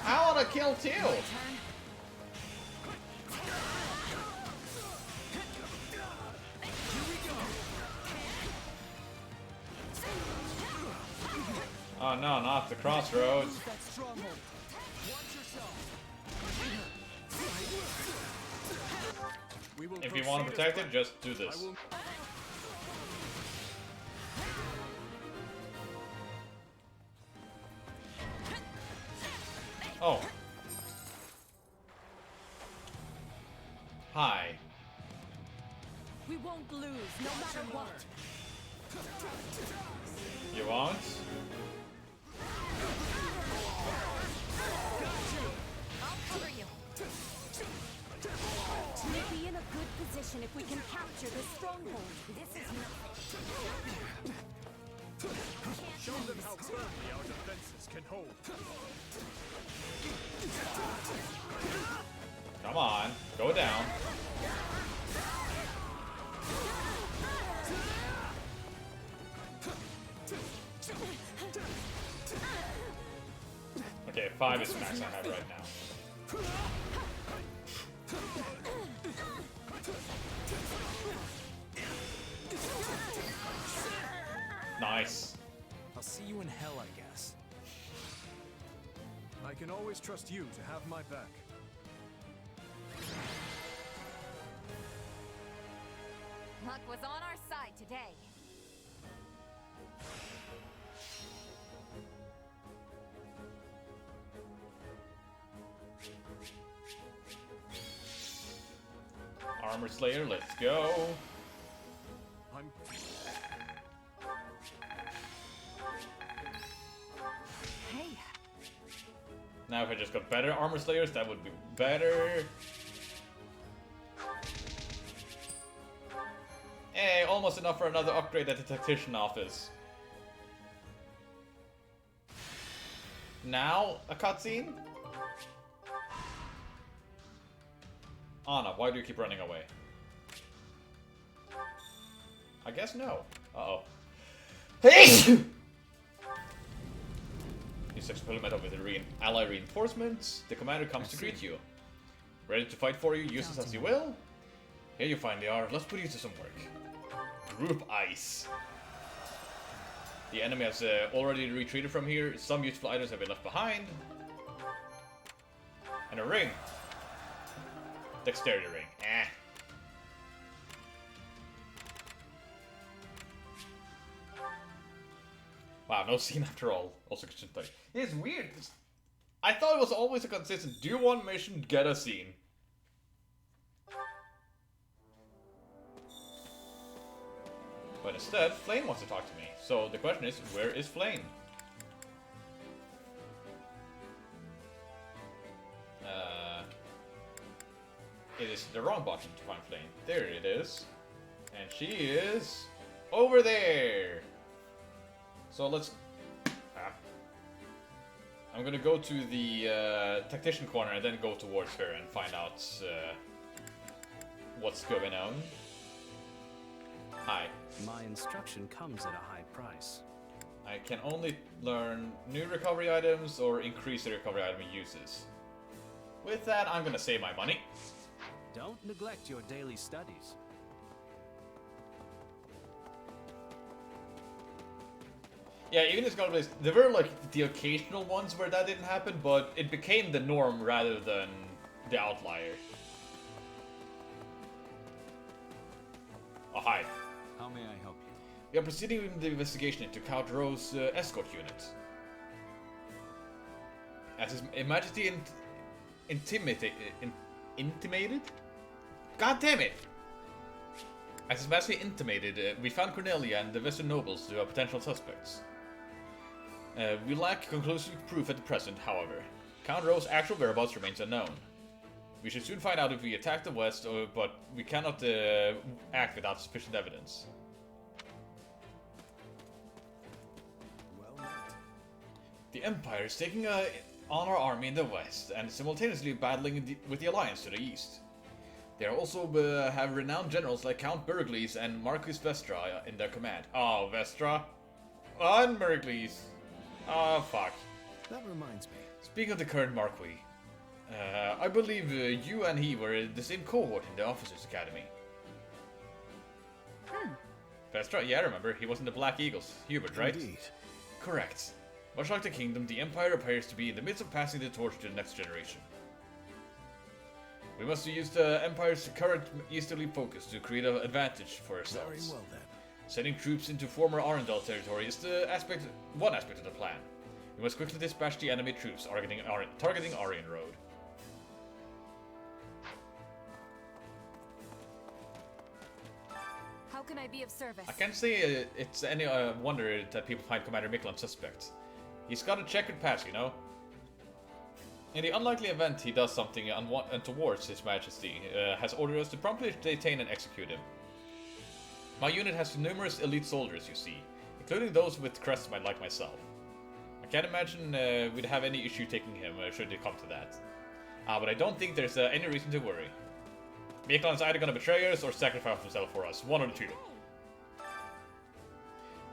I wanna kill too. Oh no, not the crossroads. If you want to protect it, just do this. Oh. Hi. We won't lose, no matter what. You want? I'll cover you. We'll be in a good position if we can capture this stronghold. This is nothing. Show them how firmly our defenses can hold. Come on, go down. Okay, 5 is the max I have right now. Nice. I'll see you in hell, I guess. I can always trust you to have my back. Luck was on our side today. Armor Slayer, let's go. Hey. Now if I just got better Armor Slayers, that would be better. Hey, almost enough for another upgrade at the Tactician office. Now, a cutscene? Anna, why do you keep running away? I guess no. Uh-oh. You supplement with the ally reinforcements. The commander comes to greet you. Ready to fight for you, use this as you will? Here you finally are. Let's put you to some work. Group Ice. The enemy has already retreated from here. Some useful items have been left behind. And a ring. Dexterity ring. Eh. Wow, no scene after all. Also consistent. It's weird. I thought it was always a consistent do one mission, get a scene. But instead, Flame wants to talk to me. So the question is, where is Flame? It is the wrong button to find Flame. There it is. And she is over there. So let's... I'm gonna go to the tactician corner and then go towards her and find out what's going on. Hi. My instruction comes at a high price. I can only learn new recovery items or increase the recovery item uses. With that, I'm gonna save my money. Don't neglect your daily studies. Yeah, even in Skull Blaze, there were like the occasional ones where that didn't happen, but it became the norm rather than the outlier. Oh, hi. How may I help you? We are proceeding with the investigation into Count Rowe's escort unit. As His Majesty intimated? God damn it! As His Majesty intimated, we found Cornelia and the Western nobles to are potential suspects. We lack conclusive proof at the present, however. Count Rowe's actual whereabouts remains unknown. We should soon find out if we attack the West, but we cannot act without sufficient evidence. The Empire is taking on our army in the West, and simultaneously battling with the Alliance to the East. They also have renowned generals like Count Burgles and Marquis Vestra in their command. Oh, Vestra. And Burgles. Oh, fuck. That reminds me. Speaking of the current Marquis, I believe you and he were in the same cohort in the Officers' Academy. Vestra? Yeah, I remember. He was in the Black Eagles. Hubert, right? Indeed. Correct. Much like the Kingdom, the Empire appears to be in the midst of passing the torch to the next generation. We must use the Empire's current easterly focus to create an advantage for ourselves. Very well then. Sending troops into former Arendelle territory is one aspect of the plan. We must quickly dispatch the enemy troops targeting Aryan Road. How can I be of service? I can't say it's any wonder that people find Commander Miklan suspect. He's got a checkered past, you know? In the unlikely event he does something towards His Majesty, has ordered us to promptly detain and execute him. My unit has numerous elite soldiers, you see, including those with crests like myself. I can't imagine we'd have any issue taking him should it come to that. But I don't think there's any reason to worry. Miklan's either gonna betray us or sacrifice himself for us, one or the two.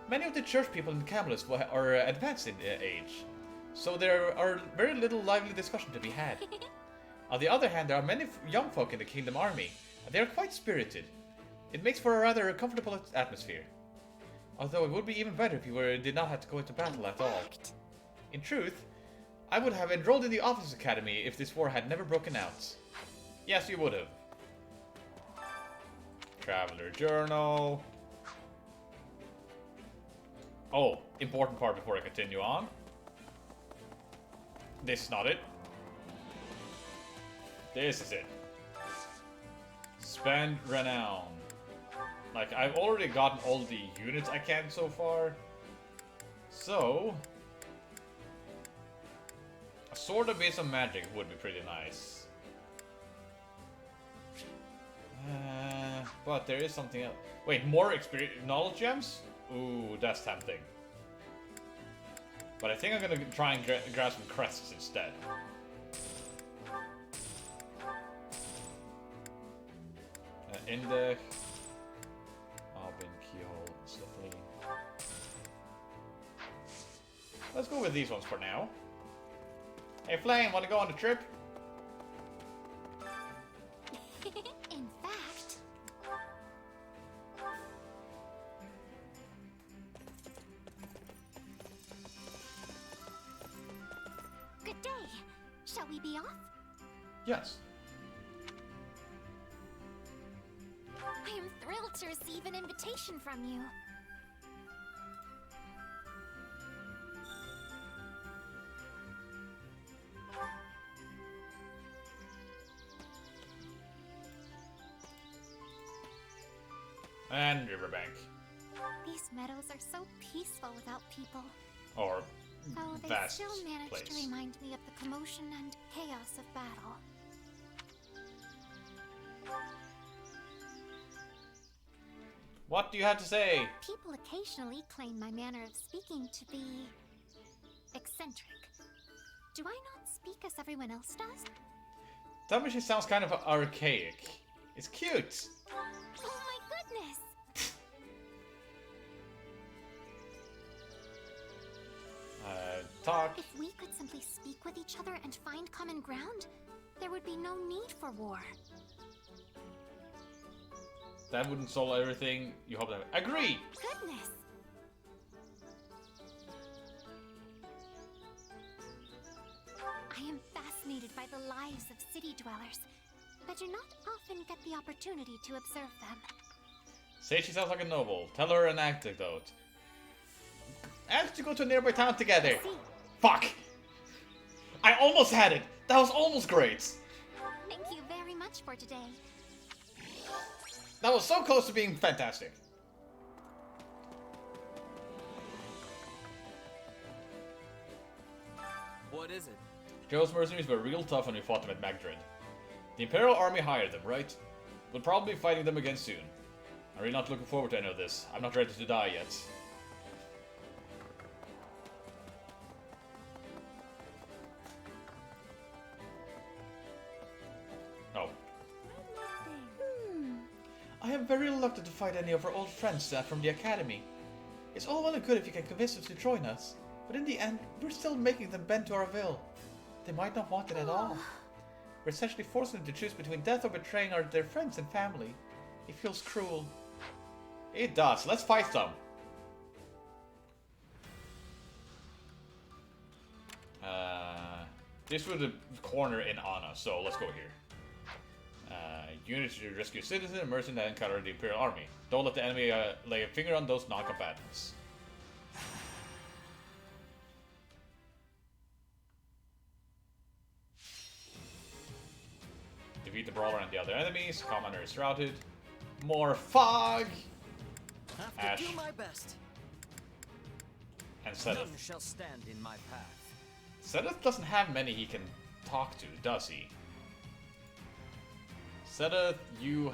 Many of the church people in Camelus are advanced in age, so there are very little lively discussion to be had. On the other hand, there are many young folk in the Kingdom Army, and they are quite spirited. It makes for a rather comfortable atmosphere. Although it would be even better if you did not have to go into battle at all. In truth, I would have enrolled in the Officers Academy if this war had never broken out. Yes, you would have. Traveler Journal. Oh, important part before I continue on. This is not it. This is it. Spend Renown. Like, I've already gotten all the units I can so far. So... a sword of base of magic would be pretty nice. But there is something else. Wait, more knowledge gems? Ooh, that's tempting. But I think I'm gonna try and grab some crests instead. Index. Albin, Keyhole, Stephanie. Let's go with these ones for now. Hey Flame, wanna go on the trip? In fact... Good day. Shall we be off? Yes. I am thrilled to receive an invitation from you. And Riverbank. These meadows are so peaceful without people. Or Though they vast still manage place. to remind me of the commotion and chaos of battle. What do you have to say? People occasionally claim my manner of speaking to be... eccentric. Do I not speak as everyone else does? Tell me she sounds kind of archaic. It's cute. Oh my goodness! Talk. If we could simply speak with each other and find common ground, there would be no need for war. That wouldn't solve everything. You hope that... Agree! Goodness! I am fascinated by the lives of city dwellers, but do not often get the opportunity to observe them. Say she sounds like a noble. Tell her an anecdote. Ask to go to a nearby town together. Fuck! I almost had it! That was almost great! Thank you very much for today. That was so close to being fantastic. What is it? Joe's mercenaries were real tough when we fought them at Magdred. The Imperial Army hired them, right? We'll probably be fighting them again soon. I'm really not looking forward to any of this. I'm not ready to die yet. Oh. I am very reluctant to fight any of our old friends from the Academy. It's all well and good if you can convince them to join us, but in the end, we're still making them bend to our will. They might not want it at all. We're essentially forcing them to choose between death or betraying their friends and family. It feels cruel. It does. Let's fight them. This was the corner in Anna, so let's go here. Units to rescue citizens and mercenaries that encounter the Imperial Army. Don't let the enemy lay a finger on those non-combatants. Defeat the Brawler and the other enemies. Commander is routed. More fog! Have to Ash. do my best. And Seth. None shall stand in my path. Seth doesn't have many he can talk to, does he? Seth, you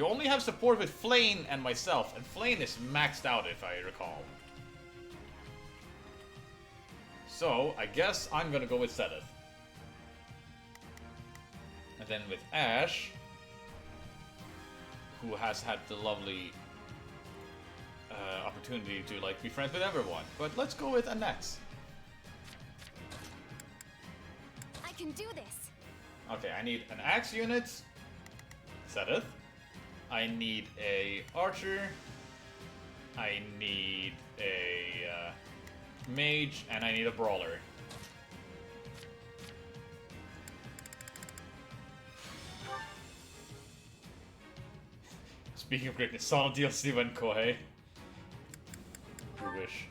only have support with Flane and myself, and Flane is maxed out if I recall. So, I guess I'm gonna go with Seth. And then with Ash, who has had the lovely opportunity to like be friends with everyone. But let's go with Annette. I can do this. Okay, I need an axe unit. Seth. I need a archer. I need a mage, and I need a brawler. Speaking of greatness, Sonic DLC when Kohei. You wish.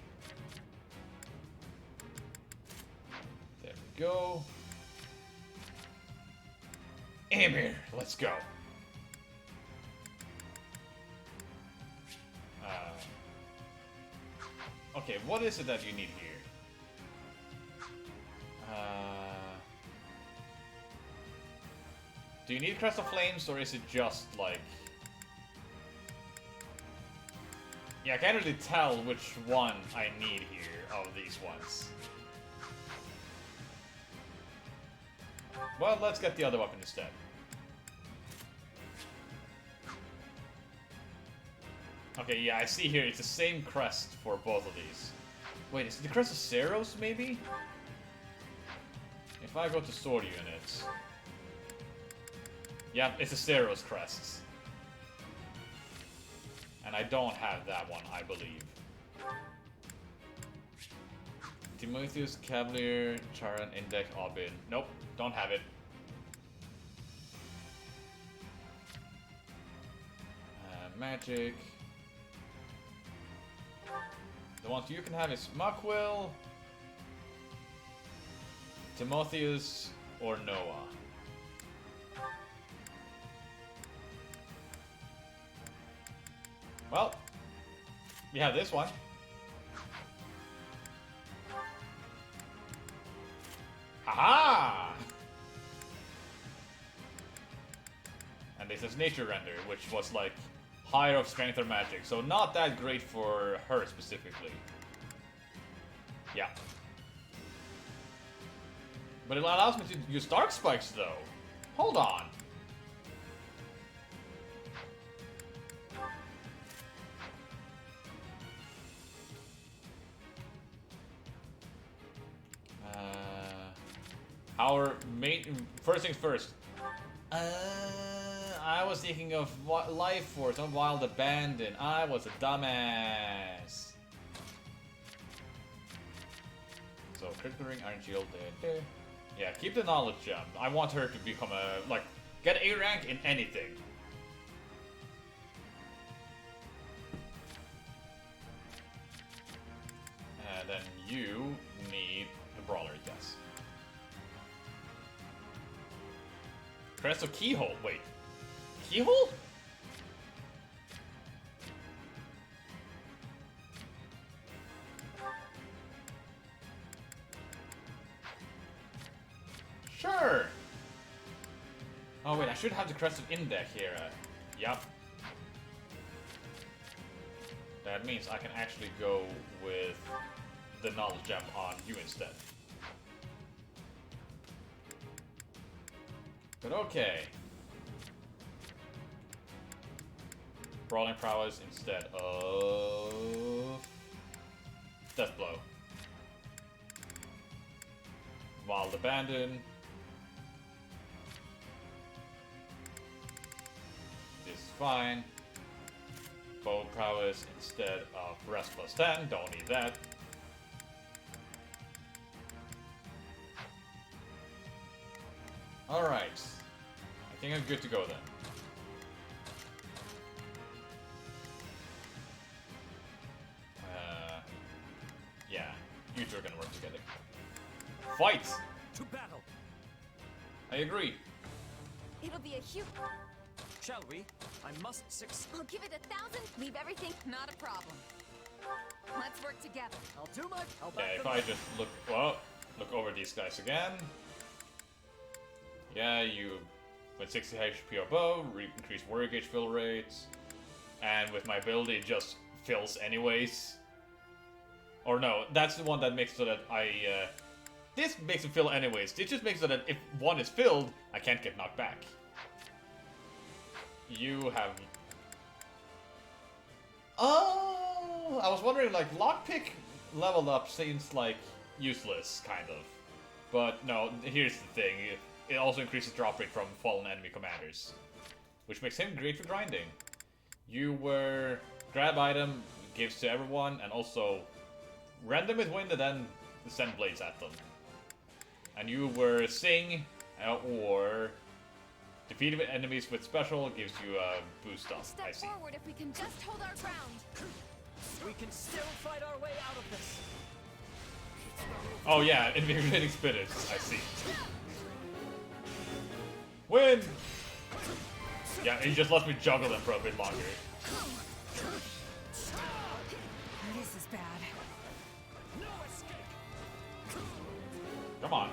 There we go. Amir, let's go. Okay, what is it that you need here? Do you need Crest of Flames, or is it just like... Yeah, I can't really tell which one I need here of these ones. Well, let's get the other weapon instead. Okay, yeah, I see here it's the same crest for both of these. Wait, is it the Crest of Ceros, maybe? If I go to sword units... Yeah, it's the Ceros crests. And I don't have that one, I believe. Timotheus, Cavalier, Charon, Index, Obin. Nope, don't have it. Magic. The ones you can have is Muckwill, Timotheus, or Noah. Well, we have this one. Haha! And this is Nature Render, which was like higher of strength or magic, so not that great for her specifically. Yeah. But it allows me to use Dark Spikes though. Hold on. Our main... First things first. I was thinking of Life Force, not Wild Abandon. I was a dumbass. So, Critical Ring, Iron Shield, there. Yeah, keep the Knowledge Gem. I want her to become a... Like, get A rank in anything. And then you need the Brawler, yes. Crest of Keyhole, wait. Keyhole? Sure. Oh wait, I should have the Crest of Index here. Yup. That means I can actually go with the Knowledge Gem on you instead. But okay. Brawling Prowess instead of Death Blow. Wild Abandon. This is fine. Bow Prowess instead of Rest plus 10. Don't need that. Alright. I I think I'm good to go then. Yeah, you two are gonna work together. Fight! To battle! I agree. It'll be a huge... Shall we? I must I'll give it 1,000. Leave everything. Not a problem. Let's work together. I'll do my... Yeah, if I just look over these guys again. Yeah, you with 60 HP or above, increase warrior gauge fill rates, and with my ability it just fills anyways. Or no, that's the one that makes so that this makes it fill anyways. This just makes so that if one is filled, I can't get knocked back. You have... Oh, I was wondering, like, lockpick leveled up seems like useless, kind of. But no, here's the thing. It also increases drop rate from fallen enemy commanders, which makes him great for grinding. You were grab item, gives to everyone, and also rend them with wind and then send blades at them. And you were sing, or defeat enemies with special gives you a boost up. Step forward if we can just hold our ground. We can still fight our way out of this. Oh yeah, invigorating spirit. I see. Win! Yeah, he just lets me juggle them for a bit longer. This is bad. Come on.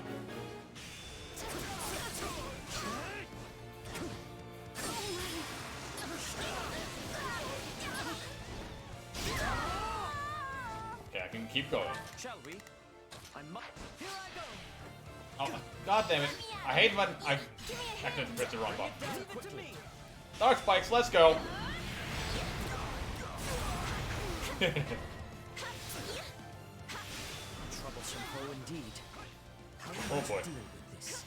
Okay, I can keep going. Shall we? I must. Here I go. Oh, god damn it. I hate when I accidentally press the wrong button. Dark spikes, let's go. Troublesome foe indeed. How do Oh I boy. deal with this?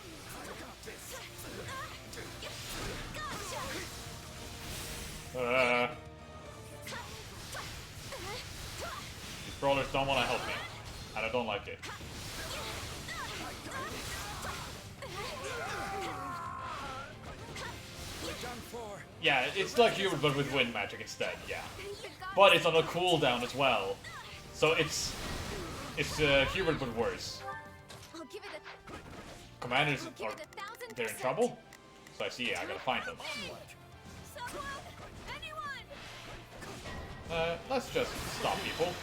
These brawlers don't want to help me, and I don't like it. Yeah, it's like Hubert, but with wind magic instead, yeah. But it's on a cooldown as well. So it's Hubert, but worse. I'll give it Commanders are... they're in trouble? So I see, I gotta find them. Someone! Anyone! Let's just stop people.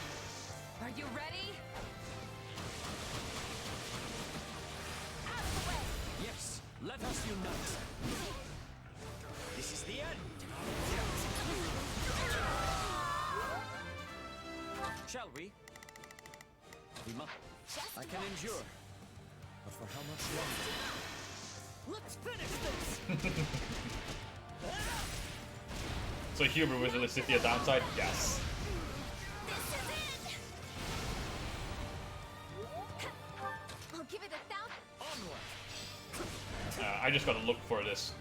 Are you ready? Yes, let us unite. This is the end. Shall we? We must. I can endure. But for how much longer? Let's finish this! So Hubert with Lysithia downside? Yes. I'll give it 1,000. I just gotta look for this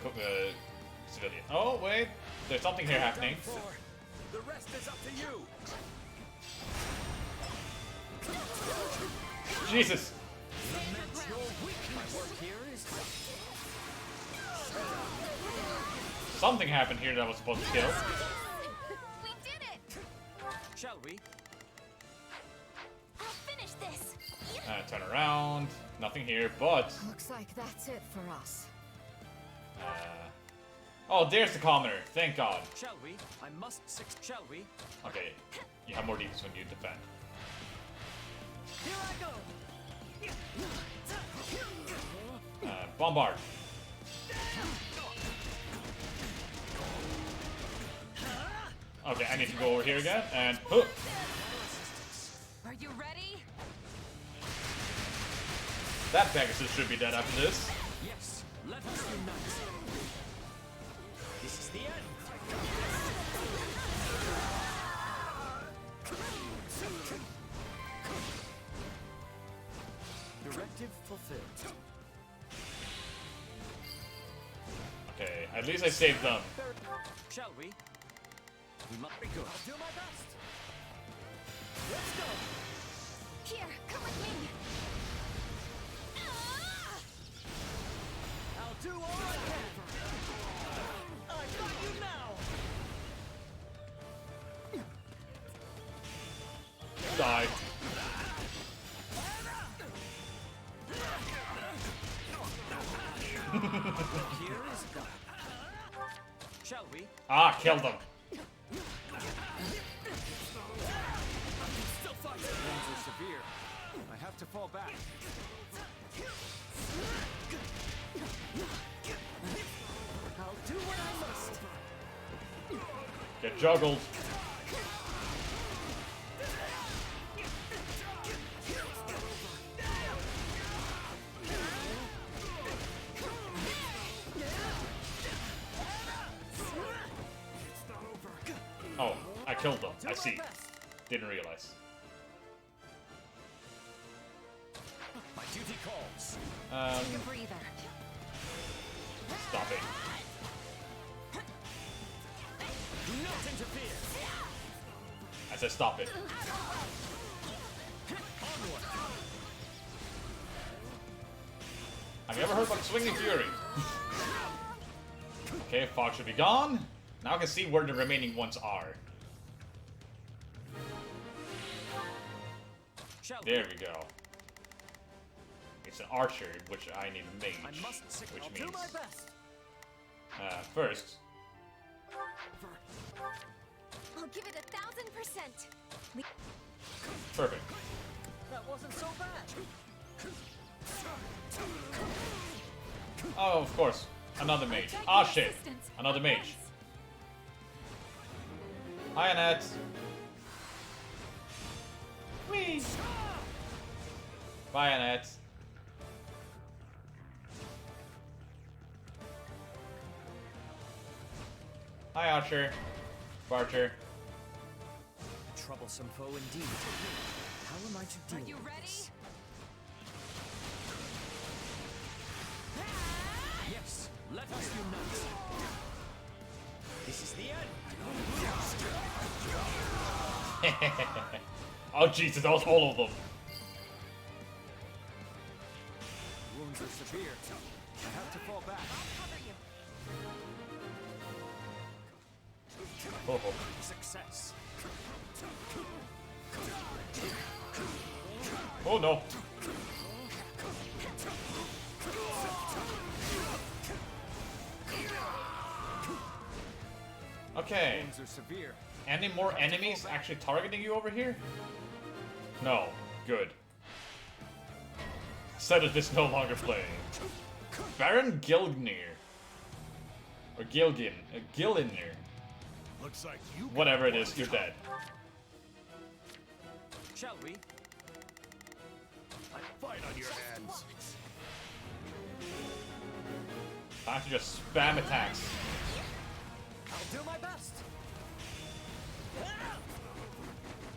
civilian. Oh, wait. There's something here happening. The rest is up to you. Jesus! My work here is Something happened here that I was supposed to kill. We did it! Shall we? I'll finish this. Turn around. Nothing here, but... Looks like that's it for us. Oh, there's the commoner. Thank God. Shall we? I must shall we? Okay, you have more defense when you defend. Here I go. Bombard. Okay, I need to go over here again, and... Are you ready? That Pegasus should be dead after this. Yes, let us unite. This is the end. Directive fulfilled. Okay, at least I saved them. Shall we? We must be good. I'll do my best. Let's go. Here, come with me. I'll do all I can. Die. Here is God. Shall we? Ah, killed him. Still fighting. Wounds are severe. I have to fall back. I'll do what I must. Get juggled. Oh, I killed them. I see. Didn't realize. My duty calls. Take a breather. Stop it. Do not interfere. I said stop it. Onward. Have you ever heard about Swinging Fury? Okay, fog should be gone. Now I can see where the remaining ones are. There we go. It's an archer, which I need a mage, which means first. I'll give it 1000%. Perfect. That wasn't so bad. Oh, of course. Another mage. Ah, shit. Another mage. Hi, Annette. Whee! Bye, Annette. Hi, Archer. Barcher. Troublesome foe indeed. How am I to deal Are you with ready? this? Yes, let us unite. This is the end. Oh, Jesus, that was all of them. Wounds are severe. I have to fall back. Oh. Success. Oh no. Okay. Wounds are severe. Any more enemies actually targeting you over here? No. Good. Sedath is no longer playing. Baron Gilgnir. Or Gilgin. Gillinir. Looks like you. Whatever it is, you're dead. Shall we? Fight on your hands. Time to just spam attacks. I'll do my best.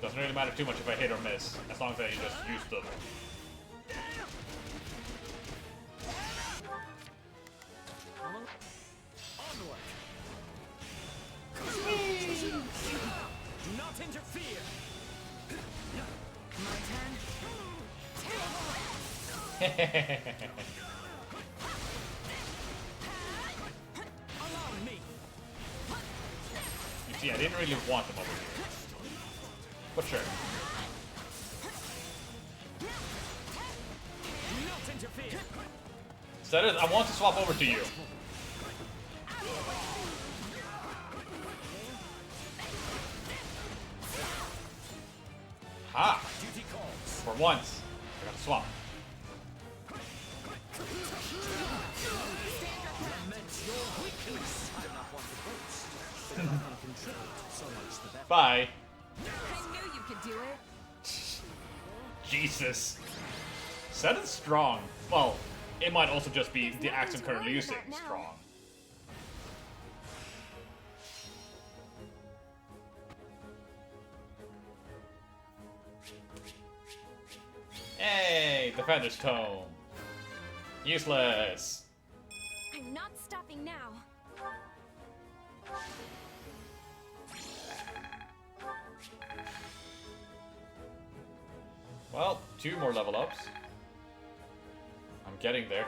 Doesn't really matter too much if I hit or miss, as long as I just use them. Onward. Do not interfere. My turn. Allow me. You see, I didn't really want them over here. But sure. Do not interfere. Sedath, I want to swap over to you. Ah! Duty calls. For once, I got to swap. Lament your weakness. I do not want to boast, but if I can contribute, so much the better. Bye. I knew you could do it. Jesus. Sedath's strong. Well, it might also just be the axe I'm currently using strong. Hey, Defender's Tome. Useless. I'm not stopping now. Well, 2 more level ups. I'm getting there.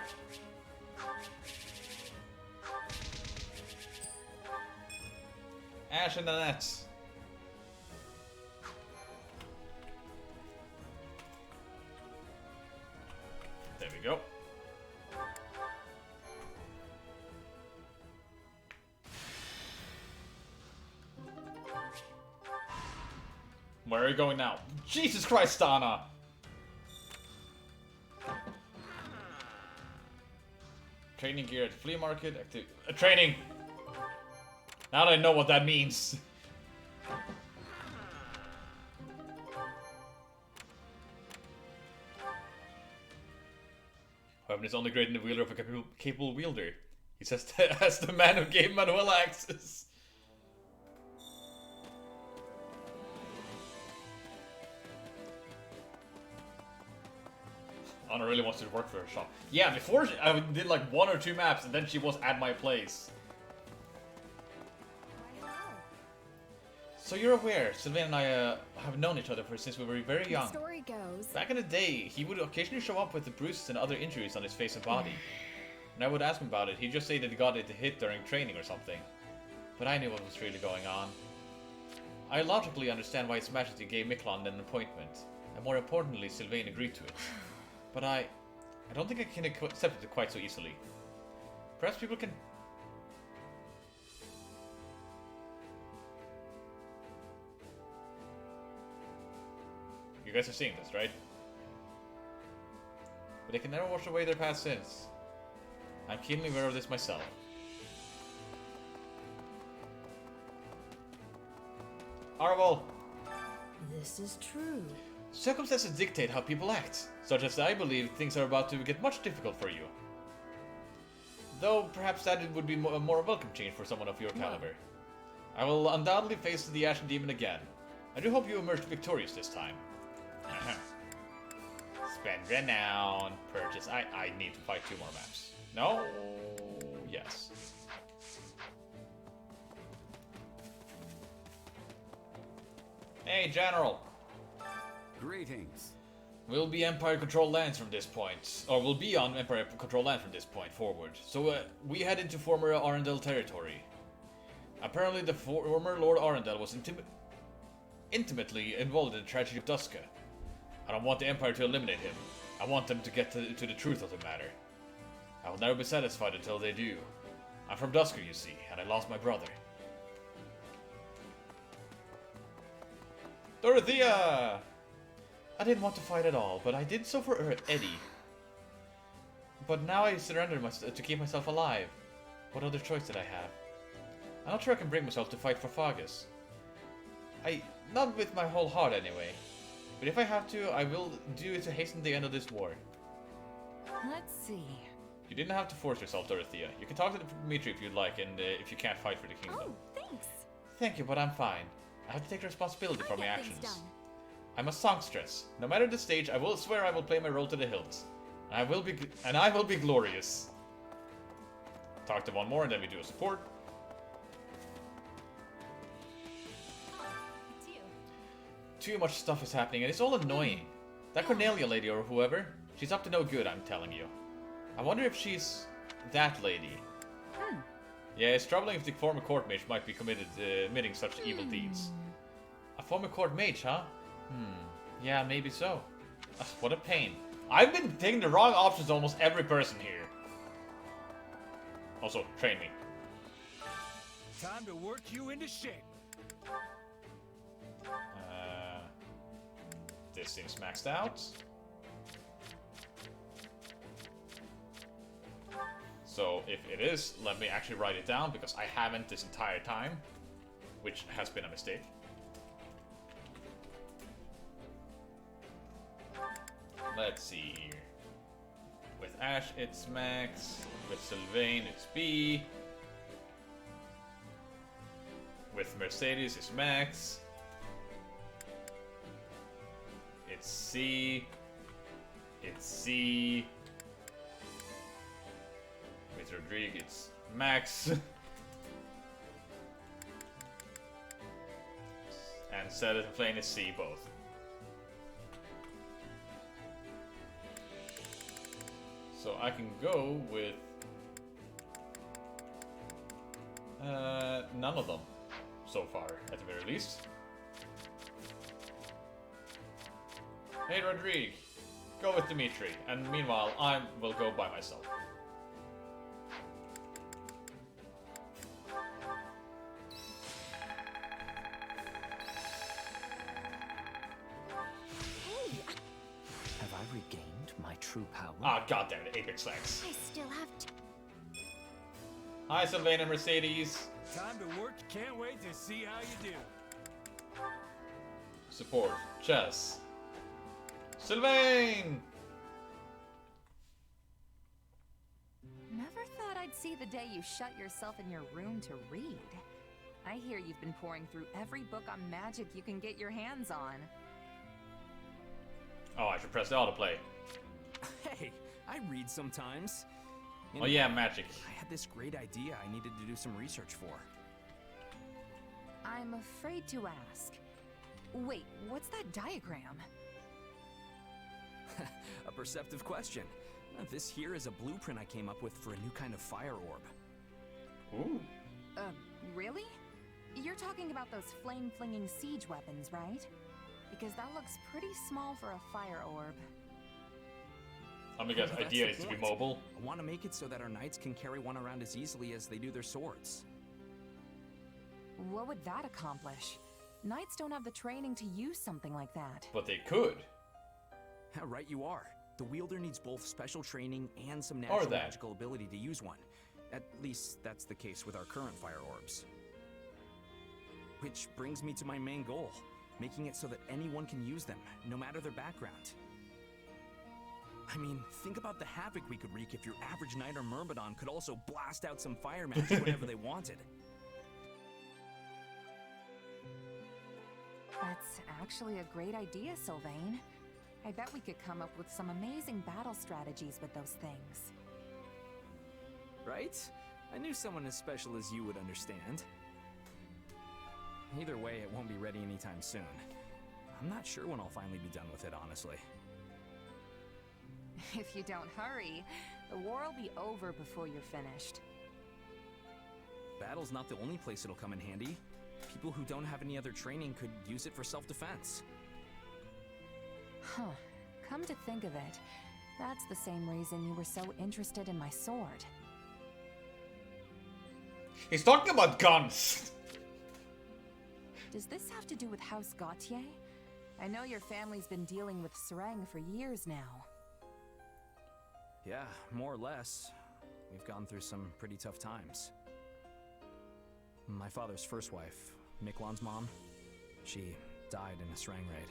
Ash and the nets. Where are you going now? Jesus Christ, Anna! Training gear at flea market. Training! Now that I know what that means. Weapon is only great in the wielder of a capable wielder. He says as the man who gave Manuel axes. Anna really wants to work for her shop. Yeah, before I did like 1 or 2 maps and then she was at my place. So you're aware, Sylvain and I have known each other since we were very young. The story goes. Back in the day, he would occasionally show up with the bruises and other injuries on his face and body. When I would ask him about it, he'd just say that he got it hit during training or something. But I knew what was really going on. I logically understand why His Majesty gave Miklon an appointment, and more importantly, Sylvain agreed to it. But I don't think I can accept it quite so easily. Perhaps people can... You guys are seeing this, right? But they can never wash away their past sins. I'm keenly aware of this myself. Arvel! This is true. Circumstances dictate how people act, such as I believe things are about to get much difficult for you. Though perhaps that would be a more welcome change for someone of your caliber. I will undoubtedly face the Ashen Demon again. I do hope you emerge victorious this time. Spend renown, purchase. I need to fight 2 more maps. No? Yes. Hey, General. Greetings. We'll be Empire-controlled lands from this point. Or we'll be on Empire-controlled land from this point forward. So, we head into former Arendelle territory. Apparently the former Lord Arendelle was intimately involved in the tragedy of Duska. I don't want the Empire to eliminate him. I want them to get to the truth of the matter. I will never be satisfied until they do. I'm from Dusker, you see, and I lost my brother. Dorothea! I didn't want to fight at all, but I did so for Eddie. But now I surrendered to keep myself alive. What other choice did I have? I'm not sure I can bring myself to fight for Fagus. Not with my whole heart anyway. But if I have to, I will do it to hasten the end of this war. Let's see. You didn't have to force yourself, Dorothea. You can talk to Dimitri if you'd like, and if you can't fight for the kingdom. Oh, thanks. Thank you, but I'm fine. I have to take responsibility for my actions. I'm a songstress. No matter the stage, I will swear I will play my role to the hilt. I will be glorious. Talk to one more, and then we do a support. Too much stuff is happening, and it's all annoying. That Cornelia lady or whoever, she's up to no good, I'm telling you. I wonder if she's that lady. Yeah, it's troubling if the former court mage might be committing such evil deeds. A former court mage, huh? Yeah, maybe so. Ugh, what a pain. I've been taking the wrong options to almost every person here. Also, train me. Time to work you into shape. This seems maxed out. So if it is, let me actually write it down because I haven't this entire time, which has been a mistake. Let's see here. With Ash it's max, with Sylvain it's B, with Mercedes it's max. It's C. It's C. With Rodrigue, it's max. And Set and Flame is C both. So I can go with none of them so far, at the very least. Hey Rodrigue, go with Dimitri, and meanwhile I will go by myself. true power. Ah, goddamn it, Apex Flex. I still have to. Hi, Sylvain and Mercedes. Time to work. Can't wait to see how you do. Support. Chess. Sylvain! Never thought I'd see the day you shut yourself in your room to read. I hear you've been pouring through every book on magic you can get your hands on. Oh, I should press L to play. Hey, I read sometimes. Oh yeah, magic. I had this great idea I needed to do some research for. I'm afraid to ask. Wait, what's that diagram? A perceptive question. This here is a blueprint I came up with for a new kind of fire orb. Ooh. Really? You're talking about those flame-flinging siege weapons, right? Because that looks pretty small for a fire orb. I mean, guys, idea is to be mobile. I want to make it so that our knights can carry one around as easily as they do their swords. What would that accomplish? Knights don't have the training to use something like that. But they could. Right you are. The wielder needs both special training and some natural magical ability to use one. At least that's the case with our current fire orbs. Which brings me to my main goal, making it so that anyone can use them, no matter their background. I mean, think about the havoc we could wreak if your average knight or myrmidon could also blast out some fire magic whenever they wanted. That's actually a great idea, Sylvain. I bet we could come up with some amazing battle strategies with those things. Right? I knew someone as special as you would understand. Either way, it won't be ready anytime soon. I'm not sure when I'll finally be done with it, honestly. If you don't hurry, the war will be over before you're finished. Battle's not the only place it'll come in handy. People who don't have any other training could use it for self-defense. Huh. Come to think of it, that's the same reason you were so interested in my sword. He's talking about guns! Does this have to do with House Gautier? I know your family's been dealing with Serang for years now. Yeah, more or less. We've gone through some pretty tough times. My father's first wife, Miklon's mom, she died in a Serang raid.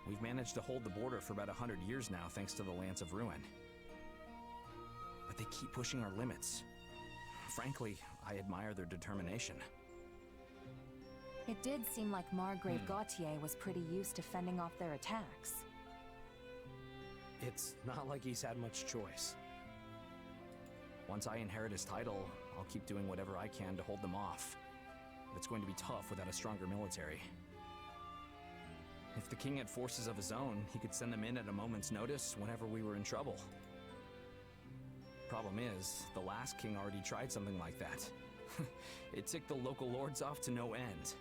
We've managed to hold the border for about 100 years now thanks to the Lance of Ruin. But they keep pushing our limits. Frankly, I admire their determination. It did seem like Margrave Gautier was pretty used to fending off their attacks. It's not like he's had much choice. Once I inherit his title, I'll keep doing whatever I can to hold them off. But it's going to be tough without a stronger military. If the king had forces of his own, he could send them in at a moment's notice whenever we were in trouble. Problem is, the last king already tried something like that. It ticked the local lords off to no end.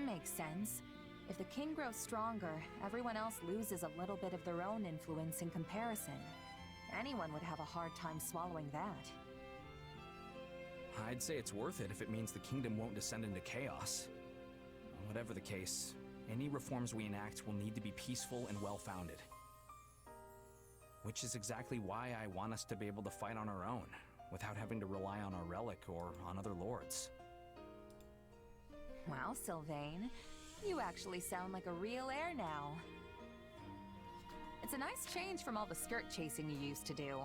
Makes sense. If the king grows stronger, everyone else loses a little bit of their own influence in comparison. Anyone would have a hard time swallowing that. I'd say it's worth it if it means the kingdom won't descend into chaos. Whatever the case, any reforms we enact will need to be peaceful and well-founded. Which is exactly why I want us to be able to fight on our own, without having to rely on our relic or on other lords. Wow, Sylvain, you actually sound like a real heir now. It's a nice change from all the skirt chasing you used to do.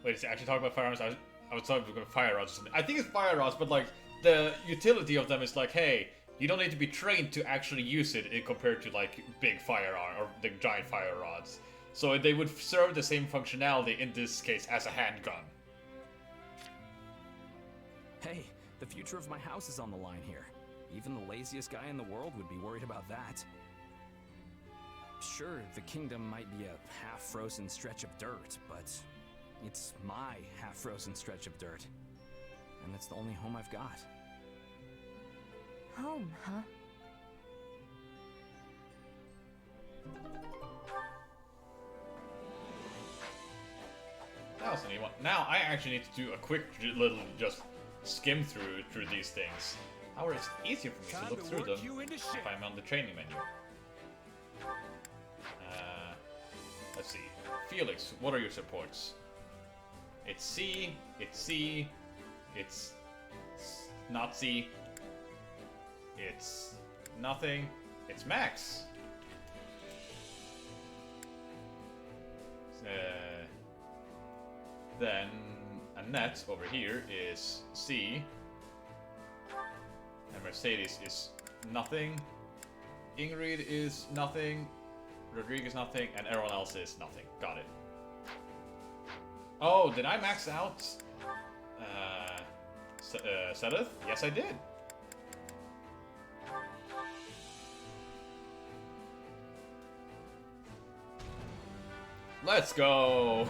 Wait, is it actually talking about firearms? I was talking about fire rods or something. I think it's fire rods, but like, the utility of them is like, hey, you don't need to be trained to actually use it compared to like big firearm or the giant fire rods. So they would serve the same functionality in this case as a handgun. Hey, the future of my house is on the line here. Even the laziest guy in the world would be worried about that. Sure, the kingdom might be a half-frozen stretch of dirt, but it's my half-frozen stretch of dirt. And it's the only home I've got. Home, huh? That was a neat one. Now I actually need to do a quick little just skim through these things. However, it's easier for me to look through them if I'm on the training menu. let's see. Felix, what are your supports? It's C, it's C, it's not C, it's nothing, it's Max. Then Annette over here is C, and Mercedes is nothing, Ingrid is nothing, Rodriguez nothing, and everyone else is nothing. Got it. Oh, did I max out Sedith? Yes, I did. Let's go!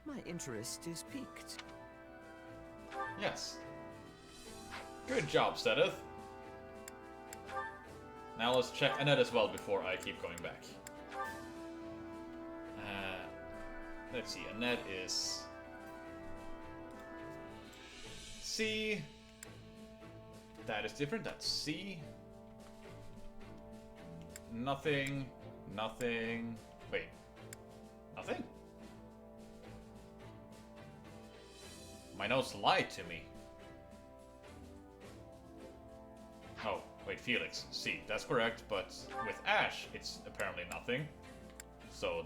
My interest is piqued. Yes. Good job, Sedith. Now let's check Annette as well before I keep going back. Let's see, Annette is C. That is different, that's C. Nothing, nothing. Wait, nothing? My notes lied to me. Oh, wait, Felix. C, that's correct, but with Ash, it's apparently nothing. So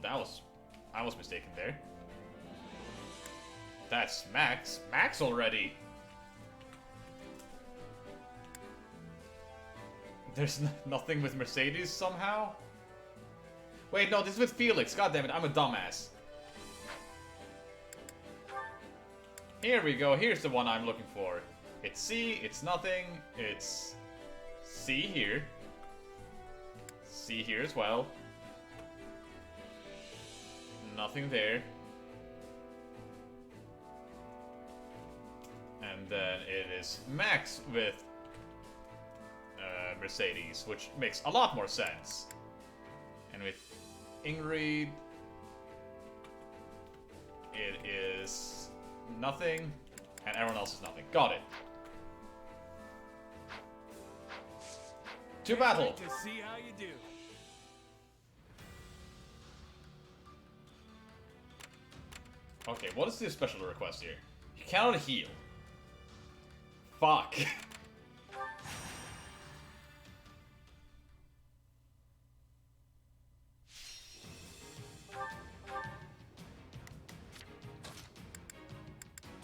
I was mistaken there. That's Max. Max already! There's nothing with Mercedes somehow? Wait, no, this is with Felix. God damn it, I'm a dumbass. Here we go, here's the one I'm looking for. It's C, it's nothing, it's C here. C here as well. Nothing there. And then it is Max with Mercedes, which makes a lot more sense. And with Ingrid, it is nothing, and everyone else is nothing. Got it. To battle. To see how you do. Okay, what is the special request here? You cannot heal. Fuck.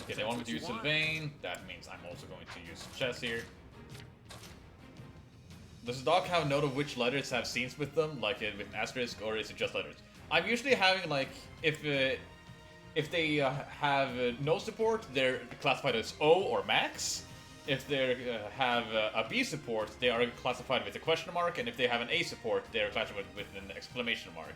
Okay, they want me to use Sylvain. That means I'm also going to use Chess here. Does the dog have a note of which letters have scenes with them, like with an asterisk, or is it just letters? I'm usually having, like, if they have no support, they're classified as O or Max. If they have a B support, they are classified with a question mark, and if they have an A support, they're classified with an exclamation mark.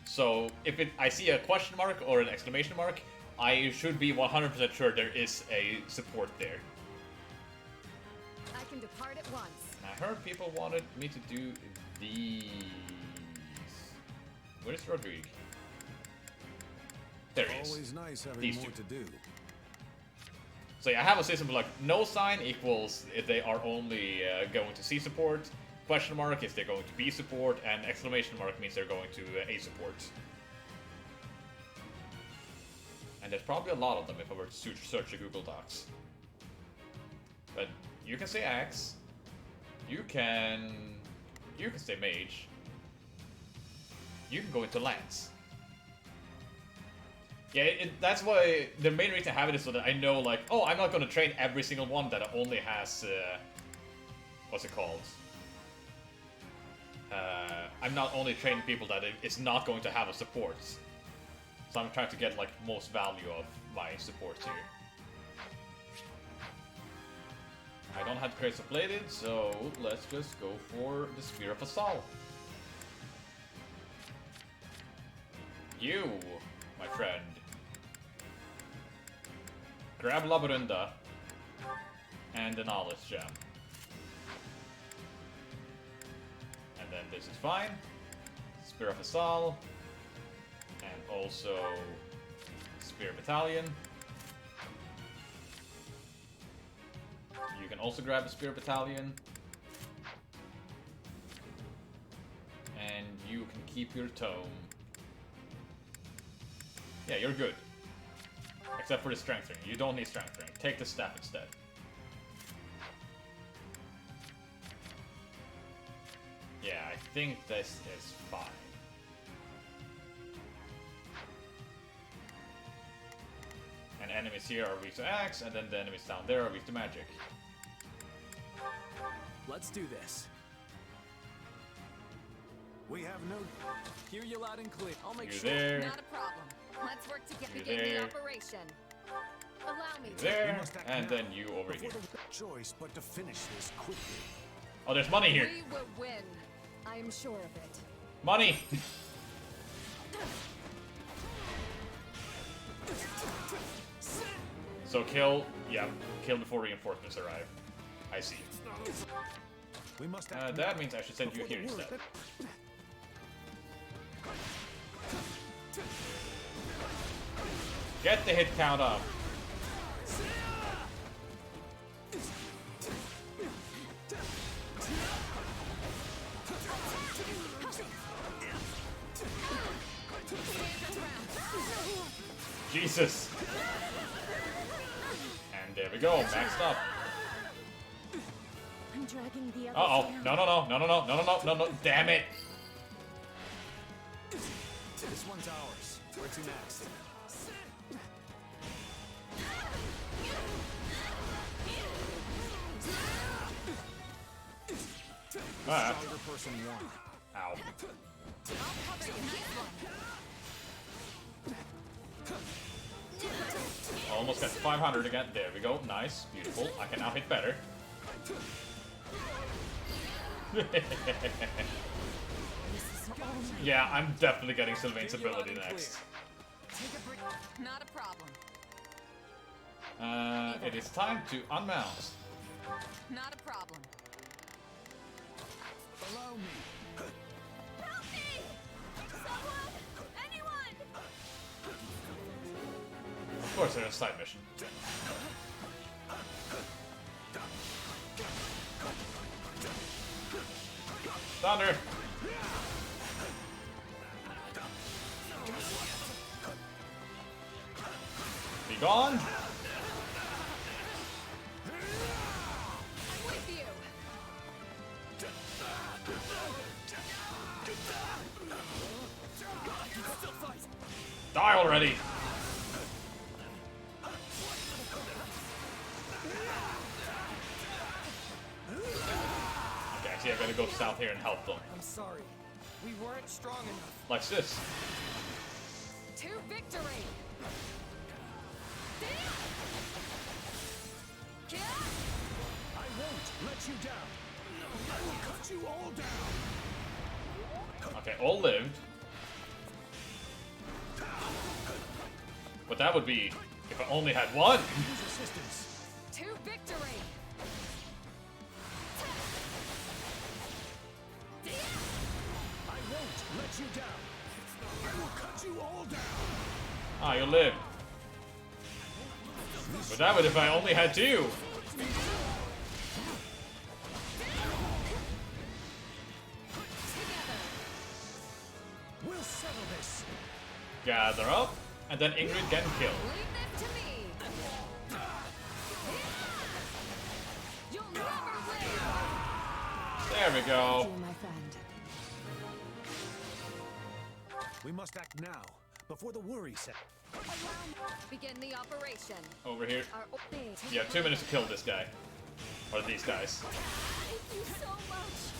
So if I see a question mark or an exclamation mark, I should be 100% sure there is a support there. I can depart at once. I heard people wanted me to do these. Where's Rodrigue? There he is. Always nice having These more two. to do. So yeah, I have a system like no sign equals if they are only going to C support, question mark if they're going to B support, and exclamation mark means they're going to A support. And there's probably a lot of them if I were to search the Google Docs. But you can say Axe. You can say Mage. You can go into Lance. Yeah, that's why the main reason I have it is so that I know, like, oh, I'm not going to train every single one that only has, what's it called? I'm not only training people that is not going to have a support. So I'm trying to get, like, most value of my supports here. I don't have Crates of Bladed, so let's just go for the Spear of Assault. You, my friend. Grab Labyrinda and the Knowledge Gem. And then this is fine. Spear of Assault. And also Spear Battalion. You can also grab a Spear Battalion. And you can keep your tome. Yeah, you're good. Except for the strength ring. You don't need strength ring. Take the staff instead. Yeah, I think this is fine. And enemies here are weak to axe, and then the enemies down there are weak to magic. Let's do this. We have no... Hear you loud and clear. I'll make You sure. there. Not a problem. Let's work to You begin the there. operation. Allow me You to. there, and then you over here. Choice but to finish this quickly. Oh, there's money here. We will win. I am sure of it. Money! So kill, yeah, kill before reinforcements arrive. I see. We must that means I should send you here instead. Get the hit count up. Jesus. And there we go, maxed up. I'm dragging the other Uh-oh. down. No, no, no, no, no, no, no, no, no, no, damn it. This one's ours. Where to next? Ah. Stronger person won. Ow. Almost got 500 again. There we go. Nice. Beautiful. I can now hit better. Yeah, I'm definitely getting Sylvain's ability next. Not a problem. It is time to unmount. Not a problem. Allow me. Help me! Someone! Anyone! Of course, there's a side mission. Thunder! Be gone! I'm with you. Die already! Okay, actually I gotta go south here and help them. I'm sorry. We weren't strong enough. Like this. To victory. I won't let you down. I will cut you all down. Okay, all lived. But that would be if I only had one. Use assistance. To victory. I won't let you down. I will cut you all down. Ah, you lived. But that would if I only had two. We'll settle this. Gather up, and then Ingrid get killed. Leave this to me. You'll never win. There we go. Dear my friend. We must act now, before the worry set. Begin the operation. Over here. Our You have 2 minutes to kill this guy. Or these guys. Thank you so much.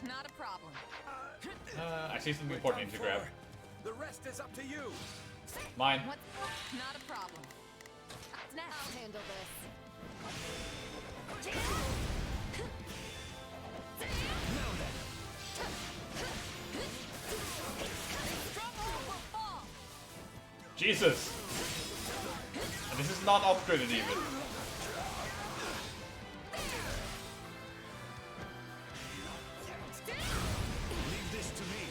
Not a problem. I see something important to grab. The rest is up to you. Mine. What? Not a problem. I'll handle this. Jesus! And this is not upgraded even. Leave this to me.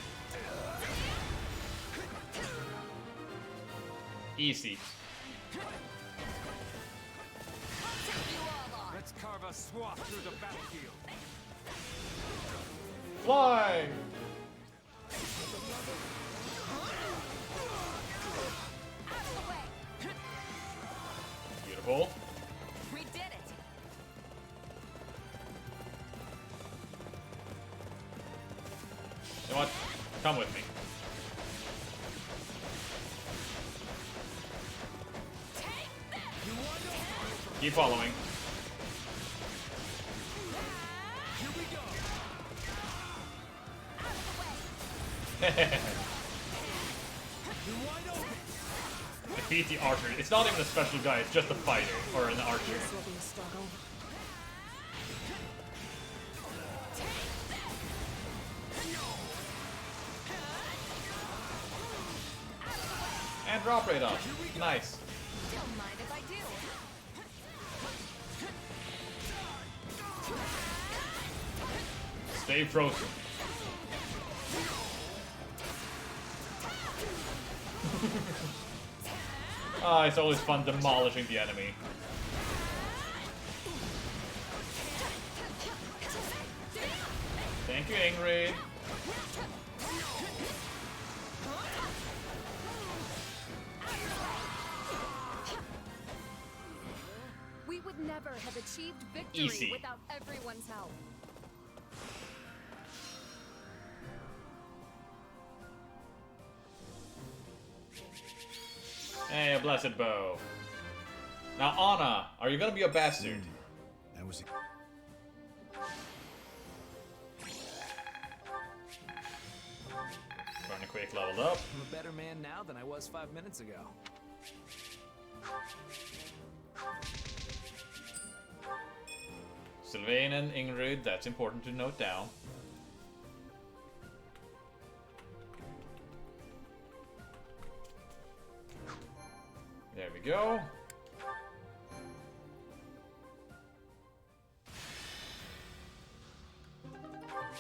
Easy. Let's carve a swath through the battlefield. Fly! Beautiful. We did it. You know what? Come with me. Keep following. Defeat the archer. It's not even a special guy, it's just a fighter, or an archer. This will be a struggle. And drop rate up. Nice. Don't mind if I do. Stay frozen. Ah, it's always fun demolishing the enemy. Thank you, Ingrid. We would never have achieved victory Easy. without everyone's help. Hey, a blessed bow. Now, Anna, are you gonna be a bastard? That was Running quick, leveled up. I'm a better man now than I was 5 minutes ago. Sylvain and Ingrid, that's important to note down. There we go.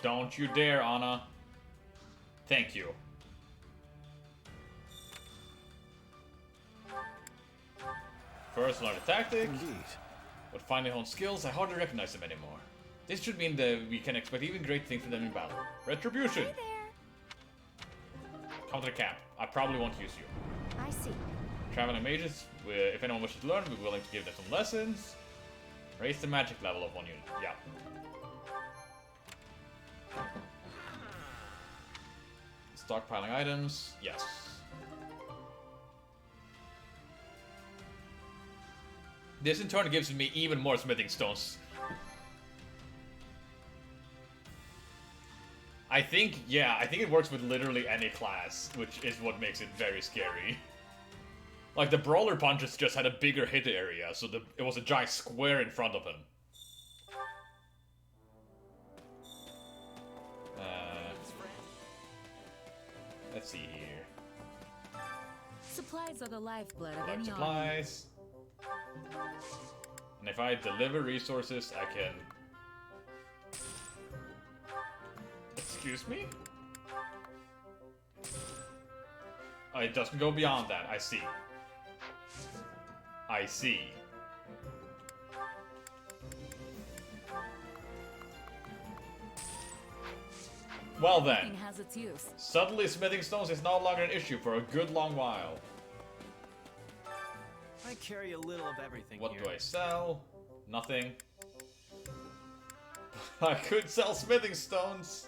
Don't you dare, Anna. Thank you. First, learn the tactic. Indeed. But finding own skills, I hardly recognize them anymore. This should mean that we can expect even great things from them in battle. Retribution! Come to the camp. I probably won't use you. I see. Traveling mages, if anyone wishes to learn, we're willing to give them some lessons. Raise the magic level of one unit. Yeah. Stockpiling items. Yes. This in turn gives me even more smithing stones. I think it works with literally any class, which is what makes it very scary. Like, the Brawler Punches just had a bigger hit area, so it was a giant square in front of him. Let's see here. Supplies are the lifeblood of any army. Supplies. And if I deliver resources, I can... Excuse me? Oh, it doesn't go beyond that. I see. I see. Well then. Everything has its use. Suddenly smithing stones is no longer an issue for a good long while. I carry a little of everything What here. do I sell? Nothing. I could sell smithing stones.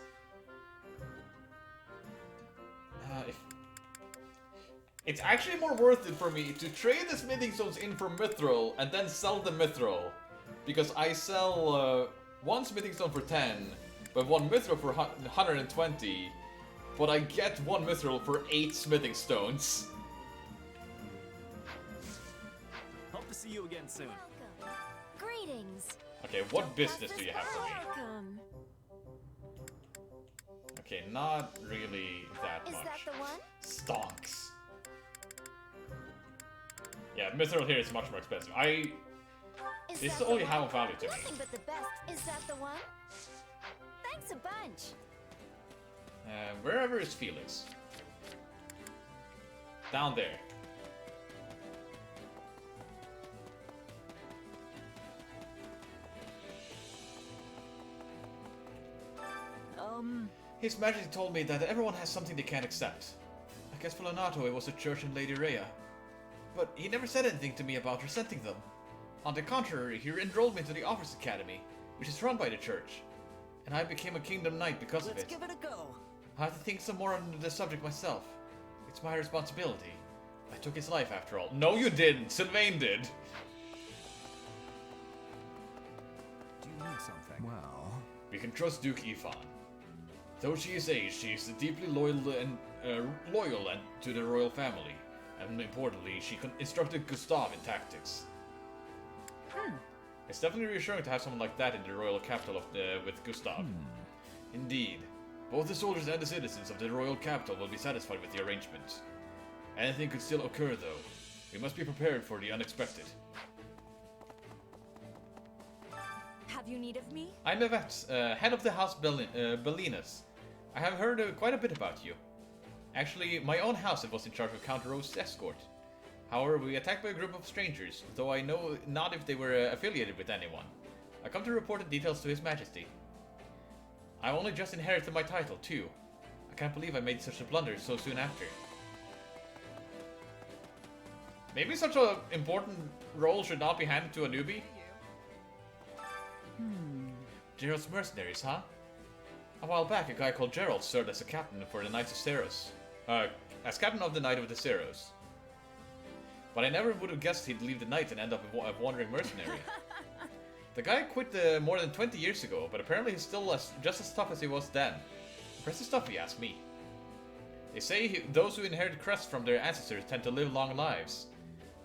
It's actually more worth it for me to trade the smithing stones in for mithril and then sell the mithril. Because I sell one smithing stone for 10, but one mithril for 120. But I get one mithril for 8 smithing stones. Hope to see you again soon. Welcome. Greetings. Okay, what business do you have for me? Welcome. Okay, not really that Is much. that the one? Stonks. Yeah, mithril here is much more expensive. Is This that the only one? have a value to me. Nothing but the best. Is that the one? Thanks a bunch. Wherever is Felix? Down there. His Majesty told me that everyone has something they can't accept. I guess for Lonato it was the church and Lady Rhea. But he never said anything to me about resenting them. On the contrary, he enrolled me into the Officers Academy, which is run by the church. And I became a Kingdom Knight because of it. Let's give it a go. I have to think some more on the subject myself. It's my responsibility. I took his life after all. No, you didn't. Sylvain did. Do you need something? Well... We can trust Duke Ifan. Though she is aged, she is deeply loyal to the royal family. And importantly, she instructed Gustav in tactics. It's definitely reassuring to have someone like that in the royal capital with Gustav. Indeed. Both the soldiers and the citizens of the royal capital will be satisfied with the arrangement. Anything could still occur, though. We must be prepared for the unexpected. Have you need of me? I'm Yvette, head of the House Bellinas. I have heard quite a bit about you. Actually, my own house was in charge of Count Rose's escort. However, we attacked by a group of strangers, though I know not if they were affiliated with anyone. I come to report the details to His Majesty. I only just inherited my title, too. I can't believe I made such a blunder so soon after. Maybe such an important role should not be handed to a newbie? Gerald's mercenaries, huh? A while back, a guy called Gerald served as a captain for the Knights of Ceros. As captain of the Knight of the Ceros. But I never would have guessed he'd leave the Knight and end up a wandering mercenary. The guy quit more than 20 years ago, but apparently he's still just as tough as he was then. Impressive stuff, if you ask me. They say those who inherit crests from their ancestors tend to live long lives.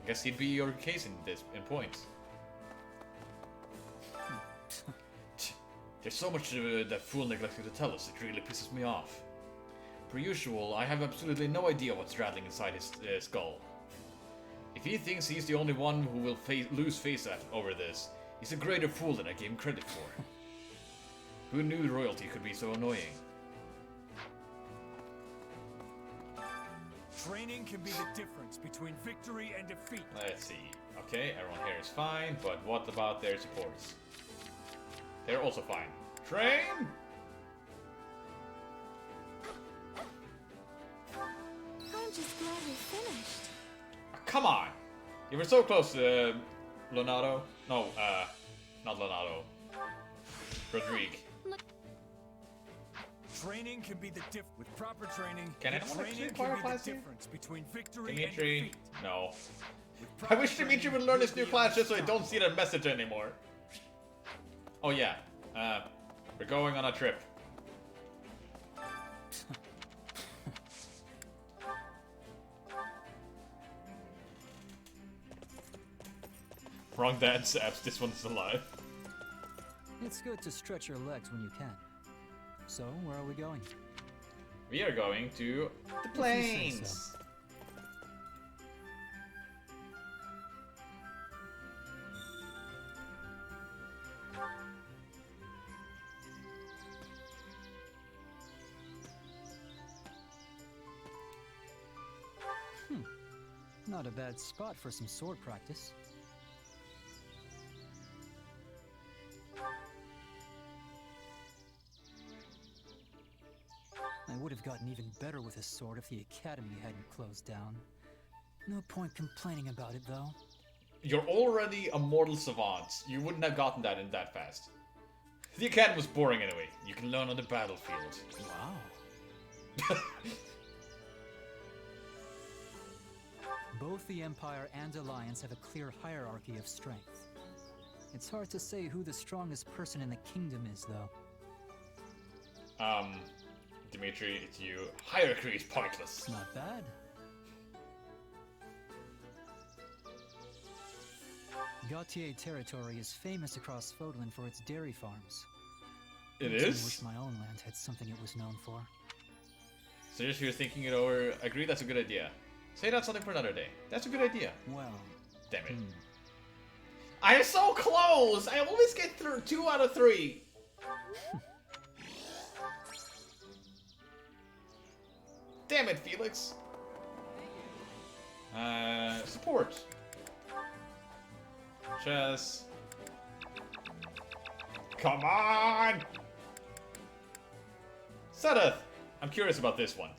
I guess he'd be your case in point. There's so much that fool neglected to tell us, it really pisses me off. Per usual, I have absolutely no idea what's rattling inside his skull. If he thinks he's the only one who will lose face over this, he's a greater fool than I gave him credit for. Who knew royalty could be so annoying? Training can be the difference between victory and defeat. Let's see. Okay, everyone here is fine, but what about their supports? They're also fine. Train! I'm just glad we finished. Oh, come on! You were so close, Lonato. No, not Lonato. Rodrigue. Training can be the difference. With proper training, Can anyone actually training can acquire be class the here? difference between victory and Dimitri? defeat. No. I wish Dimitri would learn his new class just so I don't see that message anymore. Oh yeah. We're going on a trip. Wrong dance apps, this one's alive. It's good to stretch your legs when you can. So, where are we going? We are going to the If you say plains. so. Not a bad spot for some sword practice. I would have gotten even better with a sword if the academy hadn't closed down. No point complaining about it, though. You're already a mortal savant. You wouldn't have gotten that in that fast. The academy was boring anyway. You can learn on the battlefield. Wow. Both the Empire and Alliance have a clear hierarchy of strength. It's hard to say who the strongest person in the kingdom is, though. Dimitri, it's you. Hierarchy is pointless. Not bad. Gautier territory is famous across Fodlan for its dairy farms. It Makes me is? wish my own land had something it was known for. So just you're thinking it over. Agree, that's a good idea. Say that's something for another day. That's a good idea. Well, damn it. I am so close! I always get through 2 out of 3. Damn it, Felix. Support. Chess. Come on! Sedith! I'm curious about this one.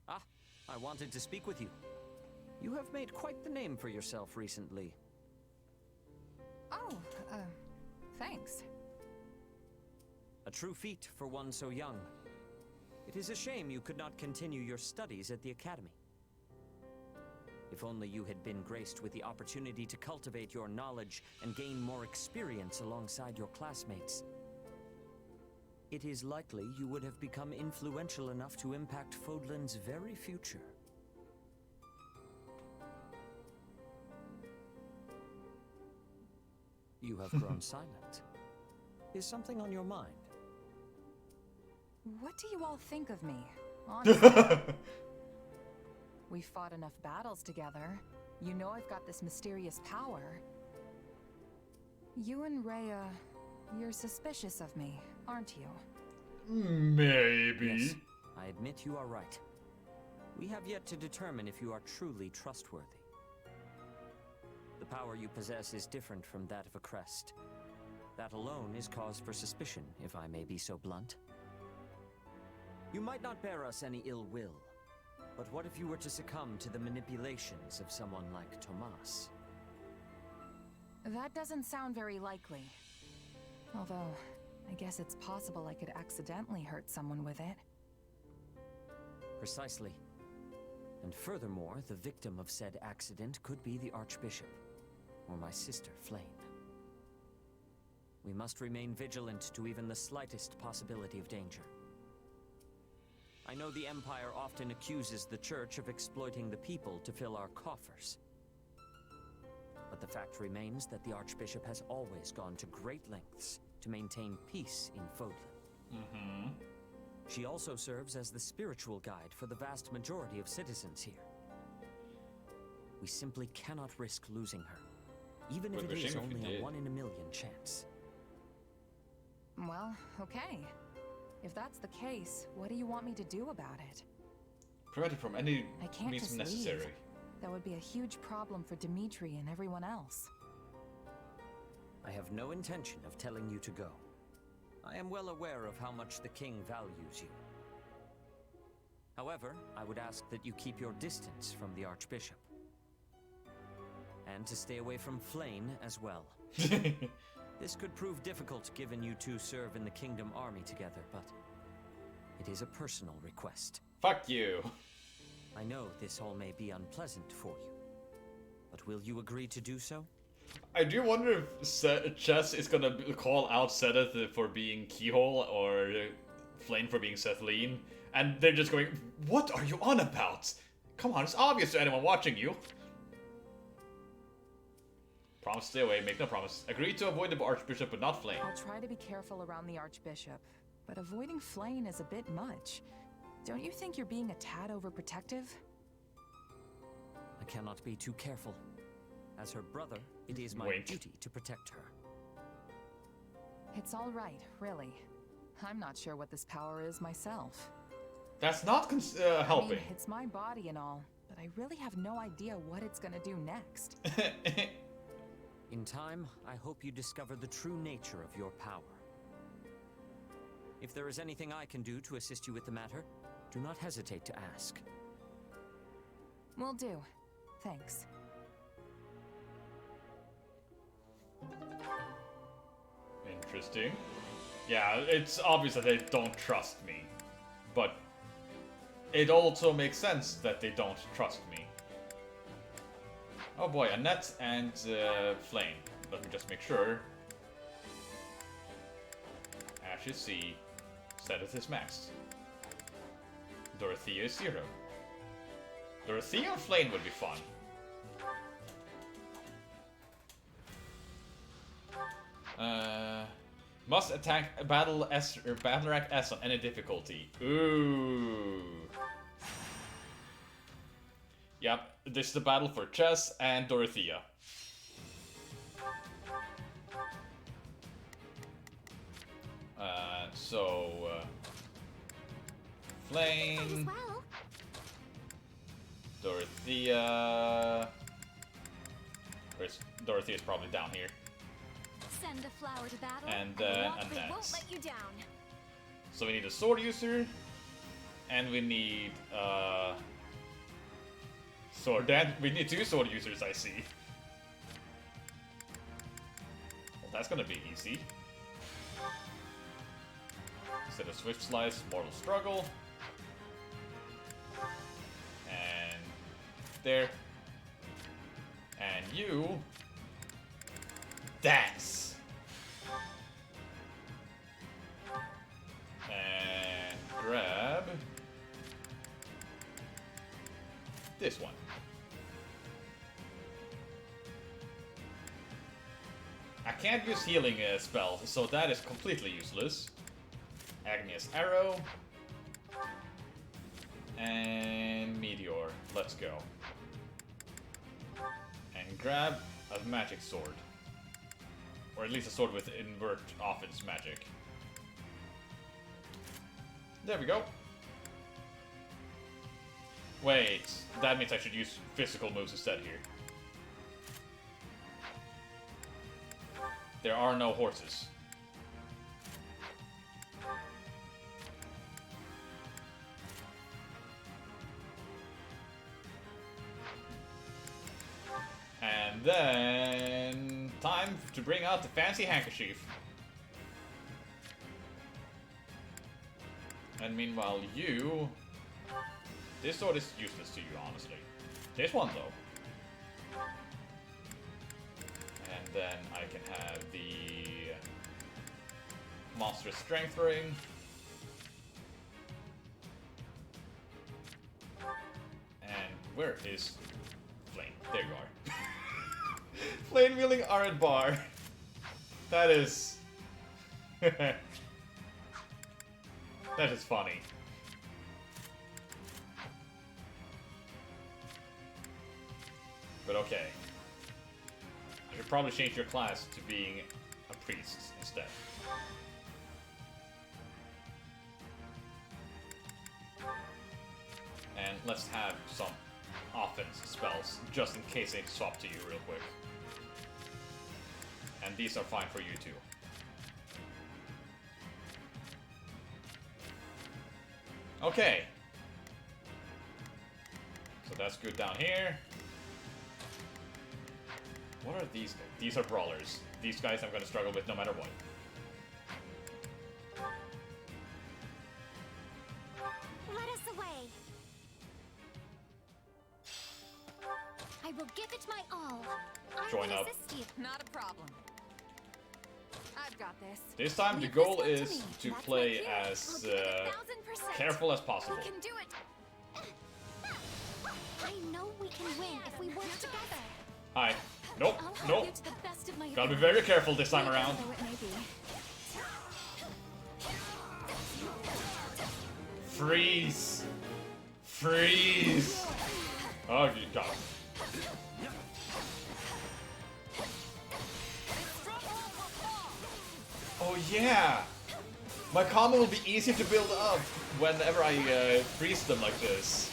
Ah, I wanted to speak with you. You have made quite the name for yourself recently. Oh, thanks. A true feat for one so young. It is a shame you could not continue your studies at the academy. If only you had been graced with the opportunity to cultivate your knowledge and gain more experience alongside your classmates. It is likely you would have become influential enough to impact Fodlan's very future. You have grown silent. Is something on your mind? What do you all think of me? Honestly. We fought enough battles together. You know I've got this mysterious power. You and Rhea, you're suspicious of me, aren't you? Maybe. Yes, I admit you are right. We have yet to determine if you are truly trustworthy. The power you possess is different from that of a crest. That alone is cause for suspicion, if I may be so blunt. You might not bear us any ill will, but what if you were to succumb to the manipulations of someone like Tomas? That doesn't sound very likely. Although, I guess it's possible I could accidentally hurt someone with it. Precisely. And furthermore, the victim of said accident could be the Archbishop, or my sister, Flame. We must remain vigilant to even the slightest possibility of danger. I know the Empire often accuses the Church of exploiting the people to fill our coffers. But the fact remains that the Archbishop has always gone to great lengths to maintain peace in Fodlan. She also serves as the spiritual guide for the vast majority of citizens here. We simply cannot risk losing her, even if it is only a 1 in a million chance. Well, okay. If that's the case, what do you want me to do about it? Prevent it from any I can't means just necessary. leave. That would be a huge problem for Dimitri and everyone else. I have no intention of telling you to go. I am well aware of how much the king values you. However, I would ask that you keep your distance from the Archbishop. And to stay away from Flame as well. This could prove difficult given you two serve in the Kingdom Army together, but it is a personal request. Fuck you. I know this all may be unpleasant for you, but will you agree to do so? I do wonder if Chess is gonna call out Sedith for being Keyhole or Flame for being Sethlene, and they're just going, "What are you on about? Come on, it's obvious to anyone watching you." Promise to stay away, make no promise. Agree to avoid the Archbishop, but not Flame. I'll try to be careful around the Archbishop, but avoiding Flame is a bit much. Don't you think you're being a tad overprotective? I cannot be too careful. As her brother, it is my duty to protect her. It's all right, really. I'm not sure what this power is myself. That's not helping. I mean, it's my body and all, but I really have no idea what it's gonna do next. In time, I hope you discover the true nature of your power. If there is anything I can do to assist you with the matter, do not hesitate to ask. Will do. Thanks. Interesting. Yeah, it's obvious that they don't trust me. But it also makes sense that they don't trust me. Oh boy, Annette and Flame. Let me just make sure. Ashes C. Sedith is maxed. Dorothea is 0. Dorothea and Flame would be fun. Must attack Battle S or Battleact S on any difficulty. Ooh. Yep, this is the battle for Chess and Dorothea. Flame. Dorothea. Where's Dorothea's probably down here. Send the flower to battle, and then the a won't dance. let you down. So we need a sword user, and we need sword. We need 2 sword users, I see. Well, that's gonna be easy. Instead of Swift Slice, Mortal Struggle. And there. And you dance. And grab this one. I can't use healing spells, so that is completely useless. Agnes Arrow. And Meteor. Let's go. And grab a magic sword. Or at least a sword with invert offense magic. There we go. Wait, that means I should use physical moves instead here. There are no horses. And then time to bring out the fancy handkerchief. And meanwhile you... This sword is useless to you, honestly. This one, though. And then I can have the... Monstrous Strength Ring. And where is... Flame? There you are. Flame wielding Arid Bar. That is... that is funny. But okay. I should probably change your class to being a priest instead. And let's have some offense spells, just in case they swap to you real quick. And these are fine for you too. Okay. So that's good down here. What are these guys? These are brawlers. These guys I'm gonna struggle with no matter what. Let us away. I will give it my all. Join up. Assist you. Not a problem. I've got this. This time the goal is to play as careful as possible. We can do it. I know we can win if we work together. Hi. Nope. I'll help Nope. you to the best of my Gotta be ability. very careful this time around. Though it may be. Freeze. Freeze. Oh, you got it. Oh yeah! My combo will be easier to build up whenever I freeze them like this.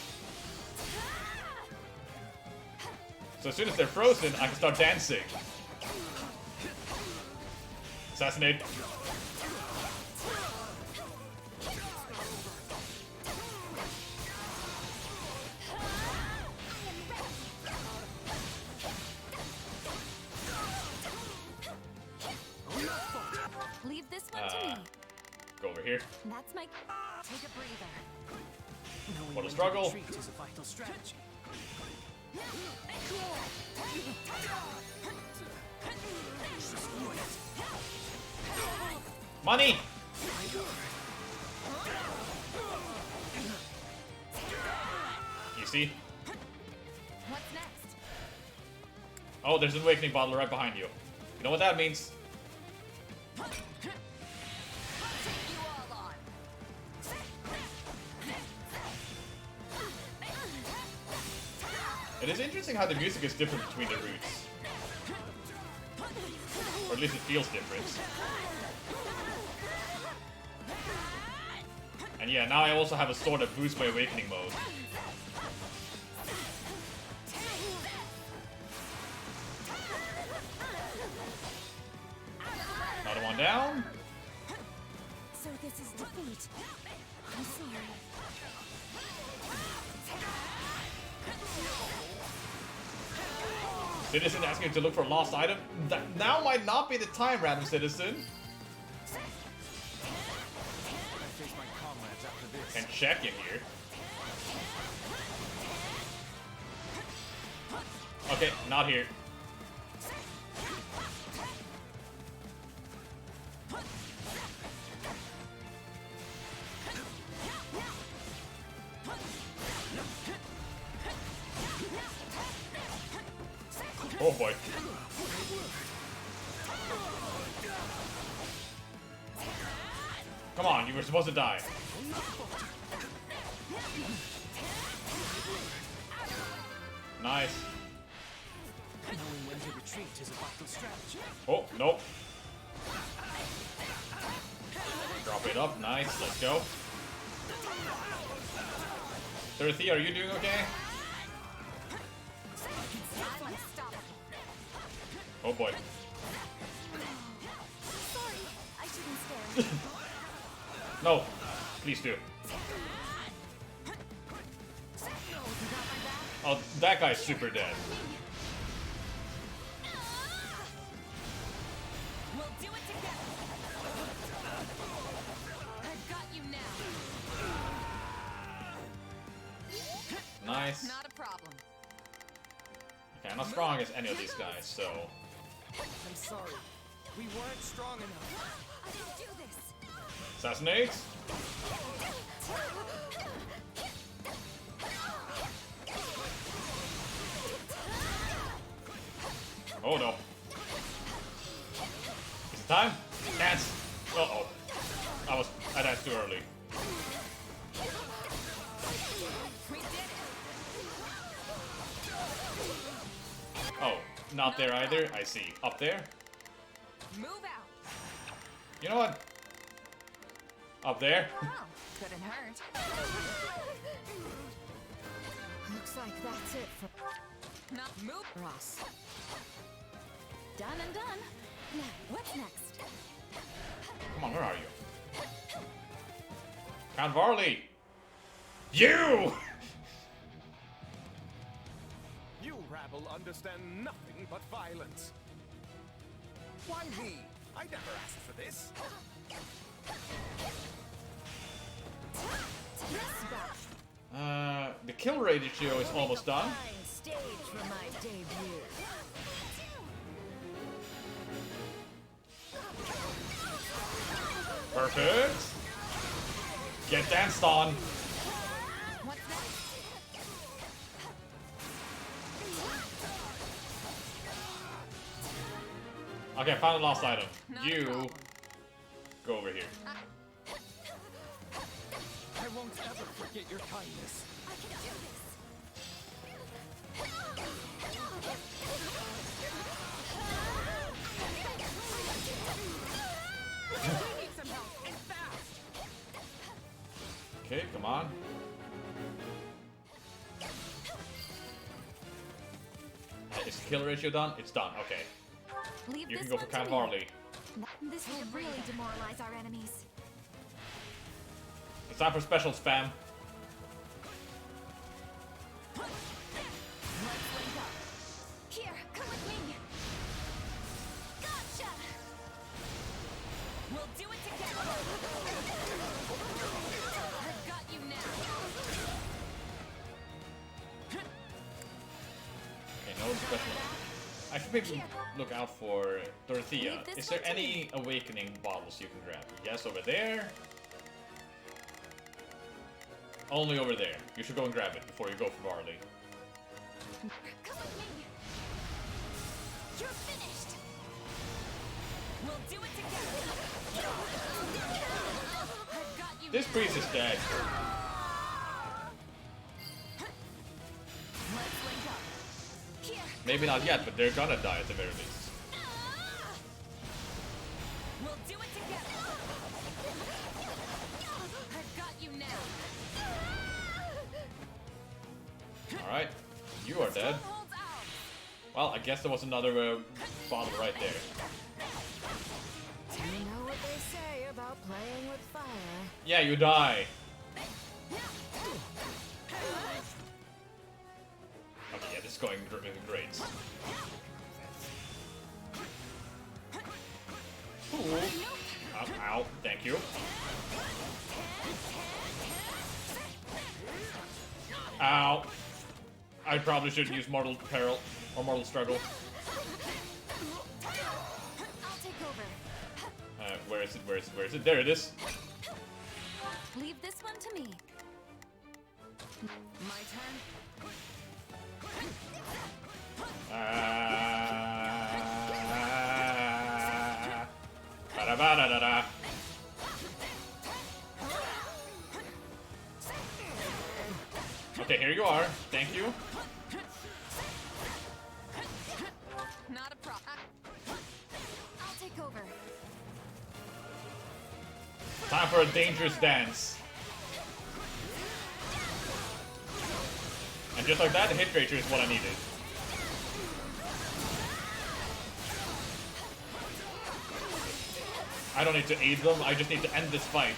So as soon as they're frozen, I can start dancing. Assassinate. Leave this one to me. Go over here. That's my... Take a breather. What a struggle. Retreat is a vital strategy. Money! You see? What's next? Oh, there's an awakening bottle right behind you. You know what that means? It is interesting how the music is different between the routes. Or at least it feels different. And yeah, now I also have a sword that boosts my awakening mode. Another one down. So this is defeat. I'm sorry. Citizen asking you to look for a lost item. That now might not be the time, random citizen. And check in here. Okay, not here. Oh boy. Come on, you were supposed to die. Nice. Knowing when to retreat is a vital strategy. Oh, nope. Drop it up. Nice. Let's go. Dorothy, are you doing okay? Oh boy. Sorry, I shouldn't stare. No, please do. Oh, that guy's super dead. We'll do it together. I've got you now. Nice. Not a problem. Okay, I'm not strong as any of these guys, so. I'm sorry. We weren't strong enough. I didn't do this. Assassinate. Oh no. Is it time? Dance! Uh-oh. I danced too early. Oh, not there either. I see. Up there? Move out. You know what? Up there? Well, couldn't hurt. Looks like that's it for Not move. Ross. Done and done. Now, what's next? Come on, where are you? Count Varley! You! You rabble understand nothing but violence. Why me? I never asked for this. The kill ratio is almost done. Stage for my debut. Perfect. Get danced on. Okay, I found the lost item. You go over here. I won't ever forget your kindness. I can do this. I need some help, and fast. Okay, come on. Is the kill ratio done? It's done. Okay. Leave You this can go for one to Count me. Varley. This will really demoralize our enemies. It's time for special spam. Let's link up. Here, come with me. Gotcha. We'll do it together. I've got you now. Okay, no special. I should maybe look out for Dorothea. Is there any awakening bottles you can grab? Yes, over there. Only over there. You should go and grab it before you go for Varley. Come with me. You're finished. We'll do it together. I've got you. This priest is dead. Let's link up. Here. Maybe not yet, but they're gonna die at the very least. We'll do it together. I've got you now. Alright, you are dead. Well, I guess there was another bottle right there. Playing with fire. Yeah, you die. Okay, yeah, this is going great. Ooh. Ow, thank you. Ow. I probably shouldn't use Mortal Peril or Mortal Struggle. I'll take over. Where is it? Where is it? Where is it? There it is. Leave this one to me. My turn. Ba-da-ba-da-da-da. Okay, here you are. Thank you. Not a problem. I'll take over. Time for a dangerous dance. And just like that, the hit ratio is what I needed. I don't need to aid them, I just need to end this fight.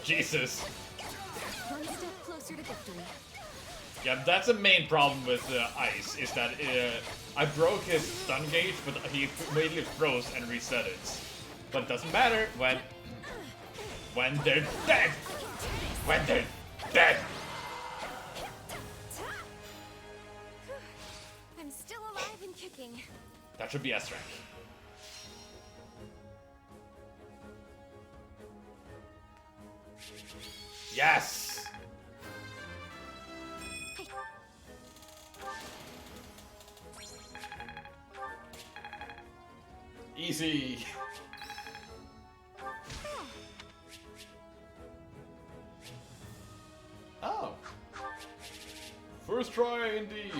Jesus. One step closer to victory. Yeah, that's the main problem with Ice, is that I broke his stun gauge, but he immediately froze and reset it. But it doesn't matter when they're dead! When they're dead! I'm still alive and kicking. That should be S rank. Yes! Easy. Oh. First try indeed.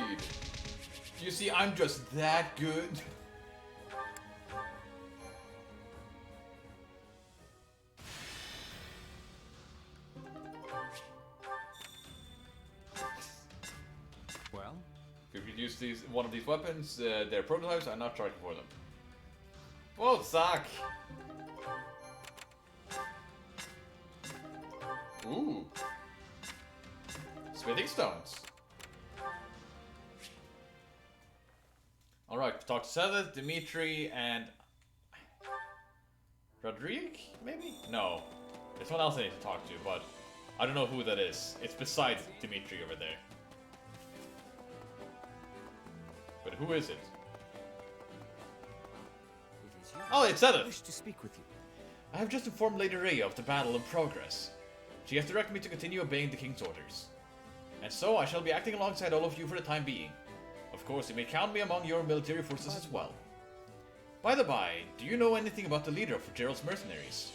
You see, I'm just that good. Well? If you use one of these weapons, they're prototypes, I'm not charging for them. Whoa, suck! Ooh. Smithing stones. Alright, talk to Seth, Dimitri, and... Rodrigue, maybe? No. There's someone else I need to talk to, but I don't know who that is. It's beside Dimitri over there. But who is it? Oh, it's Edith! I wish to speak with you. I have just informed Lady Rhea of the battle in progress. She has directed me to continue obeying the King's orders. And so I shall be acting alongside all of you for the time being. Of course, you may count me among your military forces as well. By the by, do you know anything about the leader of Gerald's mercenaries?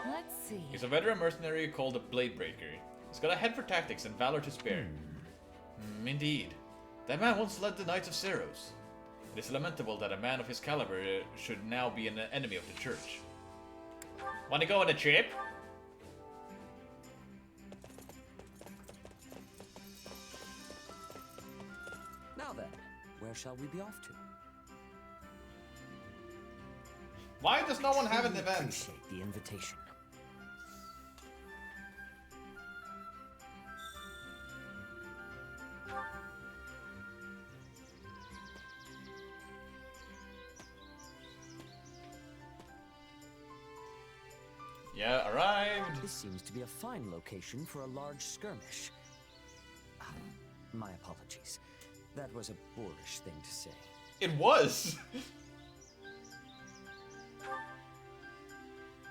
Let's see. He's a veteran mercenary called the Bladebreaker. He's got a head for tactics and valor to spare. Indeed. That man once led the Knights of Ceros. It is lamentable that a man of his caliber should now be an enemy of the Church. Wanna go on a trip? Now then, where shall we be off to? Why does no one have an event? Appreciate the invitation. Yeah, arrived. This seems to be a fine location for a large skirmish. My apologies. That was a boorish thing to say. It was!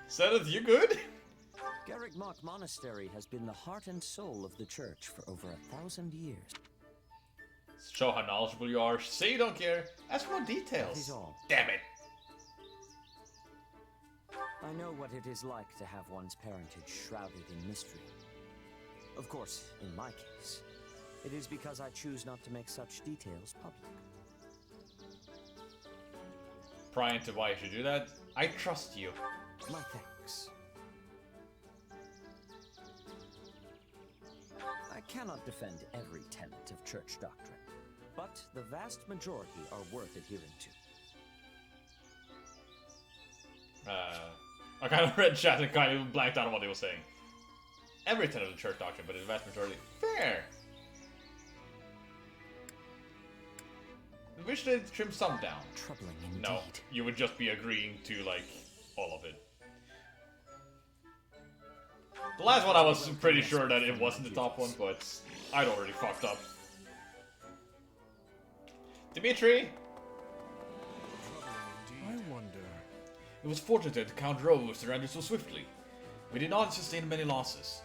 Seth, you good? Garrick Mach Monastery has been the heart and soul of the church for over 1,000 years. Show how knowledgeable you are. Say you don't care. Ask for more details. That is all. Damn it. I know what it is like to have one's parentage shrouded in mystery. Of course, in my case, it is because I choose not to make such details public. Prior to why you should do that, I trust you. My thanks. I cannot defend every tenet of church doctrine, but the vast majority are worth adhering to. I kind of read chat and kind of blanked out on what they were saying. Every tenet of the church doctrine, but the vast majority. Fair! I wish they'd trim some down. Troubling indeed. No, you would just be agreeing to, like, all of it. The last one I was pretty sure that it wasn't the top one, but I'd already fucked up. Dimitri? I wonder... It was fortunate that Count Rove surrendered so swiftly. We did not sustain many losses.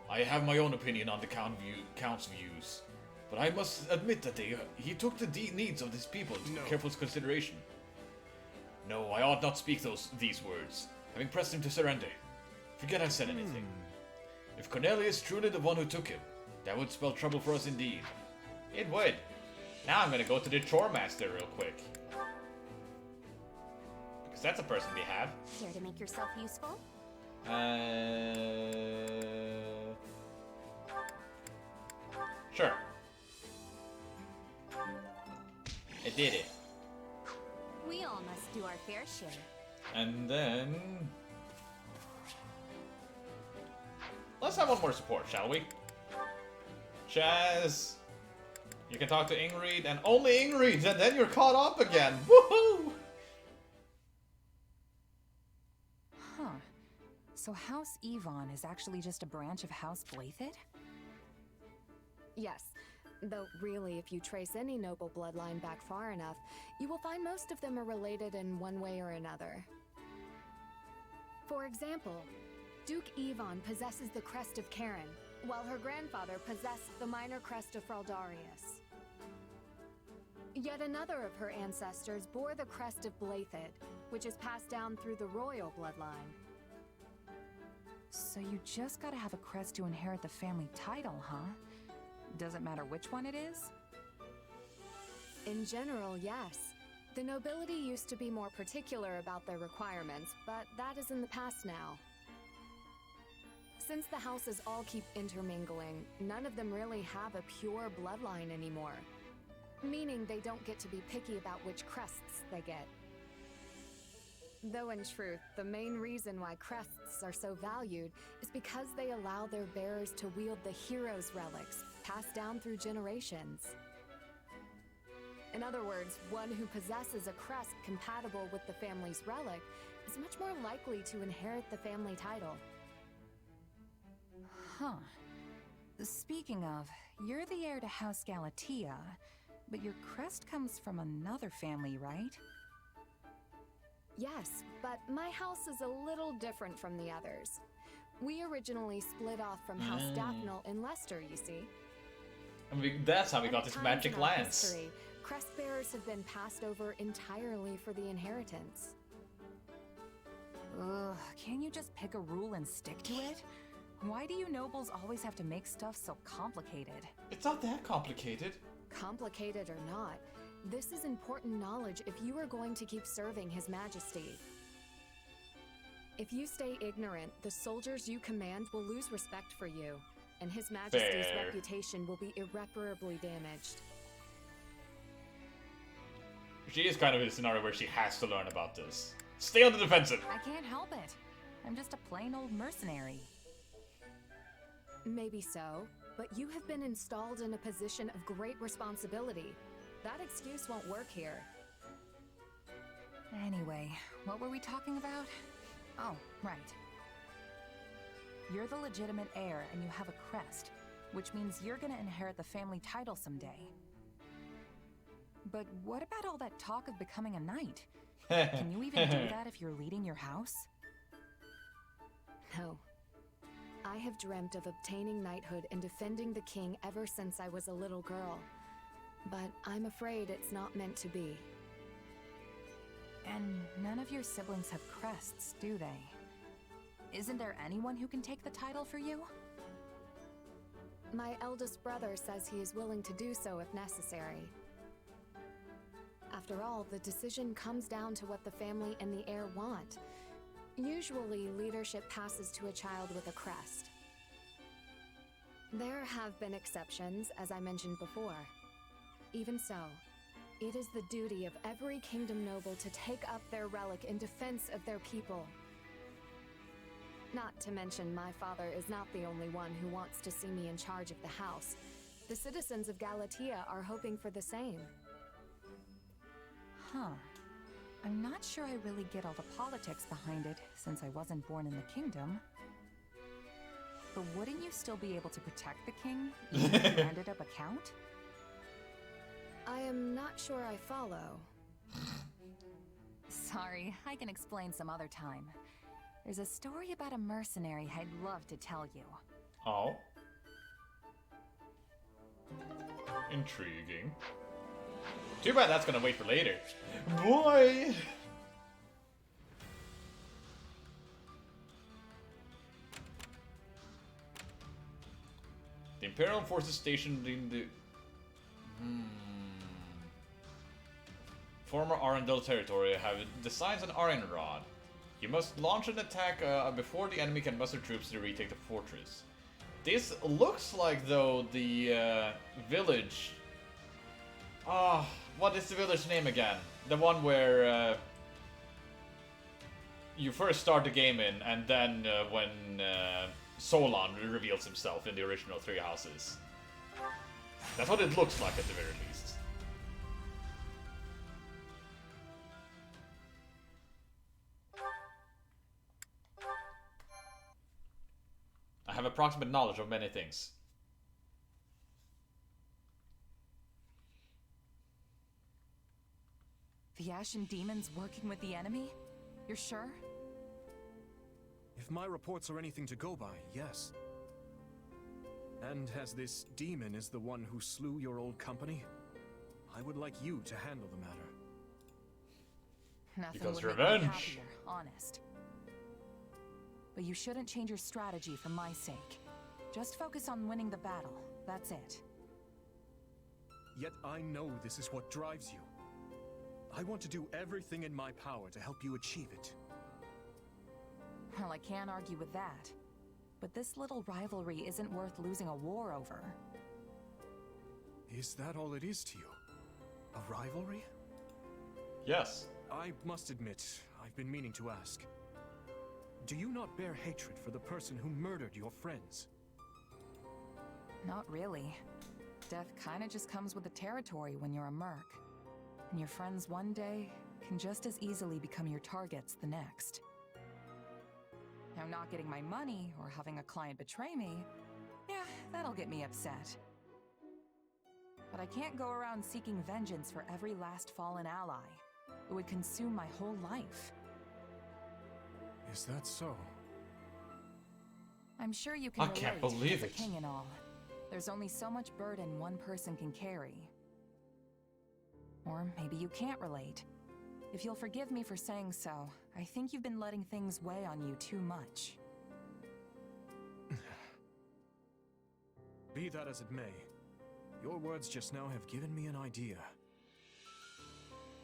I have my own opinion on the Count's views, but I must admit that he took the needs of his people into careful consideration. No, I ought not speak these words, having pressed him to surrender. Forget I said anything. If Cornelius truly the one who took him, that would spell trouble for us indeed. It would. Now I'm gonna go to the Chore Master real quick. Because that's a person we have. Care to make yourself useful? Sure. I did it. We all must do our fair share. And then... let's have one more support, shall we? Chaz! You can talk to Ingrid, and only Ingrid, and then you're caught up again! Woohoo! Huh. So House Yvonne is actually just a branch of House Blathid? Yes. Though really, if you trace any noble bloodline back far enough, you will find most of them are related in one way or another. For example, Duke Yvonne possesses the crest of Karen, while her grandfather possessed the minor crest of Fraldarius. Yet another of her ancestors bore the crest of Blathid, which is passed down through the royal bloodline. So you just gotta have a crest to inherit the family title, huh? Doesn't matter which one it is? In general, yes. The nobility used to be more particular about their requirements, but that is in the past now. Since the houses all keep intermingling, none of them really have a pure bloodline anymore. Meaning they don't get to be picky about which crests they get. Though in truth, the main reason why crests are so valued is because they allow their bearers to wield the hero's relics, passed down through generations. In other words, one who possesses a crest compatible with the family's relic is much more likely to inherit the family title. Huh. Speaking of, you're the heir to House Galatea, but your crest comes from another family, right? Yes, but my house is a little different from the others. We originally split off from House Daphne in Leicester, you see. And that's how we got this magic lance. History, crest bearers have been passed over entirely for the inheritance. Ugh, can't you just pick a rule and stick to it? Why do you nobles always have to make stuff so complicated? It's not that complicated. Complicated or not, this is important knowledge if you are going to keep serving His Majesty. If you stay ignorant, the soldiers you command will lose respect for you, and His Majesty's reputation will be irreparably damaged. She is kind of in a scenario where she has to learn about this. Stay on the defensive! I can't help it. I'm just a plain old mercenary. Maybe so, but you have been installed in a position of great responsibility. That excuse won't work here. Anyway, what were we talking about? Oh, right. You're the legitimate heir and you have a crest, which means you're gonna inherit the family title someday. But what about all that talk of becoming a knight? Can you even do that if you're leading your house? No. I have dreamt of obtaining knighthood and defending the king ever since I was a little girl. But I'm afraid it's not meant to be. And none of your siblings have crests, do they? Isn't there anyone who can take the title for you? My eldest brother says he is willing to do so if necessary. After all, the decision comes down to what the family and the heir want. Usually, leadership passes to a child with a crest. There have been exceptions, as I mentioned before. Even so, it is the duty of every kingdom noble to take up their relic in defense of their people. Not to mention, my father is not the only one who wants to see me in charge of the house. The citizens of Galatia are hoping for the same. Huh. I'm not sure I really get all the politics behind it, since I wasn't born in the kingdom. But wouldn't you still be able to protect the king, even if you ended up a count? I am not sure I follow. Sorry, I can explain some other time. There's a story about a mercenary I'd love to tell you. Oh. Intriguing. Too bad that's gonna wait for later. Boy! The Imperial forces stationed in the former Arendelle territory have designs an iron rod. You must launch an attack before the enemy can muster troops to retake the fortress. This looks like, though, the village... what is the village name again? The one where you first start the game in, and then when Solon reveals himself in the original Three Houses. That's what it looks like at the very least. I have approximate knowledge of many things. The Ashen Demon's working with the enemy? You're sure? If my reports are anything to go by, yes. And as this demon is the one who slew your old company, I would like you to handle the matter. Nothing Because would make me revenge. happier, honest. But you shouldn't change your strategy for my sake. Just focus on winning the battle. That's it. Yet I know this is what drives you. I want to do everything in my power to help you achieve it. Well, I can't argue with that. But this little rivalry isn't worth losing a war over. Is that all it is to you? A rivalry? Yes. I must admit, I've been meaning to ask. Do you not bear hatred for the person who murdered your friends? Not really. Death kinda just comes with the territory when you're a merc. And your friends one day can just as easily become your targets the next. Now, not getting my money or having a client betray me, yeah, that'll get me upset. But I can't go around seeking vengeance for every last fallen ally. It would consume my whole life. Is that so? I'm sure you can I relate can't believe as a it. king and all. There's only so much burden one person can carry. Or maybe you can't relate. If you'll forgive me for saying so, I think you've been letting things weigh on you too much. Be that as it may, your words just now have given me an idea.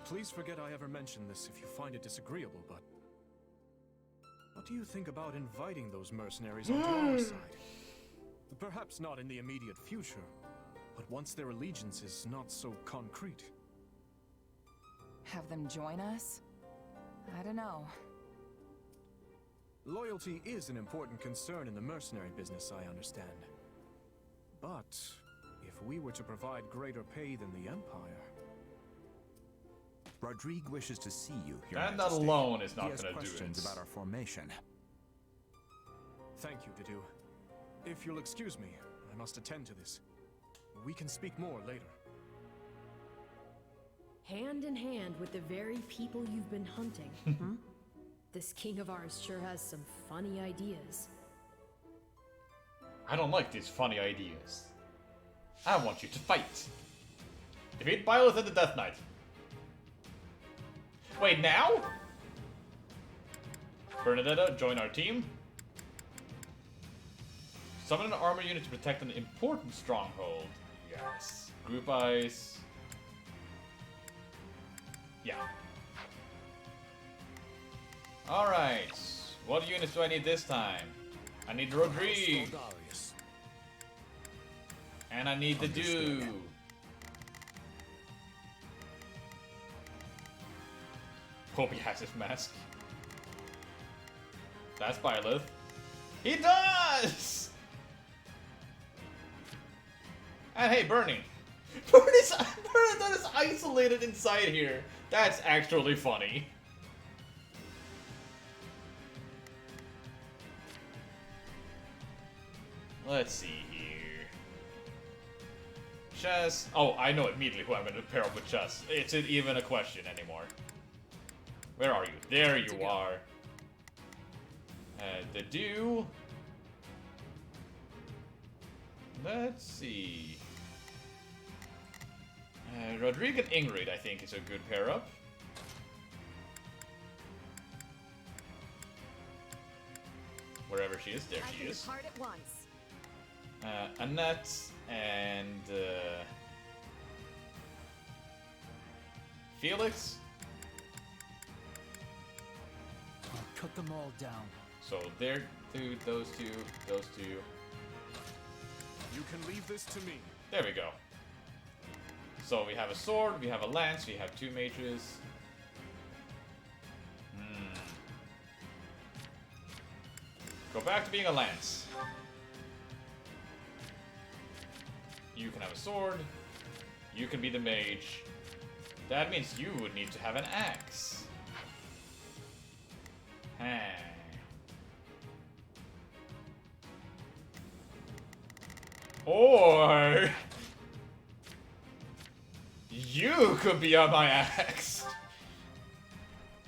Please forget I ever mentioned this if you find it disagreeable, but... what do you think about inviting those mercenaries onto our side? Perhaps not in the immediate future, but once their allegiance is not so concrete. Have them join us? I don't know. Loyalty is an important concern in the mercenary business, I understand. But if we were to provide greater pay than the Empire... Rodrigue wishes to see you, Your And that Majesty. alone is not He has gonna do questions it. about our formation. Thank you, Dedu. If you'll excuse me, I must attend to this. We can speak more later. Hand in hand with the very people you've been hunting. This king of ours sure has some funny ideas. I don't like these funny ideas. I want you to fight. Defeat Byleth and the Death Knight. Wait, now? Bernadetta, join our team. Summon an armor unit to protect an important stronghold. Yes. Group Eyes. Yeah. Alright. What units do I need this time? I need Rodrigue. And I need the dew. Hope he has his mask. That's Byleth. He does! And hey, Burning. Burning is isolated inside here. That's actually funny. Let's see here. Chess. Oh, I know immediately who I'm going to pair up with Chess. It's not even a question anymore. Where are you? There you are. The Dew. Let's see. Rodrigue and Ingrid, I think, is a good pair up. Wherever she is, there she is. Hard at once. Annette and Felix. I'll cut them all down. So there, those two. You can leave this to me. There we go. So we have a sword, we have a lance, we have 2 mages. Go back to being a lance. You can have a sword. You can be the mage. That means you would need to have an axe. Or you could be on my axe.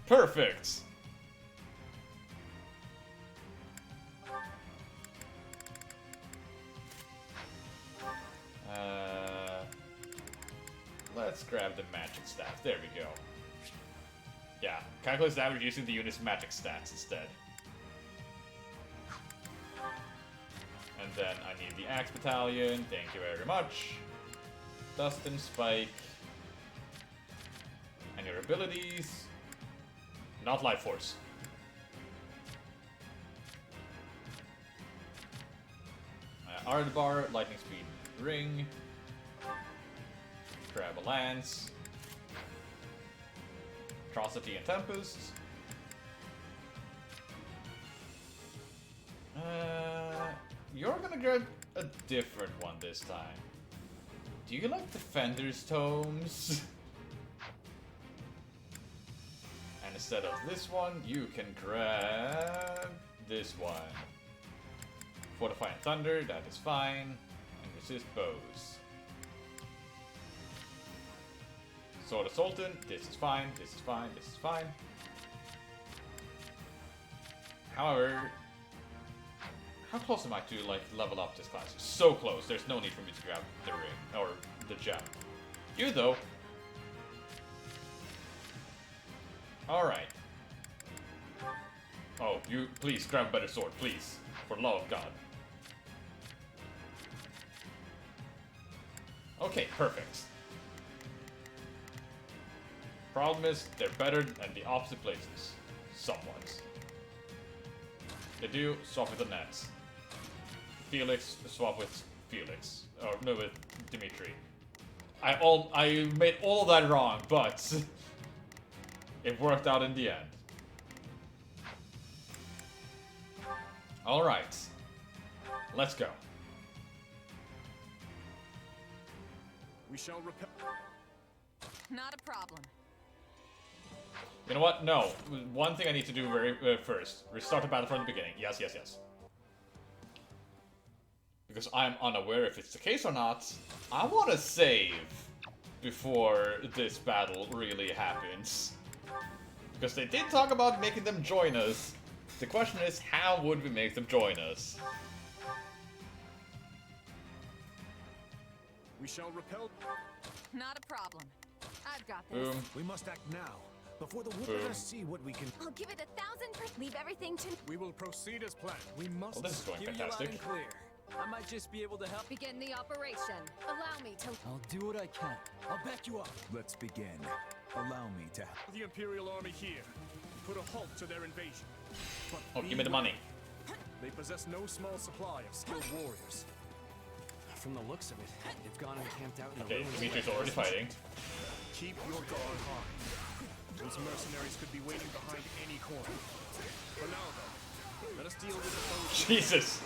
Perfect. Let's grab the magic staff. There we go. Yeah, calculate damage using the unit's magic stats instead. And then I need the Axe Battalion. Thank you very much. Dustin, Spike. And your abilities. Not Life Force. Ardbar, Lightning Speed, Ring. Grab a Lance. Atrocity and Tempest. You're gonna grab a different one this time. Do you like Defender's Tomes? And instead of this one, you can grab this one. Fortify and Thunder, that is fine. And resist bows. Sword of Sultan, this is fine, this is fine, this is fine. However, how close am I to like level up this class? So close, there's no need for me to grab the ring, or the gem. You though. Alright. Oh, you, please grab a better sword, please. For the love of God. Okay, perfect. Problem is, they're better in the opposite places. Somewhat. They do swap with the Nets. Felix, swap with Felix. Or no, with Dimitri. I made all of that wrong, but it worked out in the end. Alright. Let's go. We shall repel. Not a problem. You know what? No. One thing I need to do very first. Restart the battle from the beginning. Yes, yes, yes. Because I'm unaware if it's the case or not. I want to save before this battle really happens. Because they did talk about making them join us. The question is, how would we make them join us? We shall repel. Not a problem. I've got this. Boom. We must act now, before the Whoopers see what we can. I'll give it 1,000%. Leave everything to. We will proceed as planned. We must. Well, this is going hear fantastic. you loud and clear. I might just be able to help. Begin the operation. Allow me to. I'll do what I can. I'll back you up. Let's begin. Allow me to. The Imperial Army here. Put a halt to their invasion. But Oh, give me the money. They possess no small supply of skilled warriors. From the looks of it, they've gone and camped out in the Okay, ruins. Dimitri's already fighting. Keep your guard high. Those mercenaries could be waiting behind any corner. For now, though, let us deal with the foes. Jesus!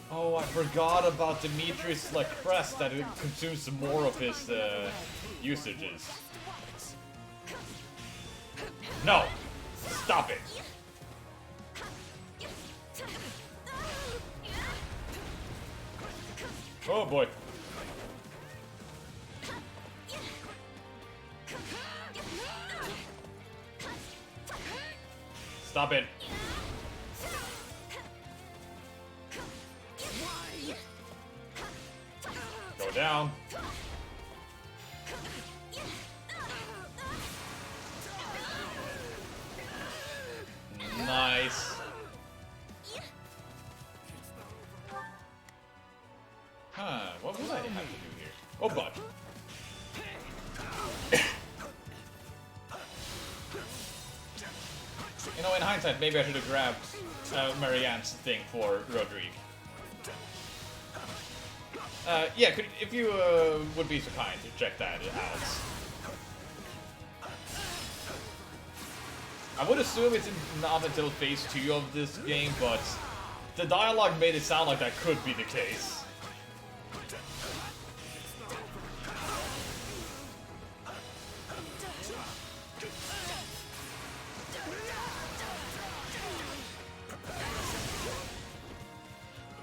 Oh, I forgot about Dimitri's like crest that it consumes more of his usages. No! Stop it! Oh boy. Stop it. Go down. Nice. Huh, what would I have to do here? Oh, but. You know, in hindsight, maybe I should have grabbed Marianne's thing for Rodrigue. Yeah, if you would be so kind to check that out. I would assume it's not until phase 2 of this game, but the dialogue made it sound like that could be the case.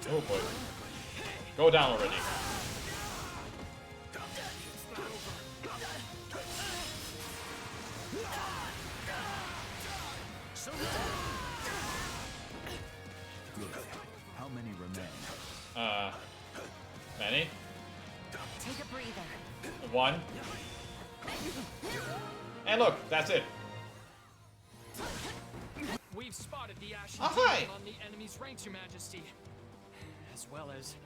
Oh boy. Go down already. Good. How many remain? Many? Take a breather. One. And look, that's it. We've spotted the Ashen Hi. Demon on the enemy's ranks, Your Majesty. As well as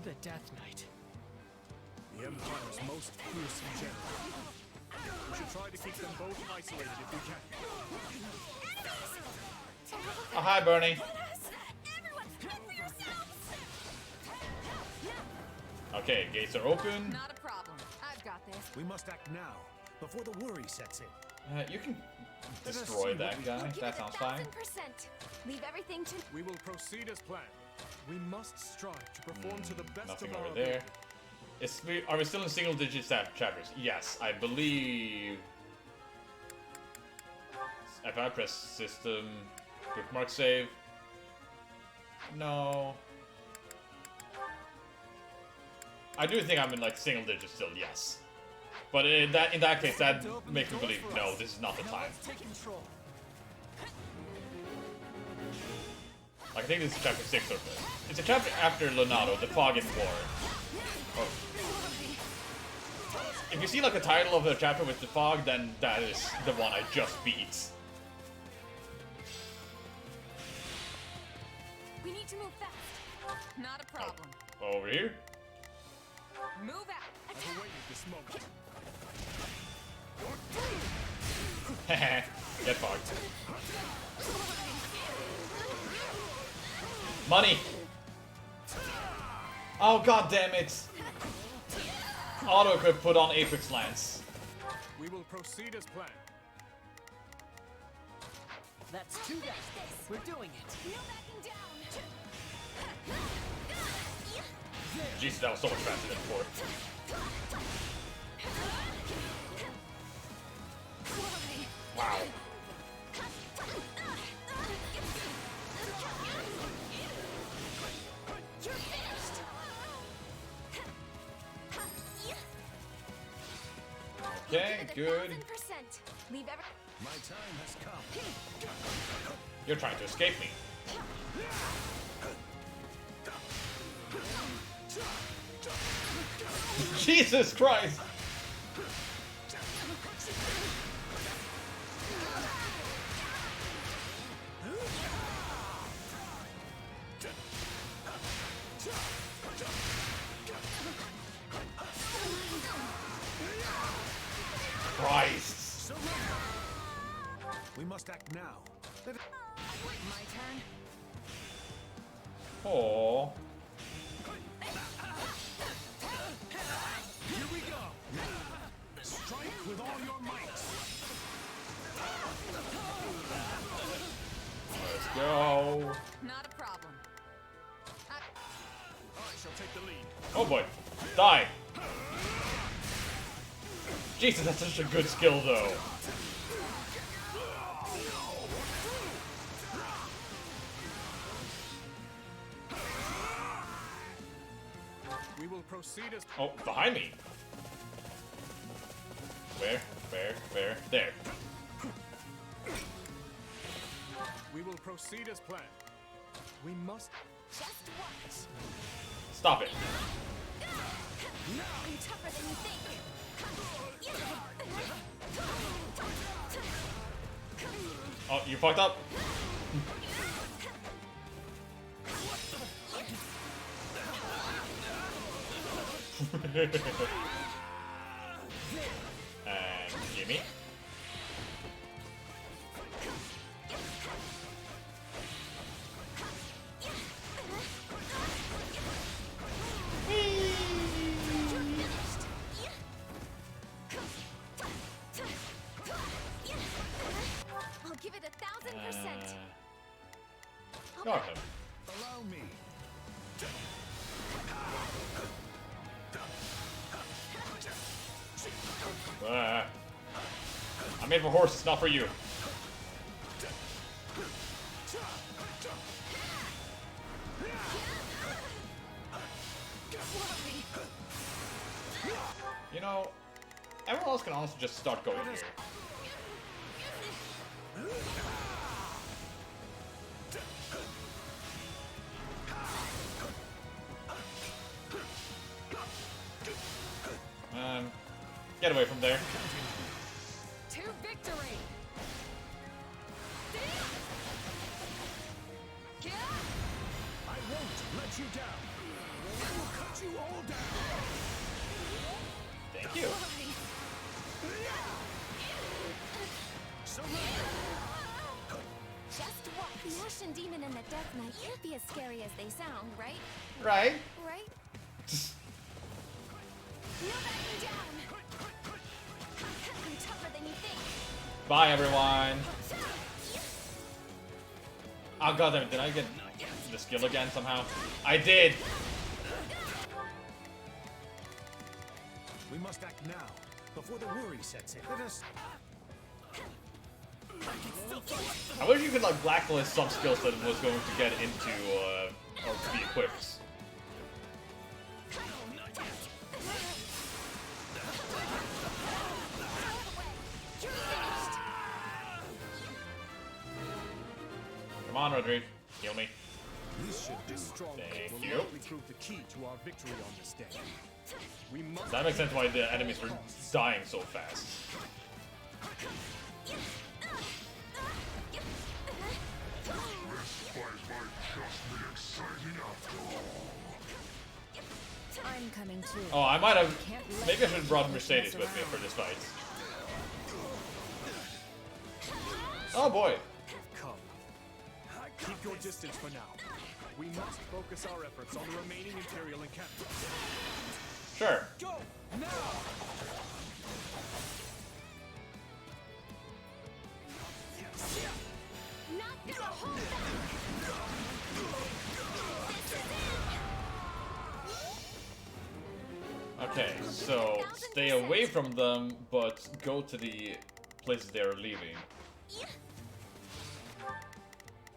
the Death Knight. The Empire's most fearsome general. We should try to keep them both isolated if we can. Oh, hi, Bernie. Okay, gates are open. Not a problem. I've got this. We must act now, before the worry sets in. You can destroy that guy. That sounds fine. 1000%. Leave everything to. We will proceed as planned. We must strive to perform to the best Nothing of our over there. ability. Are we still in single-digit chapters? Yes, I believe. If I press system, bookmark save. No. I do think I'm in like single digits still. Yes. But in that case, that makes me believe no, this is not the time. Like, I think this is chapter 6 or so. It's a chapter after Leonardo, the Fog in War. Or, if you see like a title of the chapter with the fog, then that is the one I just beat. We need to move fast. Not a problem. Over here. Move out. I've awaited this moment. Get fogged. Money! Oh, god damn it! Auto could put on Apex Lance. We will proceed as planned. That's two guys. We're doing it. No backing down. Jesus, that was so much faster than before. Wow. Okay, good. 1000%. Leave every. My time has come. You're trying to escape me. Jesus Christ! Christ! We must act now. My turn. Oh. Here we go. Strike with all your might. Let's go. Not a problem. I shall take the lead. Oh boy. Die. Jesus, that's such a good skill though. We will proceed as... Oh, behind me. Where? There. We will proceed as planned. We must... Just watch. Stop it. I'm tougher than you think. Oh, you fucked up? And gimme. I'll give it 1,000%. Ignore him. Allow me. I'm made for horses, not for you. You know, everyone else can honestly just start going here. Get away from there. To victory. I won't let you down. I will cut you all down. Thank you. Just watch. Nash and Demon and the Death Knight can't be as scary as they sound, right? Right. Right? No backing down. I'm tougher than you think. Bye, everyone. Oh god damn it, did I get the skill again somehow? I did! We must act now, before the worry sets in. Let us... I wish you could like blacklist some skills that was going to get into or to be equipped. Come on, Rodrigue. Heal me. This should do. Strong Thank will you. likely prove the key to our victory on this day. We must... That makes sense why the enemies were dying so fast. I'm coming too. Oh, I might have... Maybe I should have brought Mercedes with me for this fight. Oh boy. Come. Keep your distance for now. We must focus our efforts on the remaining Imperial encampment. Sure. Go now! Not gonna hold back. Okay, so stay away from them, but go to the places they're leaving.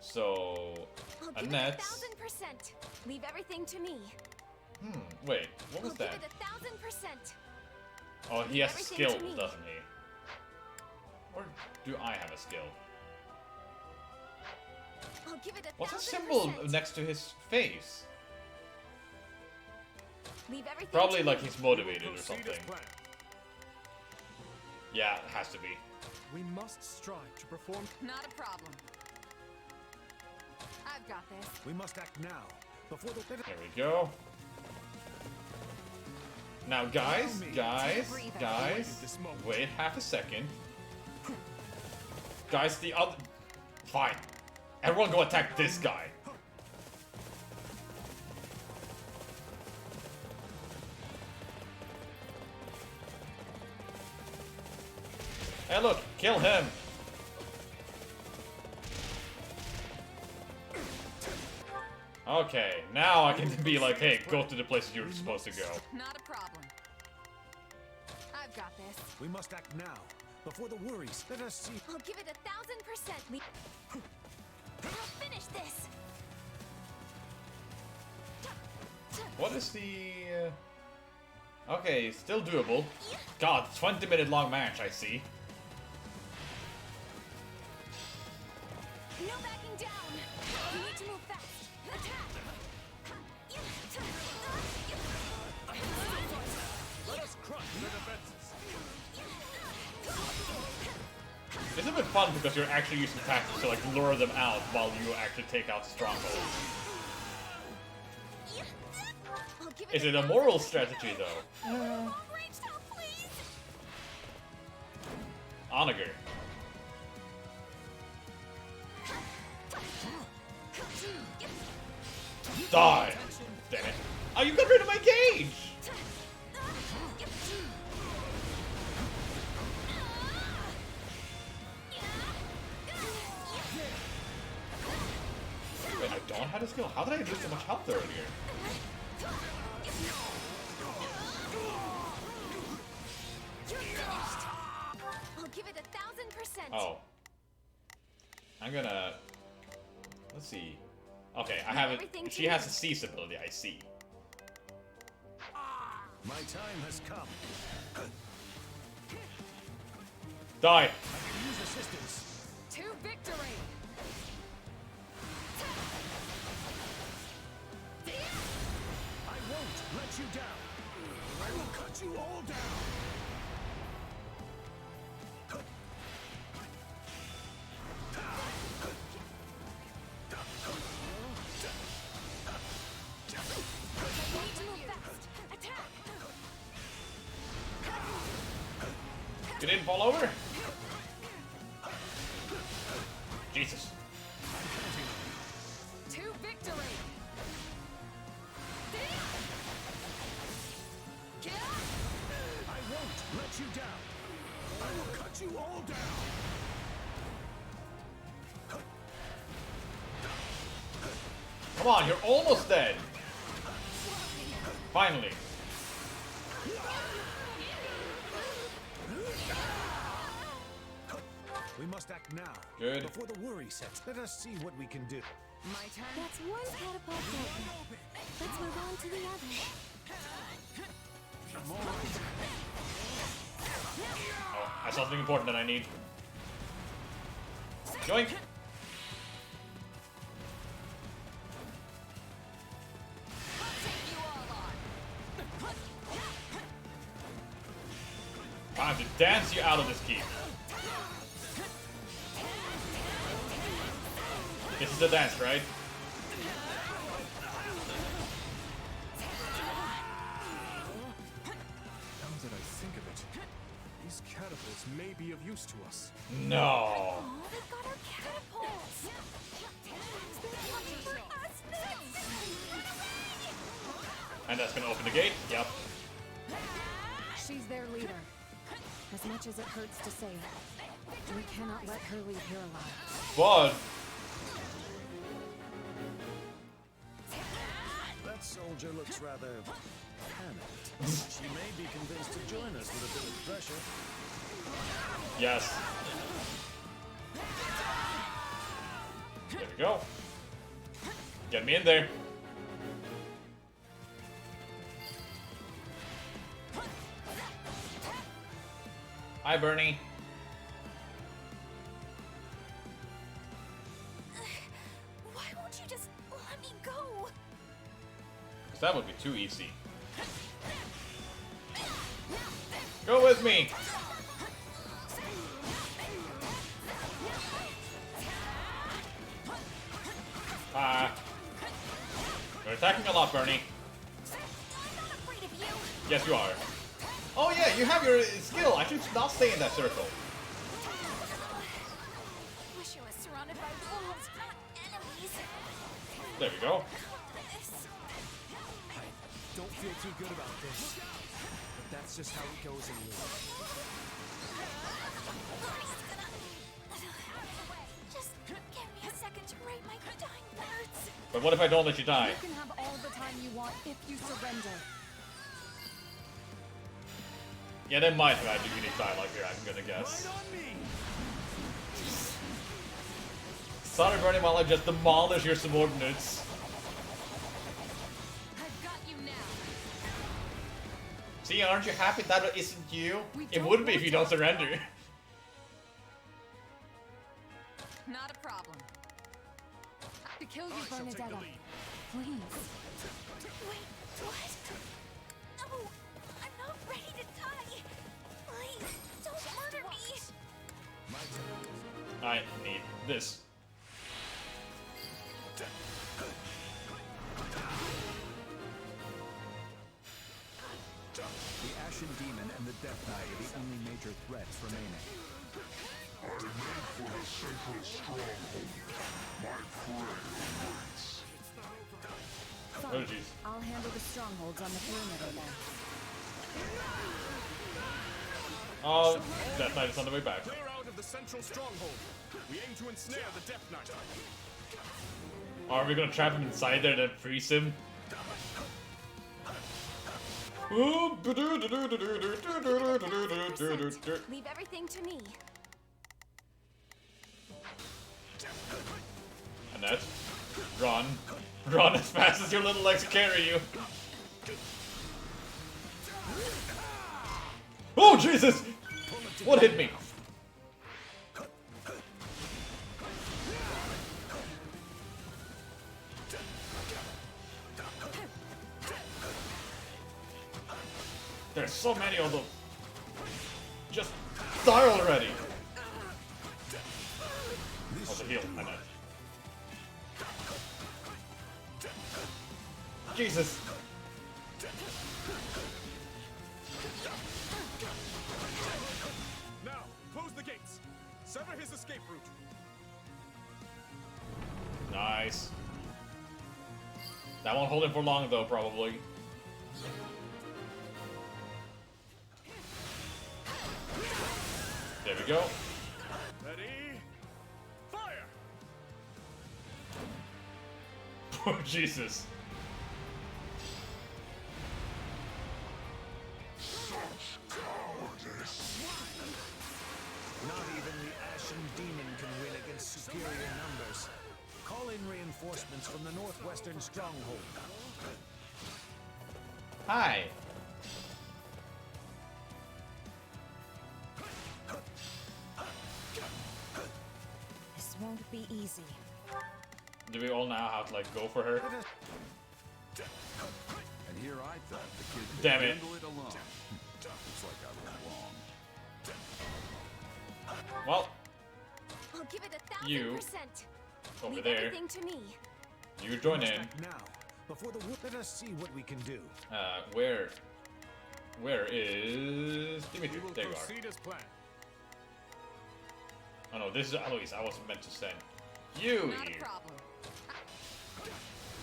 So, I'll give Annette. it 1,000%. Leave everything to me. Wait, what was I'll that? give it 1,000%. Oh, he has a everything skill, to me. doesn't he? Or do I have a skill? I'll give it 1,000%. What's a symbol next to his face? Leave everything Probably to like me. he's motivated or something. Yeah, it has to be. We must strive to perform... Not a problem. I've got this. We must act now, before the... There we go. Now, guys, wait half a second. Guys, the other... Fine. Everyone go attack this guy. Hey, look, kill him. Okay, now I can be like, hey, go to the places you're supposed to go. Not a problem. I've got this. We must act now, before the worries. Let us see. I'll give it 1000%. I'll finish this. What is the... Okay, still doable. God, 20-minute long match, I see. No backing down. You need to move fast. Attack. Let us crush their defenses. It's a bit fun because you're actually using tactics to like lure them out while you actually take out strongholds. Is it a moral strategy though? Onager. Die! Damn it. Oh, you got rid of my cage! Wait, I don't have a skill? How did I lose so much health earlier? I'll give it 1000%. Oh. I'm gonna... Let's see. Okay, I have it. She has a cease ability, I see. My time has come. Die! I can use assistance. To victory! I won't let you down. I will cut you all down. You didn't fall over? Jesus. To victory! I won't let you down. I will cut you all down. Come on, you're almost dead. Finally. We must act now. Good. Before the worry sets. Let us see what we can do. My turn. That's one catapult broken. Let's move on to the other. Oh, I saw something important that I need. Joink! Time to dance you out of this keep. This is the dance, right? Now that I think of it, these catapults may be of use to us. No. Oh, they've got our catapults. For us, And that's gonna open the gate? Yep. She's their leader. As much as it hurts to say it, we cannot let her leave here alive. But... That soldier looks rather panicked. She may be convinced to join us with a bit of pressure. Yes. There we go. Get me in there. Hi, Bernie. Why won't you just let me go? Because that would be too easy. Go with me! You're attacking a lot, Bernie. Yes, you are. Oh yeah, you have your skill. I should not stay in that circle. Wish I was surrounded by wolves, not enemies. There we go. I don't feel too good about this, but that's just how it goes in war. But what if I don't let you die? You can have all the time you want if you surrender. Yeah, they might have had you any time like here, I'm gonna guess. Sorry, Bernie, while I just demolish your subordinates. I've got you now. See, aren't you happy that isn't you? It would be if you don't surrender. Not a problem. To kill you, Bernadetta. Please. Wait, what? No, I'm not ready to die. Please, don't murder me. I need this. The Ashen Demon and the Death Knight are the only major threats remaining. I made for the central stronghold. My prey awaits. Oh, jeez. I'll handle the strongholds on the perimeter then. Oh, Death Knight is on the way back. Clear out of the central stronghold. We aim to ensnare the Death Knight. Are we gonna trap him inside there and then freeze him? Leave everything to me. Annette, run. Run as fast as your little legs can carry you. Oh, Jesus! What hit me? There's so many of them. Just die already. Oh, the heal. I know. Jesus. Now, close the gates. Sever his escape route. Nice. That won't hold him for long, though, probably. There we go. Ready? Fire! Poor Jesus. Such cowardice. Not even the Ashen Demon can win against superior numbers. Call in reinforcements from the northwestern stronghold. Hi. This won't be easy. Do we all now have to, like, go for her? And here I thought the kid could Damn it. handle it alone. Looks like I was wrong. Well, I'll give it 1,000%. you over Leave there. everything to me. You join in. Now, before the let us see what we can do. Where is Dimitri? We will There you are. proceed as planned. Oh no, this is Alois. I wasn't meant to send you Not here. a problem.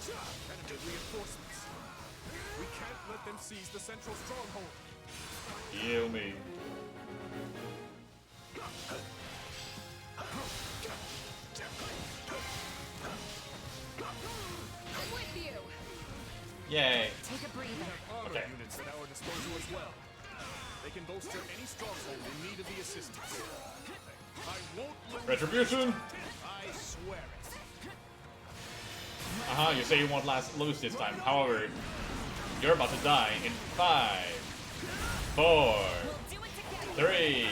Enemy reinforcements. We can't let them seize the central stronghold. Heal me. I'm with you. Yay. Take a breather. We have armor Okay. units at our disposal as well. They can bolster any stronghold in need of the assistance. I won't lose. Retribution. I swear it. You say you won't lose this time. However, you're about to die in 5, 4, 3,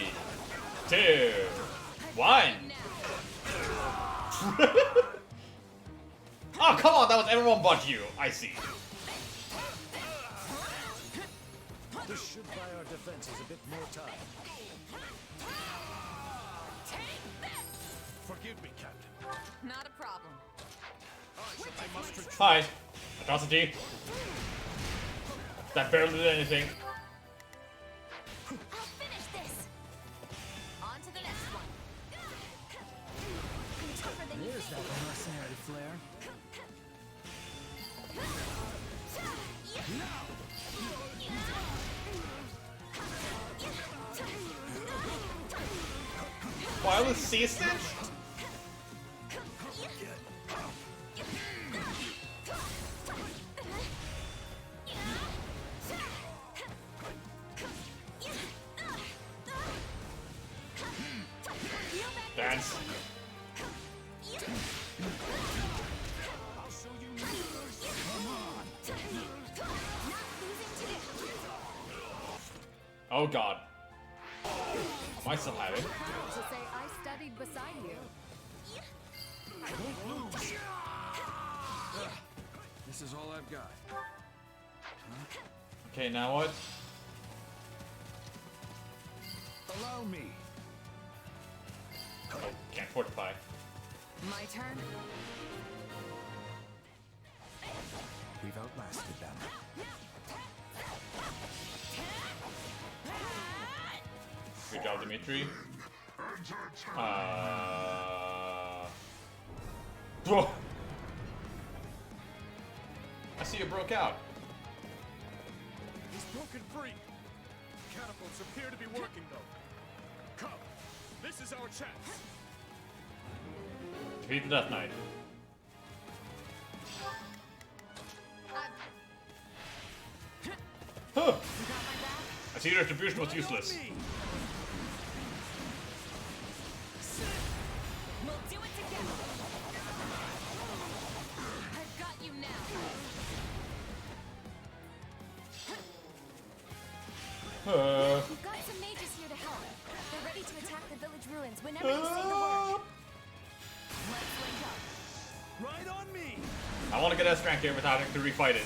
2, 1. Oh, come on, that was everyone but you. I see. This should buy our defenses a bit more time. Forgive me, Captain. Not a problem. I must retreat. Hi. Atrocity. That barely did anything. I'll finish this. On to the next one. I'm tougher than you There's think. that mercenary flair. While it's seasoned? Oh god. Might still have it. Proud to say I studied beside you. This is all I've got. Okay, now what? Allow me. Oh, can't fortify. My turn? We've outlasted them. Good job, Dimitri. Whoa. I see you broke out. He's broken free. Catapults appear to be working though. Come, this is our chance. Defeat the Death Knight. Huh. I see your retribution was useless. We'll do it together. I've got you now. We've got some mages here to help. They're ready to attack the village ruins whenever you say the word. Let's link up. Right on me. I want to get S-Rank here without having to refight it.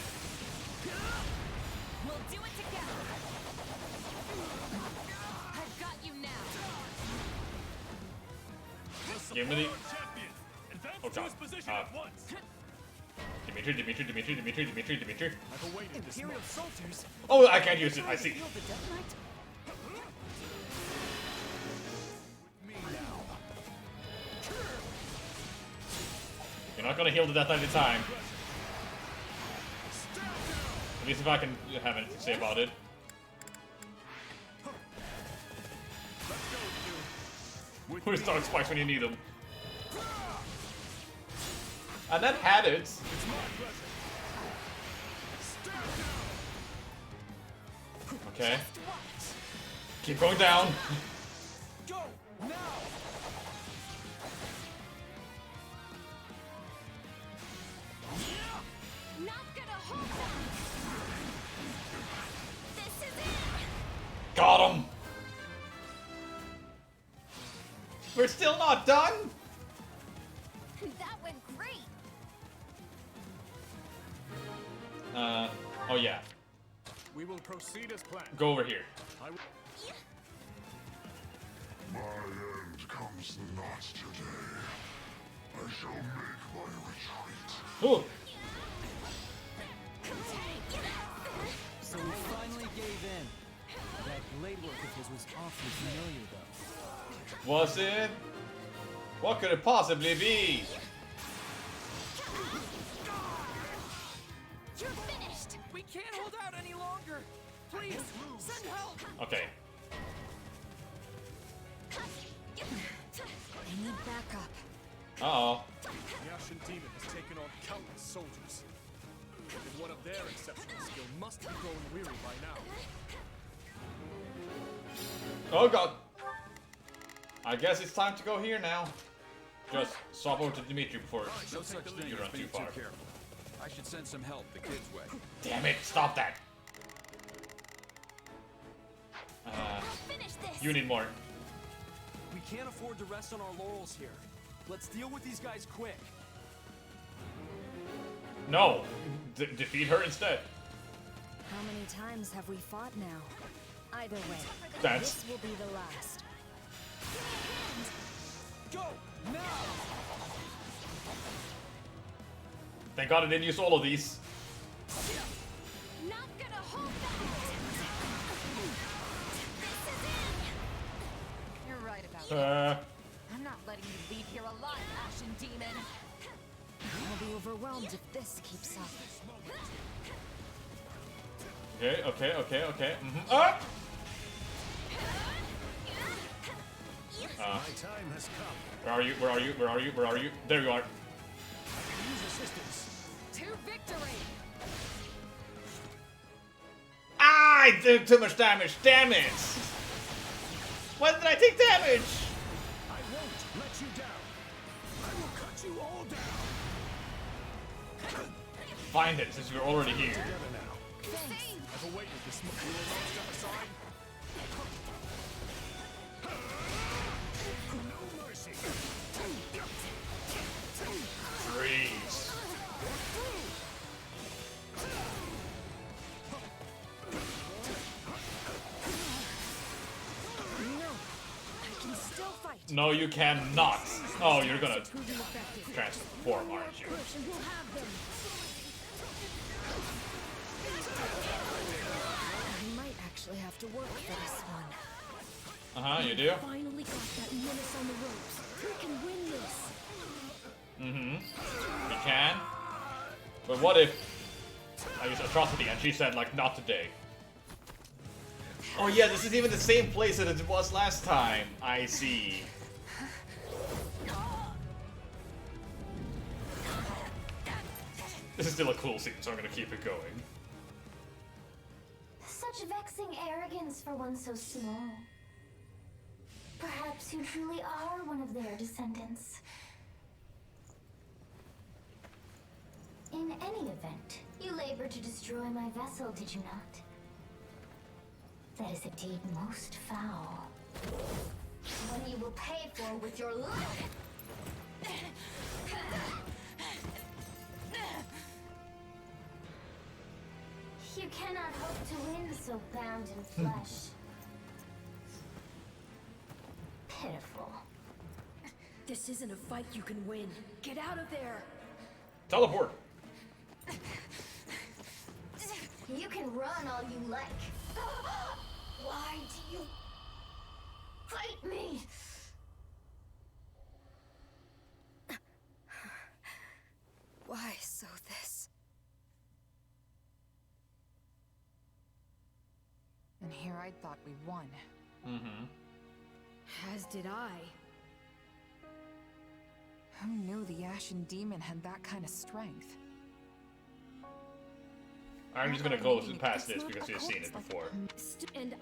We'll do it together. I've got you now. Give me the... Oh god. Position at once. Dimitri. I've awaited this Imperial soldiers. Oh, I can't use it. I see. Heal the Death Knight? You're not gonna heal the Death Knight in time. At least if I can have anything to say about it. Who's Dark Spikes when you need them? And that had it. Okay. Keep going down. Go now. Not gonna hold them. This is it. Got him. We're still not done. That went great. Oh yeah. We will proceed as planned. Go over here. My end comes not today. I shall make my retreat. Oh. So we finally gave in. That blade work of his was awfully familiar, though. Was it? What could it possibly be? You're finished. We can't hold out any longer. Please, send help. Okay. I need backup. Uh-oh. The Ashen Demon has taken on countless soldiers. And one of their exceptional skill must be growing weary by now. Oh god. I guess it's time to go here now. Just swap over to Dimitri before No such thing you as run too being far. too careful. I should send some help the kid's way. Damn it! Stop that. Finish this. You need more. We can't afford to rest on our laurels here. Let's deal with these guys quick. No. Defeat her instead. How many times have we fought now? Either way, That's- this will be the last. Go now. Thank god I didn't use all of these. Not gonna hold that. This is You're right about it. that. I'm not letting you leave here alive, Ashen Demon. I'll be overwhelmed if this keeps up. Okay. Ah! My time has come. Where are you? There you are. I can use assistance. To victory! Ah, I did too much damage. Damn it! When did I take damage? I won't let you down. I will cut you all down. Find it since we're already here. Together now. I've awaited this moment. You will not step aside. No mercy. Freeze. No, you cannot. Oh, you're gonna transform, aren't you? I might actually have to work for this one. You do? Finally got that menace on the ropes. We can win this. We can. But what if I use Atrocity and she said, like, not today? Oh yeah, this is even the same place that it was last time. I see. This is still a cool scene, so I'm gonna keep it going. Such vexing arrogance for one so small. Perhaps you truly are one of their descendants. In any event, you labored to destroy my vessel, did you not? That is a deed most foul. One you will pay for with your life! You cannot hope to win so bound in flesh. Pitiful. This isn't a fight you can win. Get out of there! Teleport! You can run all you like. Why do you fight me? Why so this? And here I thought we won. As did I. Who knew the Ashen Demon had that kind of strength? I'm just gonna go past this because we've seen it before. And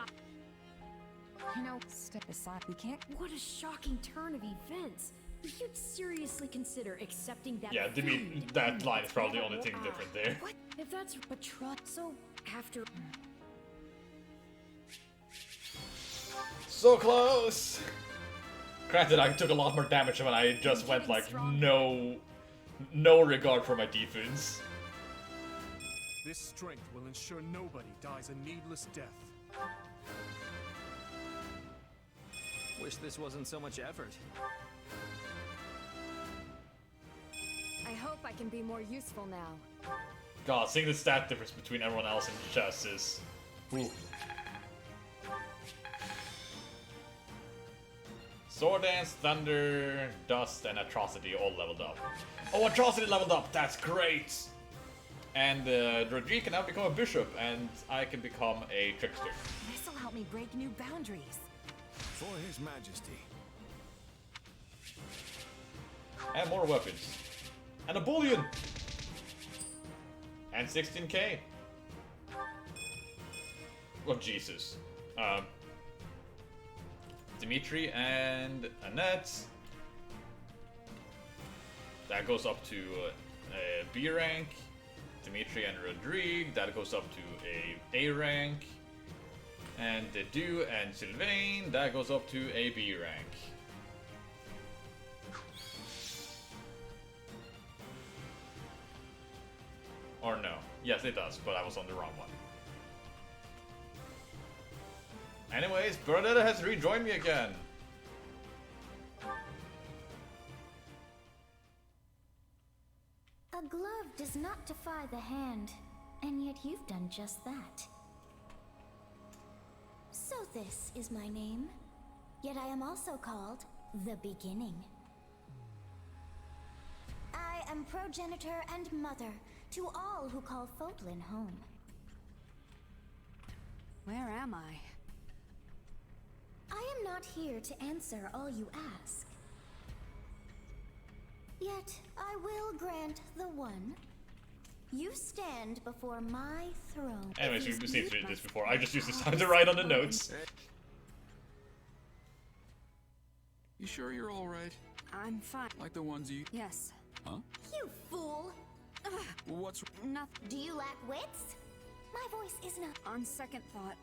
you know, step aside. We can't. What a shocking turn of events. You'd seriously consider accepting that. Yeah, I mean, that line is probably the only thing different there. What if that's but so after? So close! Granted, I took a lot more damage when I just went like no regard for my defense. This strength will ensure nobody dies a needless death. Wish this wasn't so much effort. I hope I can be more useful now. God, seeing the stat difference between everyone else in chess is... Ooh. Sword Dance, Thunder, Dust, and Atrocity all leveled up. Oh, Atrocity leveled up! That's great! And Rodrigue can now become a bishop, and I can become a trickster. This'll help me break new boundaries. For His Majesty. And more weapons. And a bullion! And 16k. Oh, Jesus. Dimitri and Annette. That goes up to B rank. Dimitri and Rodrigue, that goes up to a rank. And Dedu and Sylvain, that goes up to a B rank. Or no. Yes, it does, but I was on the wrong one. Anyways, Bernadetta has rejoined me again. A glove does not defy the hand, and yet you've done just that. So this is my name, yet I am also called the Beginning. I am progenitor and mother to all who call Fodlan home. Where am I? I am not here to answer all you ask. Yet, I will grant the one. You stand before my throne. Anyways, we've seen this before. I just used this time to write on the notes. You sure you're alright? I'm fine. Like the ones you... Yes. Huh? You fool! What's... Nothing. Do you lack wits? My voice is not... On second thought,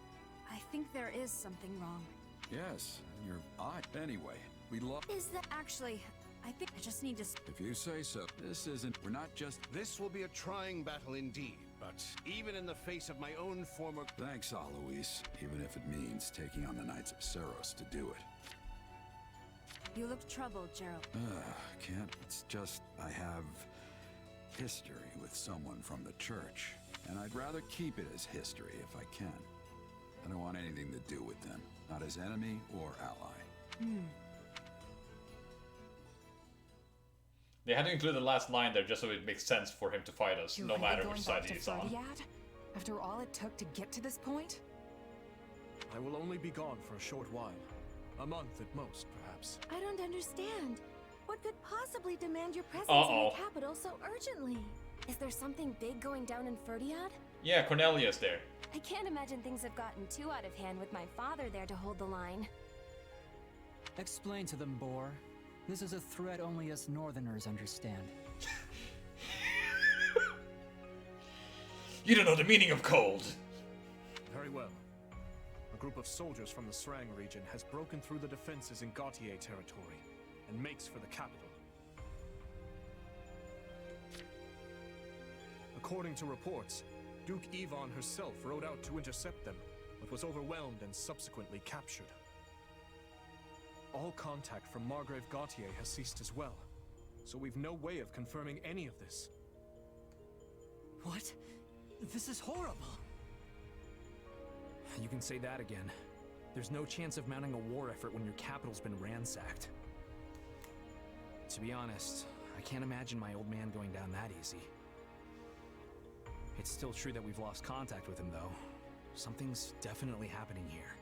I I think there is something wrong. Yes, you're odd. Anyway, we lost. Is that actually? I think I just need to. If you say so. This isn't. We're not just. This will be a trying battle indeed, but even in the face of my own former. Thanks, Alois. Even if it means taking on the Knights of Seros to do it. You look troubled, Gerald. Can't. It's just I have history with someone from the church, and I'd rather keep it as history if I can. I don't want anything to do with them, not as enemy or ally. They had to include the last line there just so it makes sense for him to fight us, You're no really matter going which side back to he's on. Ferdiad? After all it took to get to this point? I will only be gone for a short while. A month at most, perhaps. I don't understand. What could possibly demand your presence Uh-oh. in the capital so urgently? Is there something big going down in Ferdiad? Yeah, Cornelia's there. I can't imagine things have gotten too out of hand with my father there to hold the line. Explain to them, Boar. This is a threat only us Northerners understand. You don't know the meaning of cold. Very well. A group of soldiers from the Srang region has broken through the defenses in Gautier territory and makes for the capital. According to reports, Duke Yvonne herself rode out to intercept them, but was overwhelmed and subsequently captured. All contact from Margrave Gautier has ceased as well, so we've no way of confirming any of this. What? This is horrible. You can say that again. There's no chance of mounting a war effort when your capital's been ransacked. To be honest, I can't imagine my old man going down that easy. It's still true that we've lost contact with him, though. Something's definitely happening here.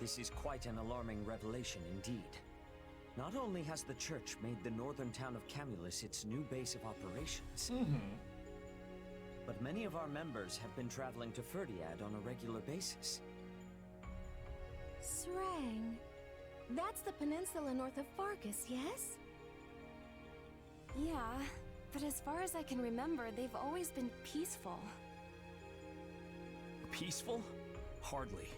This is quite an alarming revelation indeed. Not only has the Church made the northern town of Camulus its new base of operations, but many of our members have been traveling to Ferdiad on a regular basis. Srang. That's the peninsula north of Farkas, yes? Yeah, but as far as I can remember, they've always been peaceful. Peaceful? Hardly.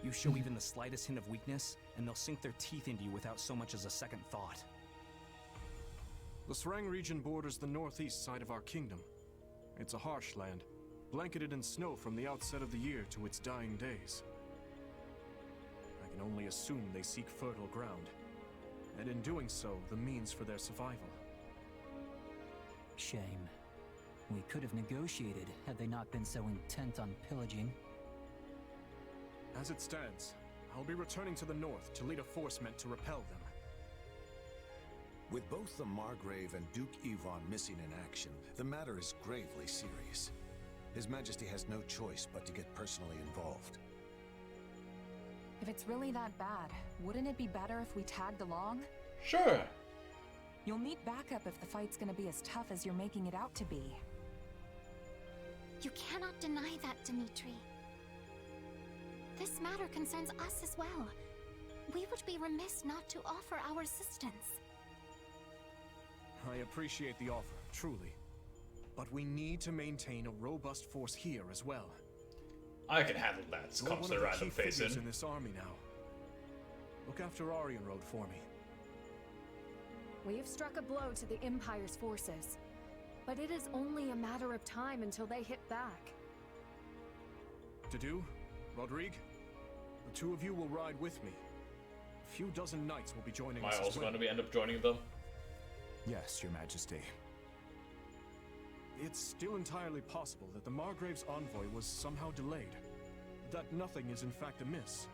You show even the slightest hint of weakness, and they'll sink their teeth into you without so much as a second thought. The Srang region borders the northeast side of our kingdom. It's a harsh land, blanketed in snow from the outset of the year to its dying days. I can only assume they seek fertile ground, and in doing so, the means for their survival. Shame. We could have negotiated had they not been so intent on pillaging. As it stands, I'll be returning to the north to lead a force meant to repel them. With both the Margrave and Duke Yvonne missing in action, the matter is gravely serious. His Majesty has no choice but to get personally involved. If it's really that bad, wouldn't it be better if we tagged along? Sure. You'll need backup if the fight's gonna be as tough as you're making it out to be. You cannot deny that, Dmitri. This matter concerns us as well. We would be remiss not to offer our assistance. I appreciate the offer, truly. But we need to maintain a robust force here as well. I can handle that. You're Comes one the of the random key face figures in. in this army now. Look after Aryan Road for me. We have struck a blow to the Empire's forces, but it is only a matter of time until they hit back. To do, Rodrigue, the two of you will ride with me. A few dozen knights will be joining Am us I as also well. going to end up joining them? Yes, Your Majesty. It's still entirely possible that the Margrave's envoy was somehow delayed. That nothing is in fact amiss.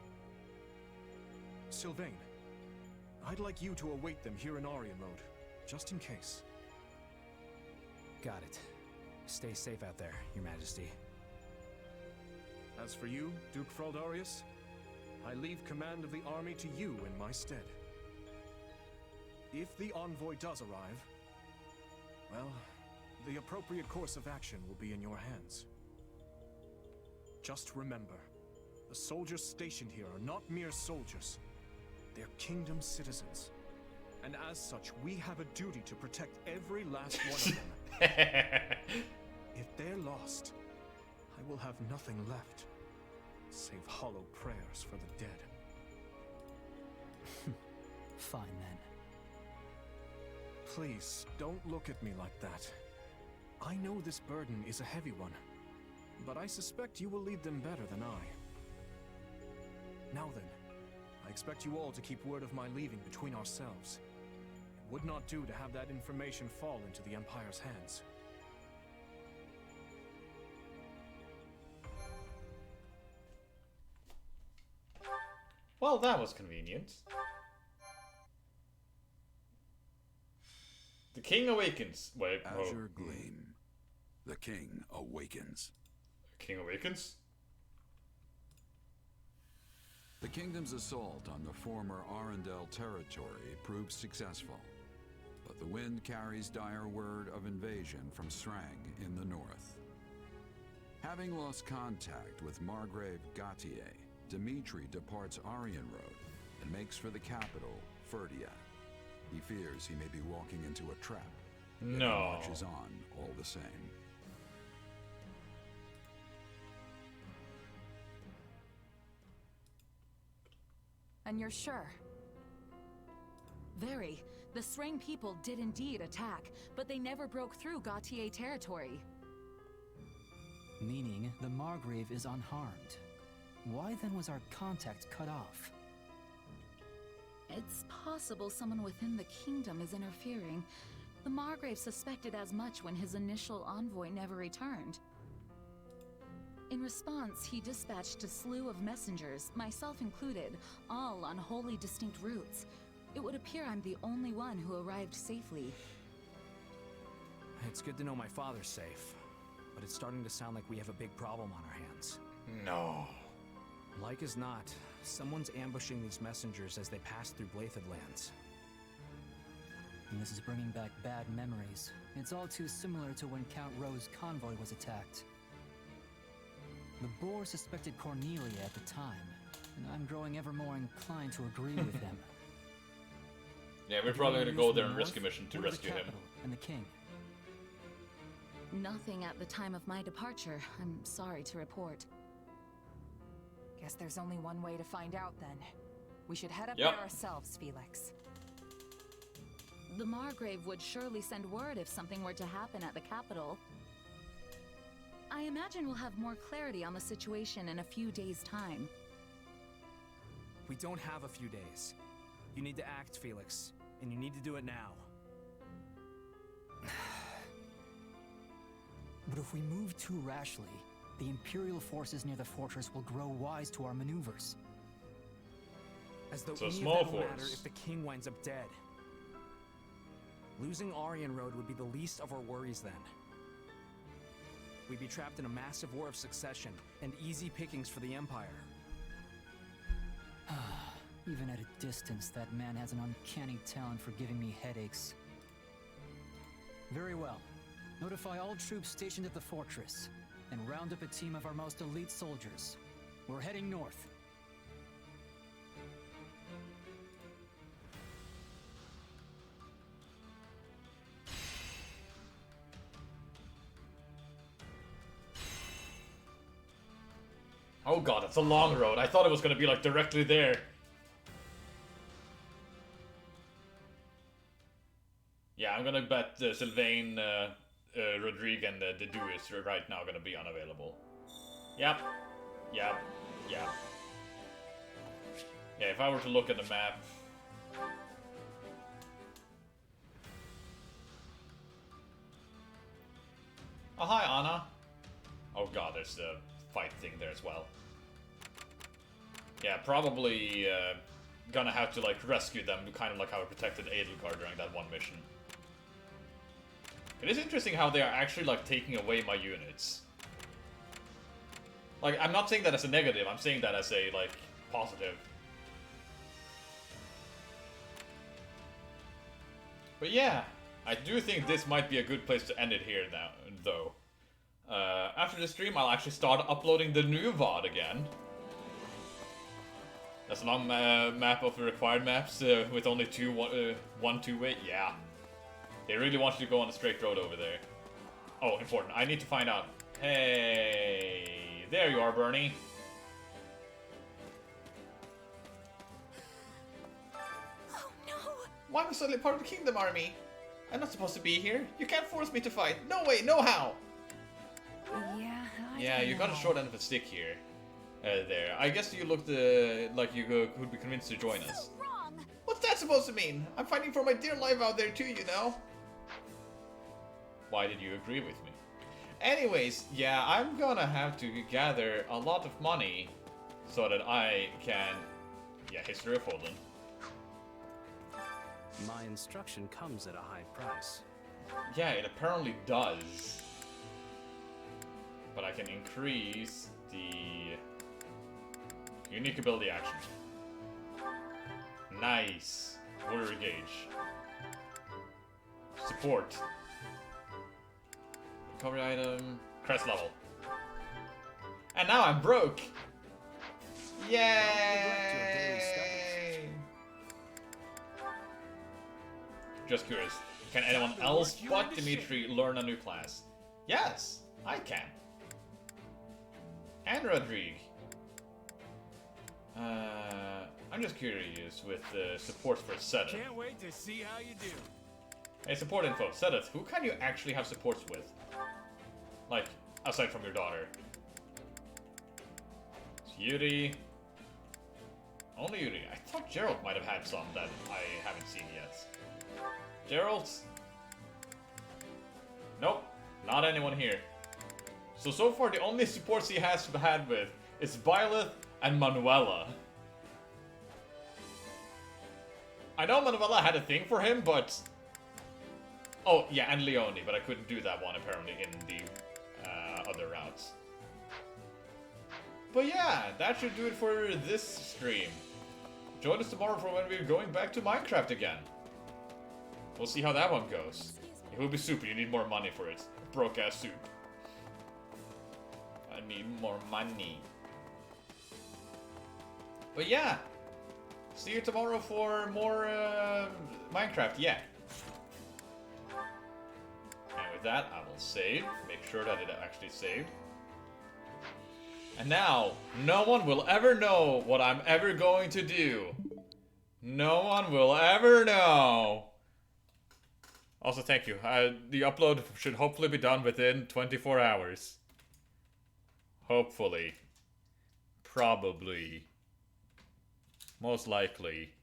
Sylvain, I'd like you to await them here in Aryan Road, just in case. Got it. Stay safe out there, Your Majesty. As for you, Duke Fraldarius, I leave command of the army to you in my stead. If the envoy does arrive, well, the appropriate course of action will be in your hands. Just remember, the soldiers stationed here are not mere soldiers. They're kingdom citizens. And as such, we have a duty to protect every last one of them. If they're lost, I will have nothing left. save hollow prayers for the dead. Fine then. Please, don't look at me like that. I know this burden is a heavy one, but I suspect you will lead them better than I. Now then, I expect you all to keep word of my leaving between ourselves. It would not do to have that information fall into the Empire's hands. Well, that was convenient. The king awakens. Wait, Azure Gleam. The king awakens. King awakens? The kingdom's assault on the former Arendelle territory proved successful, but the wind carries dire word of invasion from Srang in the north. Having lost contact with Margrave Gautier, Dimitri departs Aryan Road and makes for the capital, Ferdia. He fears he may be walking into a trap. Yet he marches on all the same. And you're sure? Very. The Srang people did indeed attack, but they never broke through Gautier territory. Meaning the Margrave is unharmed. Why then was our contact cut off? It's possible someone within the kingdom is interfering. The Margrave suspected as much when his initial envoy never returned. In response, he dispatched a slew of messengers, myself included, all on wholly distinct routes. It would appear I'm the only one who arrived safely. It's good to know my father's safe, but it's starting to sound like we have a big problem on our hands. No. Like as not, someone's ambushing these messengers as they pass through Blathed lands. And this is bringing back bad memories. It's all too similar to when Count Rowe's convoy was attacked. The Boar suspected Cornelia at the time, and I'm growing ever more inclined to agree with him. Yeah, we're probably gonna go there and risk a mission to rescue him. And the king. Nothing at the time of my departure, I'm sorry to report. Guess there's only one way to find out then. We should head up Yep. there ourselves, Felix. The Margrave would surely send word if something were to happen at the capital. I imagine we'll have more clarity on the situation in a few days' time. We don't have a few days. You need to act, Felix, and you need to do it now. But if we move too rashly, the Imperial forces near the fortress will grow wise to our maneuvers. As though It's a any small of that will matter force. if the king winds up dead. Losing Aryan Road would be the least of our worries then. We'd be trapped in a massive war of succession and easy pickings for the Empire. Even at a distance, that man has an uncanny talent for giving me headaches. Very well. Notify all troops stationed at the fortress, and round up a team of our most elite soldiers. We're heading north. Oh god, it's a long road. I thought it was gonna be like directly there. Yeah, I'm gonna bet Sylvain, Rodrigue, and the Duis are right now gonna be unavailable. Yep. Yep. Yep. Yeah, if I were to look at the map... Oh, hi, Anna. Oh god, there's a fight thing there as well. Yeah, probably gonna have to like rescue them, kind of like how I protected Edelgard during that one mission. It is interesting how they are actually like taking away my units. Like, I'm not saying that as a negative, I'm saying that as a like positive. But yeah, I do think this might be a good place to end it here now, though. After the stream, I'll actually start uploading the new VOD again. That's a long map of the required maps with only one two-way. Yeah. They really want you to go on a straight road over there. Oh, important. I need to find out. Hey, there you are, Bernie. Why am I suddenly part of the Kingdom Army? I'm not supposed to be here. You can't force me to fight. No way, no how. Yeah, you got a short end of a stick here. There. I guess you looked like you could be convinced to join us. What's that supposed to mean? I'm fighting for my dear life out there too, you know? Why did you agree with me? Anyways, yeah, I'm gonna have to gather a lot of money so that I can... Yeah, History of Holden. My instruction comes at a high price. Yeah, it apparently does. But I can increase the unique ability action. Nice. Warrior Gauge. Support. Recovery item. Crest level. And now I'm broke! Yay! Just curious. Can anyone else but Dimitri learn a new class? Yes, I can. And Rodrigue. I'm just curious with the support for Seth. Can't wait to see how you do. Hey, support info. Seth, who can you actually have supports with? Like, aside from your daughter. It's Yuri. Only Yuri. I thought Gerald might have had some that I haven't seen yet. Gerald? Nope. Not anyone here. So far the only supports he has had with is Byleth and Manuela. I know Manuela had a thing for him, but... Oh, yeah, and Leone, but I couldn't do that one apparently in the other routes. But yeah, that should do it for this stream. Join us tomorrow for when we're going back to Minecraft again. We'll see how that one goes. It will be super, you need more money for it. Broke ass soup. I need more money. But yeah, see you tomorrow for more Minecraft, yeah. And with that, I will save, make sure that it actually saved. And now, no one will ever know what I'm ever going to do. No one will ever know. Also, thank you. The upload should hopefully be done within 24 hours. Hopefully. Probably. Most likely.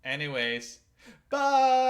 Anyways, bye!